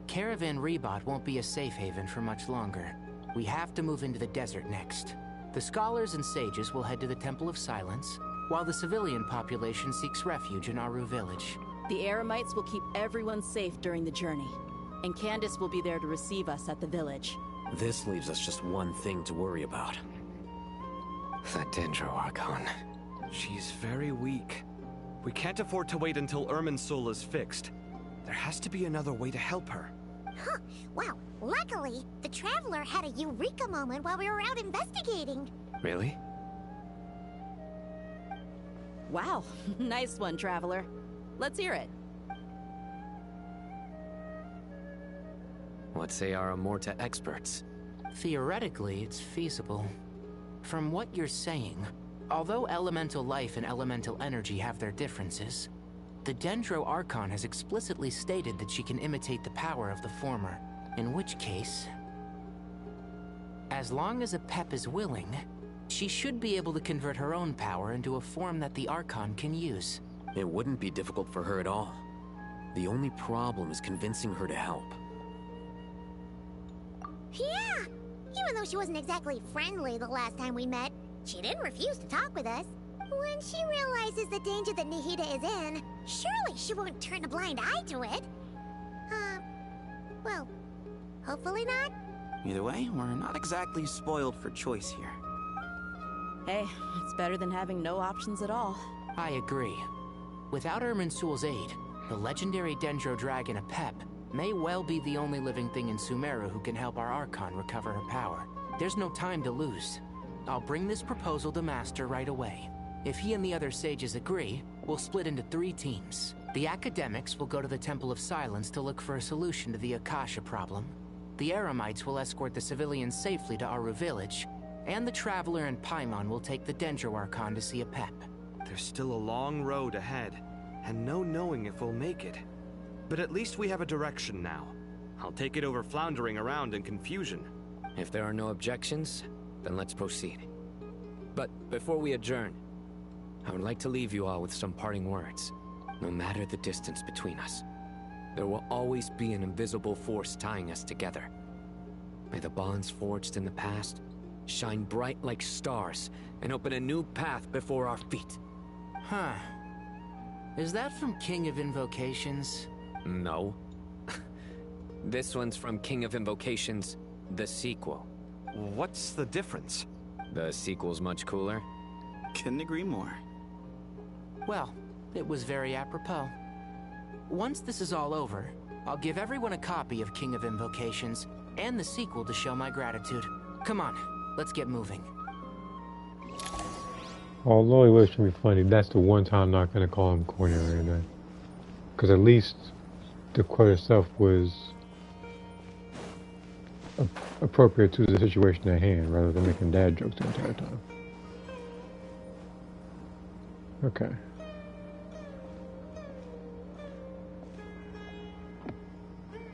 Caravan Rebot won't be a safe haven for much longer. We have to move into the desert next. The scholars and sages will head to the Temple of Silence, while the civilian population seeks refuge in Aru village. The Eremites will keep everyone safe during the journey, and Candace will be there to receive us at the village. This leaves us just one thing to worry about. That Dendro Archon. She's very weak. We can't afford to wait until Irminsul is fixed. There has to be another way to help her. Huh. Well, luckily, the Traveler had a eureka moment while we were out investigating. Really? Wow, nice one, Traveler. Let's hear it. What say our Amorta experts? Theoretically, it's feasible. From what you're saying, although elemental life and elemental energy have their differences, the Dendro Archon has explicitly stated that she can imitate the power of the former, in which case, as long as a Pep is willing, she should be able to convert her own power into a form that the Archon can use. It wouldn't be difficult for her at all. The only problem is convincing her to help. Yeah! Even though she wasn't exactly friendly the last time we met, she didn't refuse to talk with us. When she realizes the danger that Nahida is in, surely she won't turn a blind eye to it. Well, hopefully not. Either way, we're not exactly spoiled for choice here. Hey, it's better than having no options at all. I agree. Without Irminsul's aid, the legendary Dendro Dragon Apep may well be the only living thing in Sumeru who can help our Archon recover her power. There's no time to lose. I'll bring this proposal to Master right away. If he and the other sages agree, we'll split into 3 teams. The academics will go to the Temple of Silence to look for a solution to the Akasha problem. The Eremites will escort the civilians safely to Aru village, and the Traveler and Paimon will take the Dendro Archon to see Apep. There's still a long road ahead, and no knowing if we'll make it. But at least we have a direction now. I'll take it over floundering around in confusion. If there are no objections, then let's proceed. But before we adjourn, I would like to leave you all with some parting words. No matter the distance between us, there will always be an invisible force tying us together. May the bonds forged in the past shine bright like stars and open a new path before our feet. Huh. Is that from King of Invocations? No. This one's from King of Invocations, the sequel. What's the difference? The sequel's much cooler. Couldn't agree more. Well, it was very apropos. Once this is all over, I'll give everyone a copy of King of Invocations and the sequel to show my gratitude. Come on, let's get moving. Although it was trying to be funny, that's the one time I'm not going to call him corny or anything. Because at least the quote itself was appropriate to the situation at hand, rather than making dad jokes the entire time. Okay.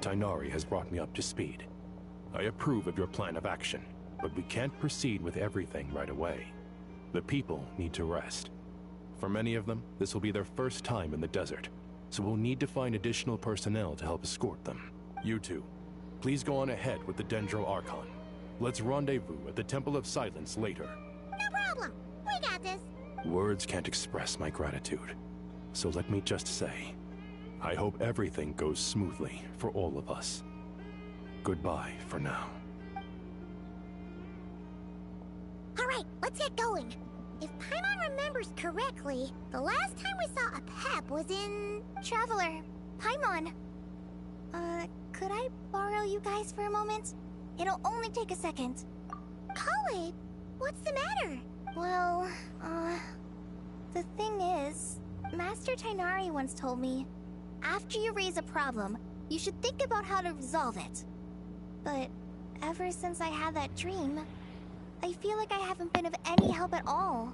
Tighnari has brought me up to speed. I approve of your plan of action, but we can't proceed with everything right away. The people need to rest. For many of them, this will be their first time in the desert, so we'll need to find additional personnel to help escort them. You two, please go on ahead with the Dendro Archon. Let's rendezvous at the Temple of Silence later. No problem. We got this. Words can't express my gratitude, so let me just say, I hope everything goes smoothly for all of us. Goodbye for now. All right, let's get going. If Paimon remembers correctly, the last time we saw a Pep was in... Traveler, Paimon. Could I borrow you guys for a moment? It'll only take a second. Khalid, what's the matter? Well, the thing is, Master Tighnari once told me, after you raise a problem, you should think about how to resolve it. But ever since I had that dream, I feel like I haven't been of any help at all.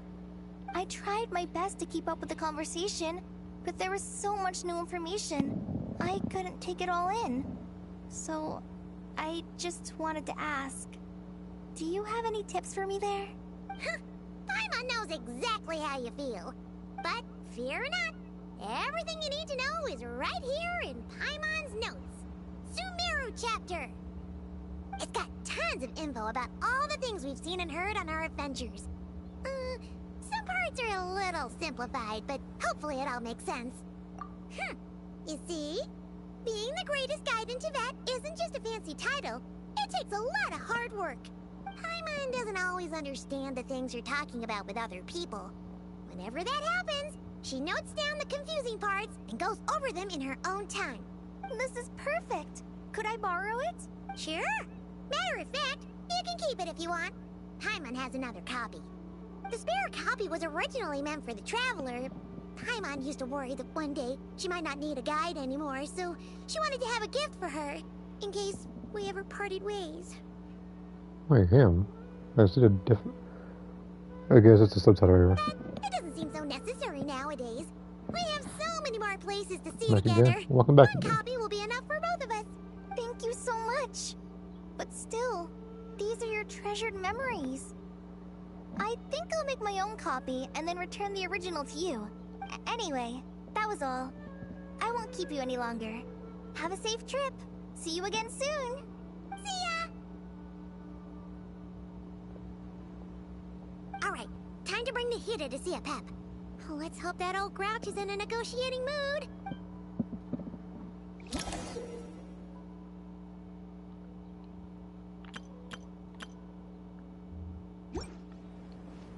I tried my best to keep up with the conversation, but there was so much new information, I couldn't take it all in. So, I just wanted to ask, do you have any tips for me there? Paimon knows exactly how you feel. But fear not, everything you need to know is right here in Paimon's notes. Sumeru chapter. It's got tons of info about all the things we've seen and heard on our adventures. Some parts are a little simplified, but hopefully it all makes sense. You see? Being the greatest guide in Tibet isn't just a fancy title. It takes a lot of hard work. Paimon doesn't always understand the things you're talking about with other people. Whenever that happens, she notes down the confusing parts and goes over them in her own time. This is perfect. Could I borrow it? Sure. Matter of fact, you can keep it if you want. Paimon has another copy. The spare copy was originally meant for the Traveler. Paimon used to worry that one day she might not need a guide anymore, so she wanted to have a gift for her, in case we ever parted ways. Wait, him? Is it a different... I guess it's a subtitle error. It doesn't seem so necessary nowadays. We have so many more places to see Back together. again? Welcome back One again. copy will be enough for both of us. Thank you so much. But still, these are your treasured memories. I think I'll make my own copy and then return the original to you. Anyway, that was all. I won't keep you any longer. Have a safe trip. See you again soon. See ya! Alright, time to bring the Hida to see a Pep. Let's hope that old grouch is in a negotiating mood.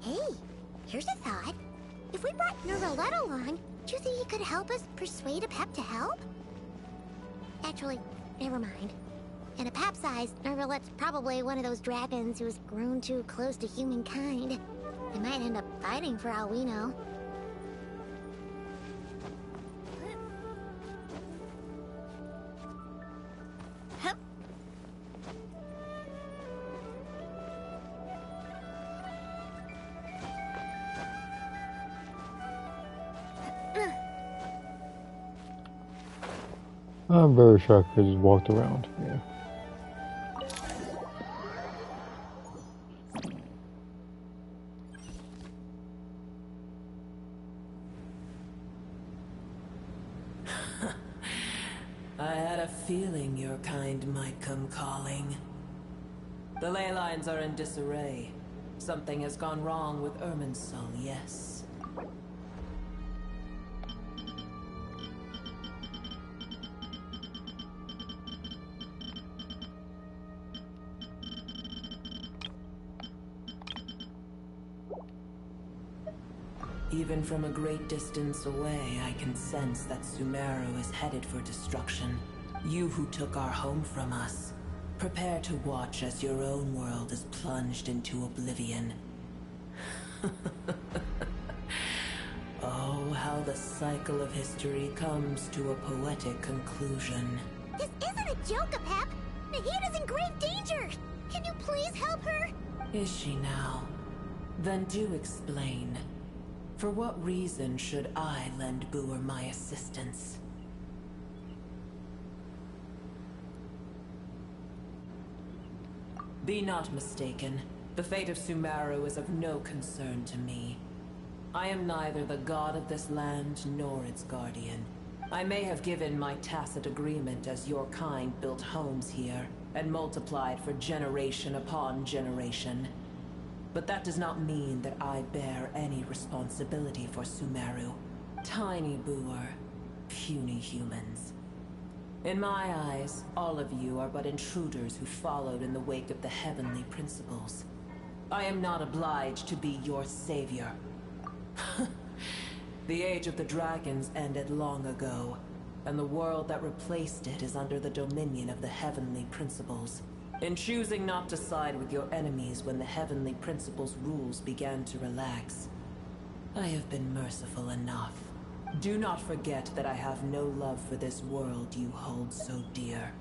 Hey, here's a thought. If we brought Nerolette along, do you think he could help us persuade a Pep to help? Actually, never mind. In a Pep's eyes, Nerolette's probably one of those dragons who's grown too close to humankind. They might end up fighting for all we know. I'm very sure I could just walked around. Yeah. I had a feeling your kind might come calling. The ley lines are in disarray. Something has gone wrong with Irminsul, yes. Even from a great distance away, I can sense that Sumeru is headed for destruction. You who took our home from us, prepare to watch as your own world is plunged into oblivion. Oh, how the cycle of history comes to a poetic conclusion. This isn't a joke, Apep! Nahida's in grave danger! Can you please help her? Is she now? Then do explain. For what reason should I lend Boer my assistance? Be not mistaken. The fate of Sumeru is of no concern to me. I am neither the god of this land nor its guardian. I may have given my tacit agreement as your kind built homes here and multiplied for generation upon generation. But that does not mean that I bear any responsibility for Sumeru. Tiny Boer, puny humans. In my eyes, all of you are but intruders who followed in the wake of the heavenly principles. I am not obliged to be your savior. The age of the dragons ended long ago, and the world that replaced it is under the dominion of the heavenly principles. In choosing not to side with your enemies when the heavenly principles' rules began to relax, I have been merciful enough. Do not forget that I have no love for this world you hold so dear.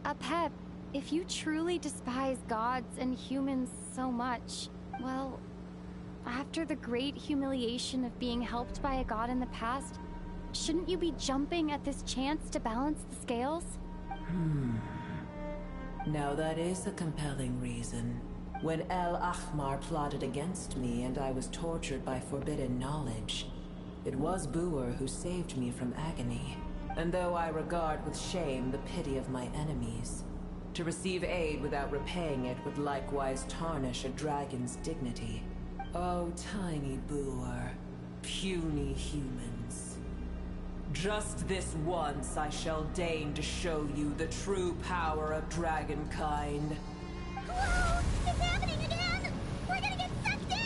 Apep, if you truly despise gods and humans so much, well, after the great humiliation of being helped by a god in the past, shouldn't you be jumping at this chance to balance the scales? Now that is a compelling reason. When El Ahmar plotted against me and I was tortured by forbidden knowledge, it was Boer who saved me from agony. And though I regard with shame the pity of my enemies, to receive aid without repaying it would likewise tarnish a dragon's dignity. Oh, tiny Boer, puny humans. Just this once I shall deign to show you the true power of dragonkind. Whoa! It's happening again! We're gonna get sucked in!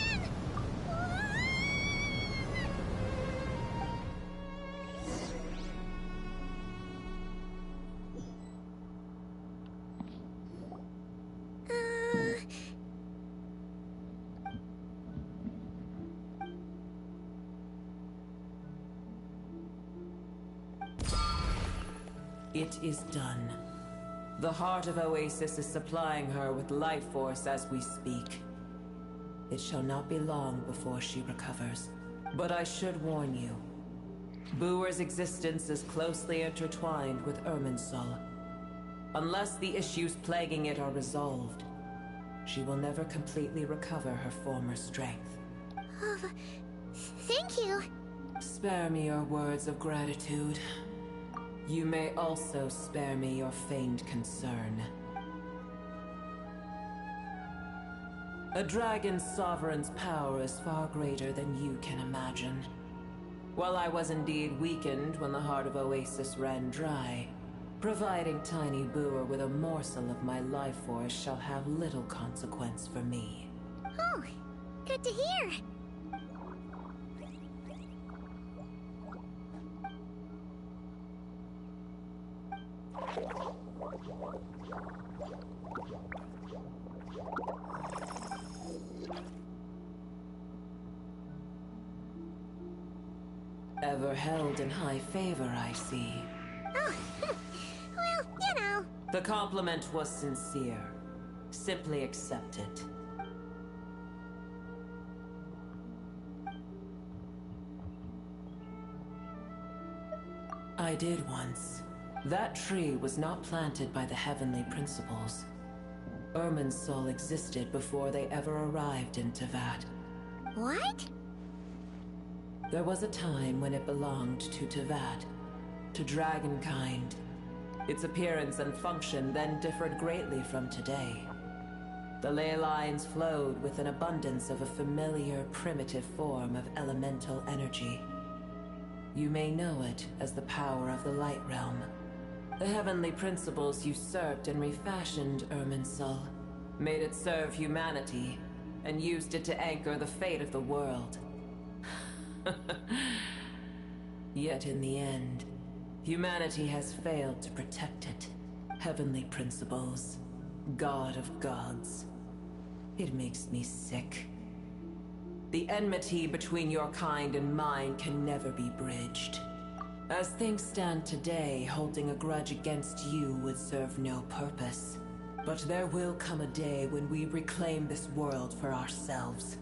It is done. The heart of Oasis is supplying her with life force as we speak. It shall not be long before she recovers. But I should warn you. Boer's existence is closely intertwined with Irminsul. Unless the issues plaguing it are resolved, she will never completely recover her former strength. Oh, thank you. Spare me your words of gratitude. You may also spare me your feigned concern. A dragon's sovereign's power is far greater than you can imagine. While I was indeed weakened when the heart of Oasis ran dry, providing Tiny Boer with a morsel of my life force shall have little consequence for me. Oh, good to hear. Ever held in high favor, I see. Oh, well, you know. The compliment was sincere. Simply accept it. I did once. That tree was not planted by the heavenly principles. Irminsul existed before they ever arrived in Tevat. What? There was a time when it belonged to Tevat, to dragonkind. Its appearance and function then differed greatly from today. The ley lines flowed with an abundance of a familiar, primitive form of elemental energy. You may know it as the power of the Light Realm. The heavenly principles usurped and refashioned Irminsul, made it serve humanity, and used it to anchor the fate of the world. Yet in the end, humanity has failed to protect it. Heavenly principles, God of gods. It makes me sick. The enmity between your kind and mine can never be bridged. As things stand today, holding a grudge against you would serve no purpose. But there will come a day when we reclaim this world for ourselves.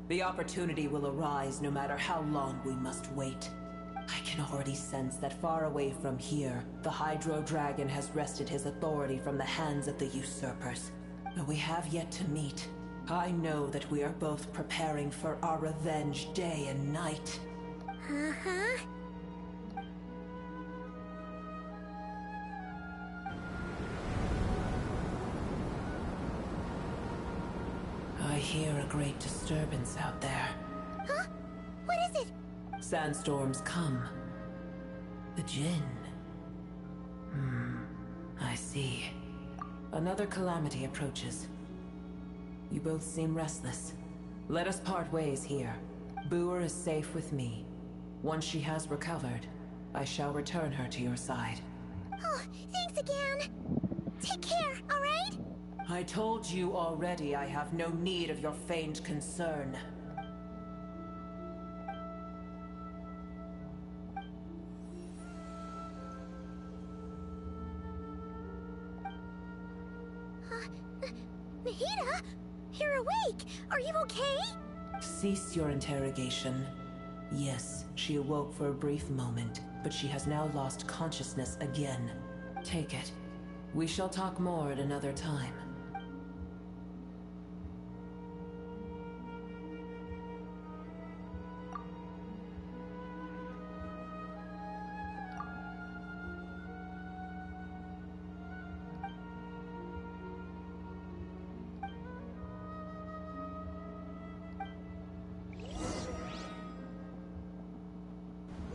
The opportunity will arise no matter how long we must wait. I can already sense that far away from here, the Hydro Dragon has wrested his authority from the hands of the usurpers. Though we have yet to meet, I know that we are both preparing for our revenge day and night. Uh-huh. I hear a great disturbance out there. Huh? What is it? Sandstorms come. The Jinn. I see. Another calamity approaches. You both seem restless. Let us part ways here. Boer is safe with me. Once she has recovered, I shall return her to your side. Oh, thanks again. Take care, all right? I told you already I have no need of your feigned concern. Mahita? You're awake! Are you okay? Cease your interrogation. Yes, she awoke for a brief moment, but she has now lost consciousness again. Take it. We shall talk more at another time.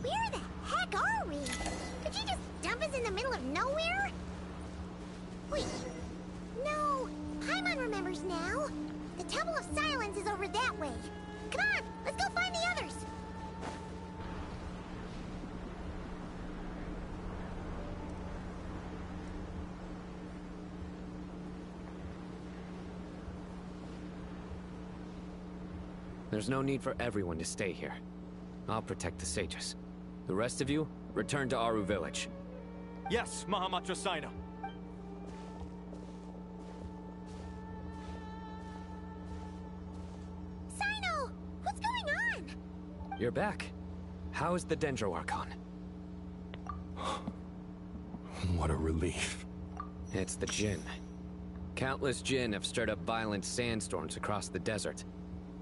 Where the heck are we? Could you just dump us in the middle of nowhere? Wait. No. Paimon remembers now. The Temple of Silence is over that way. Come on, let's go find the others. There's no need for everyone to stay here. I'll protect the sages. The rest of you, return to Aru village. Yes, Mahamatra Sino. Sino! What's going on? You're back. How is the Dendro Archon? What a relief. It's the Jinn. Countless Jinn have stirred up violent sandstorms across the desert,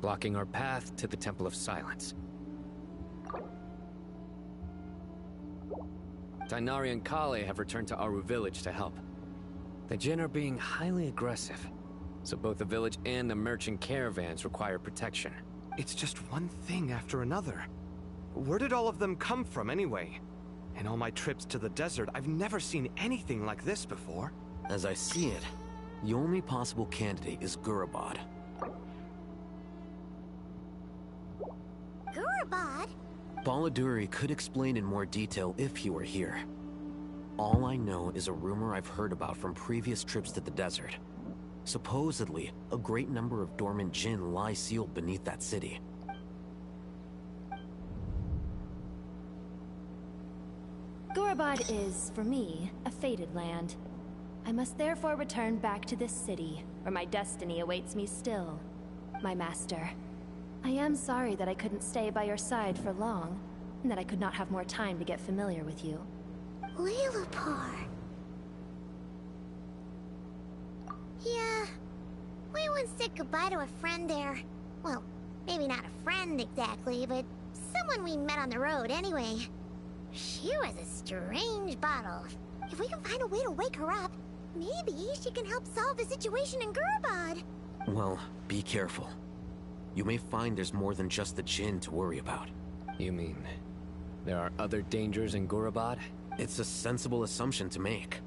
blocking our path to the Temple of Silence. Tainari and Kale have returned to Aru village to help. The Jinn are being highly aggressive, so both the village and the merchant caravans require protection. It's just one thing after another. Where did all of them come from anyway? In all my trips to the desert, I've never seen anything like this before. As I see it, the only possible candidate is Gurabad. Gurabad? Baladuri could explain in more detail if he were here. All I know is a rumor I've heard about from previous trips to the desert. Supposedly, a great number of dormant Jinn lie sealed beneath that city. Gurabad is, for me, a fated land. I must therefore return back to this city, where my destiny awaits me still. My master. I am sorry that I couldn't stay by your side for long, and that I could not have more time to get familiar with you. Lilipar. Yeah, we once said goodbye to a friend there. Well, maybe not a friend exactly, but someone we met on the road anyway. She was a strange bottle. If we can find a way to wake her up, maybe she can help solve the situation in Gurbad. Well, be careful. You may find there's more than just the Jinn to worry about. You mean there are other dangers in Gurabad? It's a sensible assumption to make.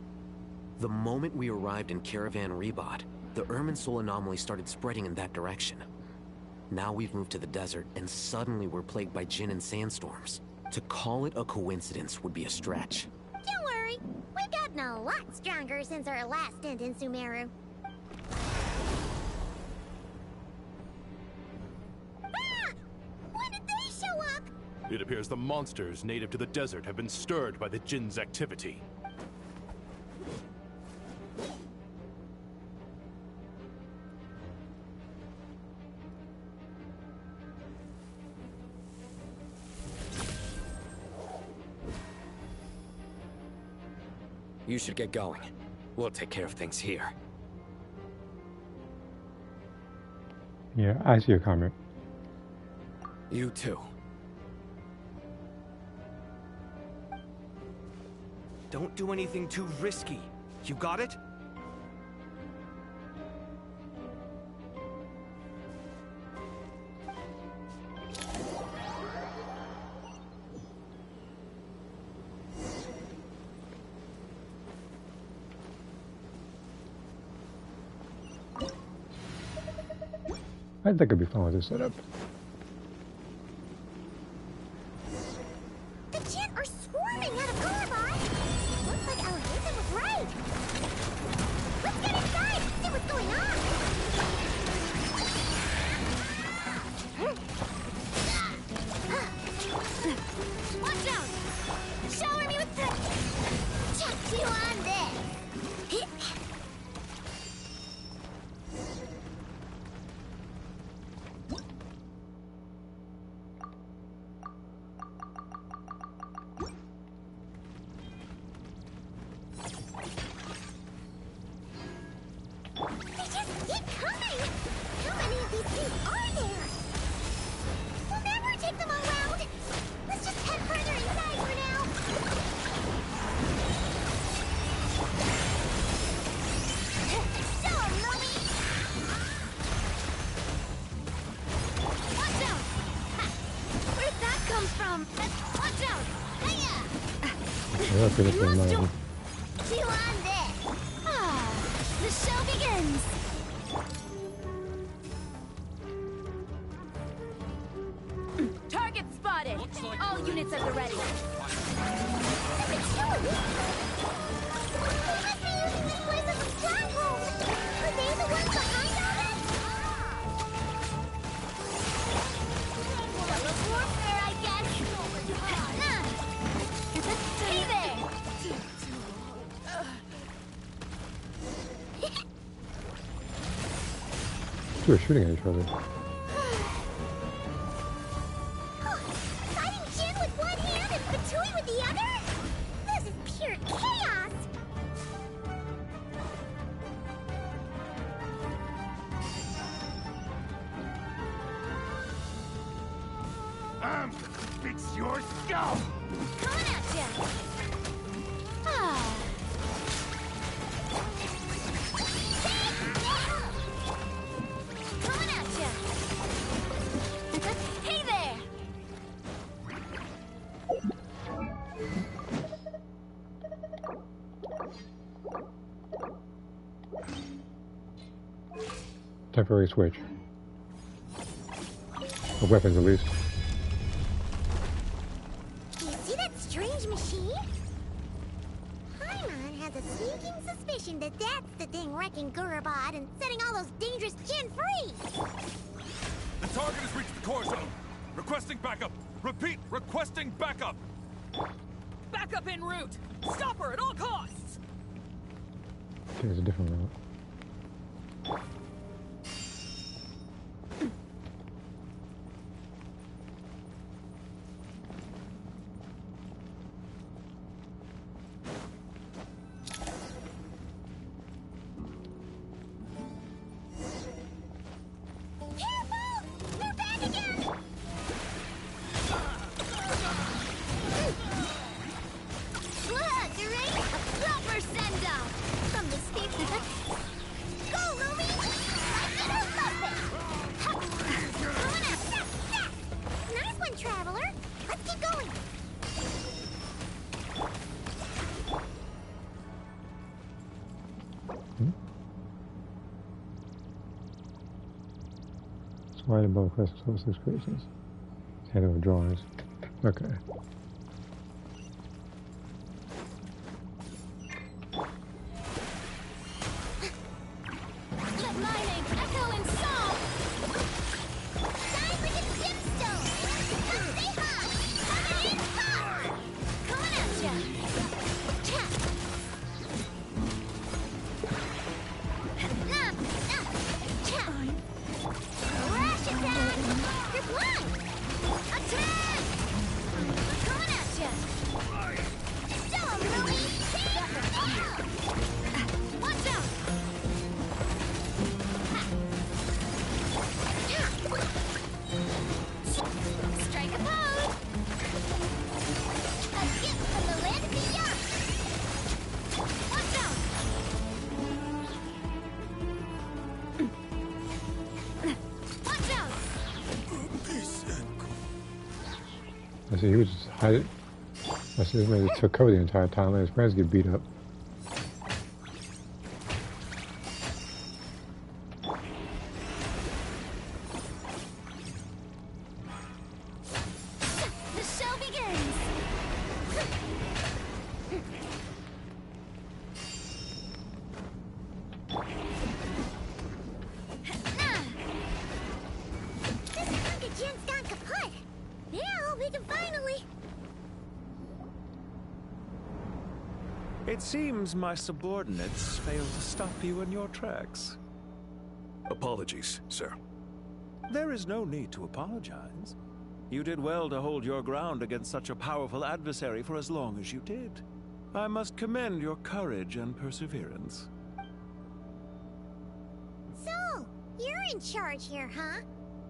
The moment we arrived in Caravan Rebad, the Irminsul anomaly started spreading in that direction. Now we've moved to the desert, and suddenly we're plagued by Jinn and sandstorms. To call it a coincidence would be a stretch. Don't worry, we've gotten a lot stronger since our last stint in Sumeru. Ah! When did they show up? It appears the monsters native to the desert have been stirred by the Jinn's activity. You should get going. We'll take care of things here. Yeah, I see your comment. You too. Don't do anything too risky. You got it? I think I'd be fine with this setup. The Jinn are swarming out of Gurbad. Looks like our Nathan was right. Let's get inside and see what's going on. Watch out! Shower me with the... Chuck you on this. They just keep coming! How many of these things are there? We'll never take them all out! Let's just head further inside for now! So, Lumi! Watch out! Ha! Where'd that come from? Watch out! Hiya! Yeah, okay, that's what I'm Chew on this! Ah, the show begins! Target spotted! All units at the ready. They must be using this place as a stronghold! Are they the ones behind all this? Well, of warfare, I guess! Hey there! Two are shooting at each other. Fighting Jin with one hand and Fatui with the other? This is pure chaos! Fix your skull! Coming at ya! Ah. Coming at ya! Hey there! Temporary switch. Of weapons, at least. You see that strange machine? Paimon has a sneaking suspicion that that's the thing wrecking Gurabad and setting all those dangerous Jinn free! The target has reached the core zone. Requesting backup. Repeat, requesting backup. Backup en route! Stop her at all costs! Okay, there's a different route. Right above Quest of 6 creations. Head over drawings. Okay. Let my name echo in song! Time for the gemstone! Come say hi! Coming in hot! Coming at ya! Cha! Cha! Rush attack! You're blind! Attack! Coming at ya! Don't really watch out! Strike a pose! A gift from the land of beyond! Watch out! Watch out! I see he was just hiding. I see this man just took cover the entire time, and his friends get beat up. The show begins! This hunk of gin's gone kaput! Now we can finally... It seems my subordinates failed to stop you in your tracks. Apologies, sir. There is no need to apologize. You did well to hold your ground against such a powerful adversary for as long as you did. I must commend your courage and perseverance. So, you're in charge here, huh?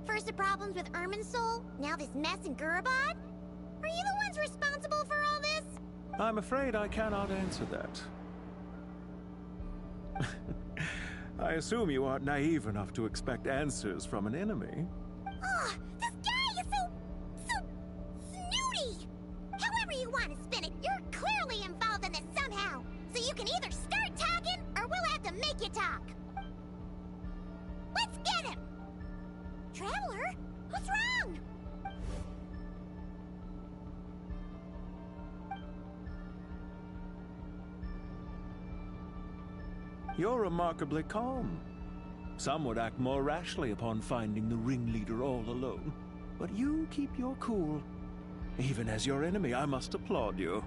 First the problems with Irminsul, now this mess in Gurabad? Are you the ones responsible for all this? I'm afraid I cannot answer that. I assume you aren't naive enough to expect answers from an enemy. Ugh, this guy is so snooty! However you want to spin it, you're clearly involved in this somehow. So you can either start talking, or we'll have to make you talk. Let's get him! Traveler? What's wrong? You're remarkably calm. Some would act more rashly upon finding the ringleader all alone. But you keep your cool. Even as your enemy, I must applaud you.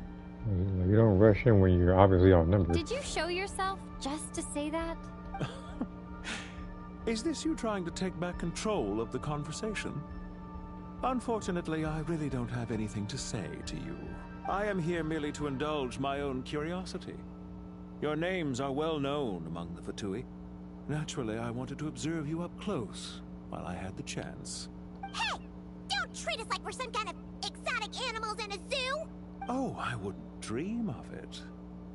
You don't rush in when you're obviously outnumbered. Did you show yourself just to say that? Is this you trying to take back control of the conversation? Unfortunately, I really don't have anything to say to you. I am here merely to indulge my own curiosity. Your names are well known among the Fatui. Naturally, I wanted to observe you up close while I had the chance. Hey! Don't treat us like we're some kind of exotic animals in a zoo! Oh, I wouldn't dream of it.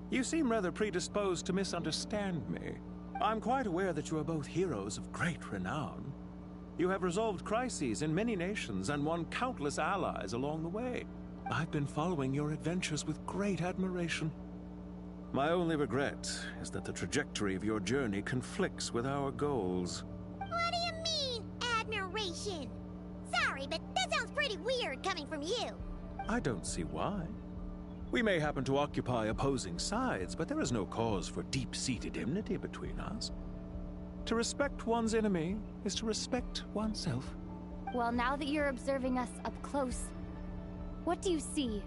You seem rather predisposed to misunderstand me. I'm quite aware that you are both heroes of great renown. You have resolved crises in many nations and won countless allies along the way. I've been following your adventures with great admiration. My only regret is that the trajectory of your journey conflicts with our goals. What do you mean, admiration? Sorry, but that sounds pretty weird coming from you. I don't see why. We may happen to occupy opposing sides, but there is no cause for deep-seated enmity between us. To respect one's enemy is to respect oneself. Well, now that you're observing us up close, what do you see?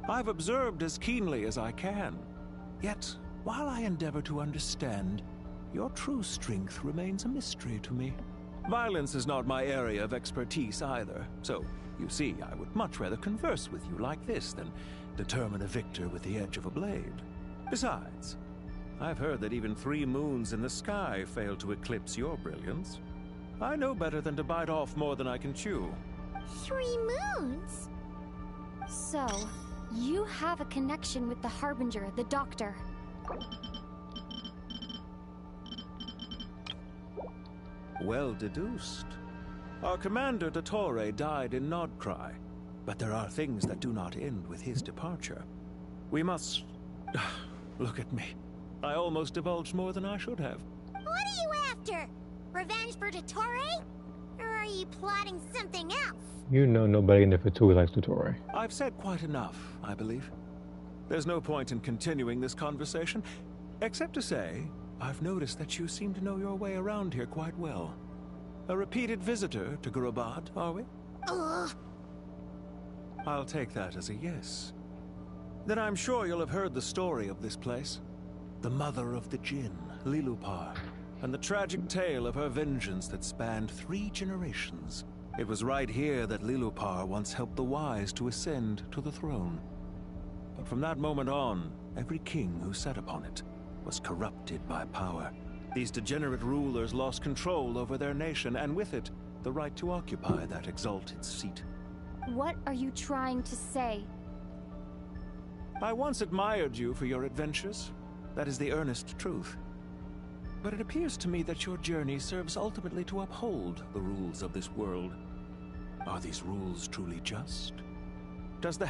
I've observed as keenly as I can. Yet, while I endeavor to understand, your true strength remains a mystery to me. Violence is not my area of expertise either, so, you see, I would much rather converse with you like this than determine a victor with the edge of a blade. Besides, I've heard that even 3 moons in the sky fail to eclipse your brilliance. I know better than to bite off more than I can chew. 3 moons? So, you have a connection with the Harbinger, the Doctor. Well deduced. Our commander, Dottore, died in Nodcry, but there are things that do not end with his departure. We must... Look at me. I almost divulged more than I should have. What are you after? Revenge for Dottore? Or are are you plotting something else? You know nobody in the Fatui likes Tutori. I've said quite enough, I believe. There's no point in continuing this conversation, except to say, I've noticed that you seem to know your way around here quite well. A repeated visitor to Gurabad, are we? Ugh. I'll take that as a yes. Then I'm sure you'll have heard the story of this place. The mother of the Jinn, Lilupar, and the tragic tale of her vengeance that spanned 3 generations. It was right here that Lilupar once helped the wise to ascend to the throne. But from that moment on, every king who sat upon it was corrupted by power. These degenerate rulers lost control over their nation, and with it, the right to occupy that exalted seat. What are you trying to say? I once admired you for your adventures. That is the earnest truth. But it appears to me that your journey serves ultimately to uphold the rules of this world. Are these rules truly just? Does the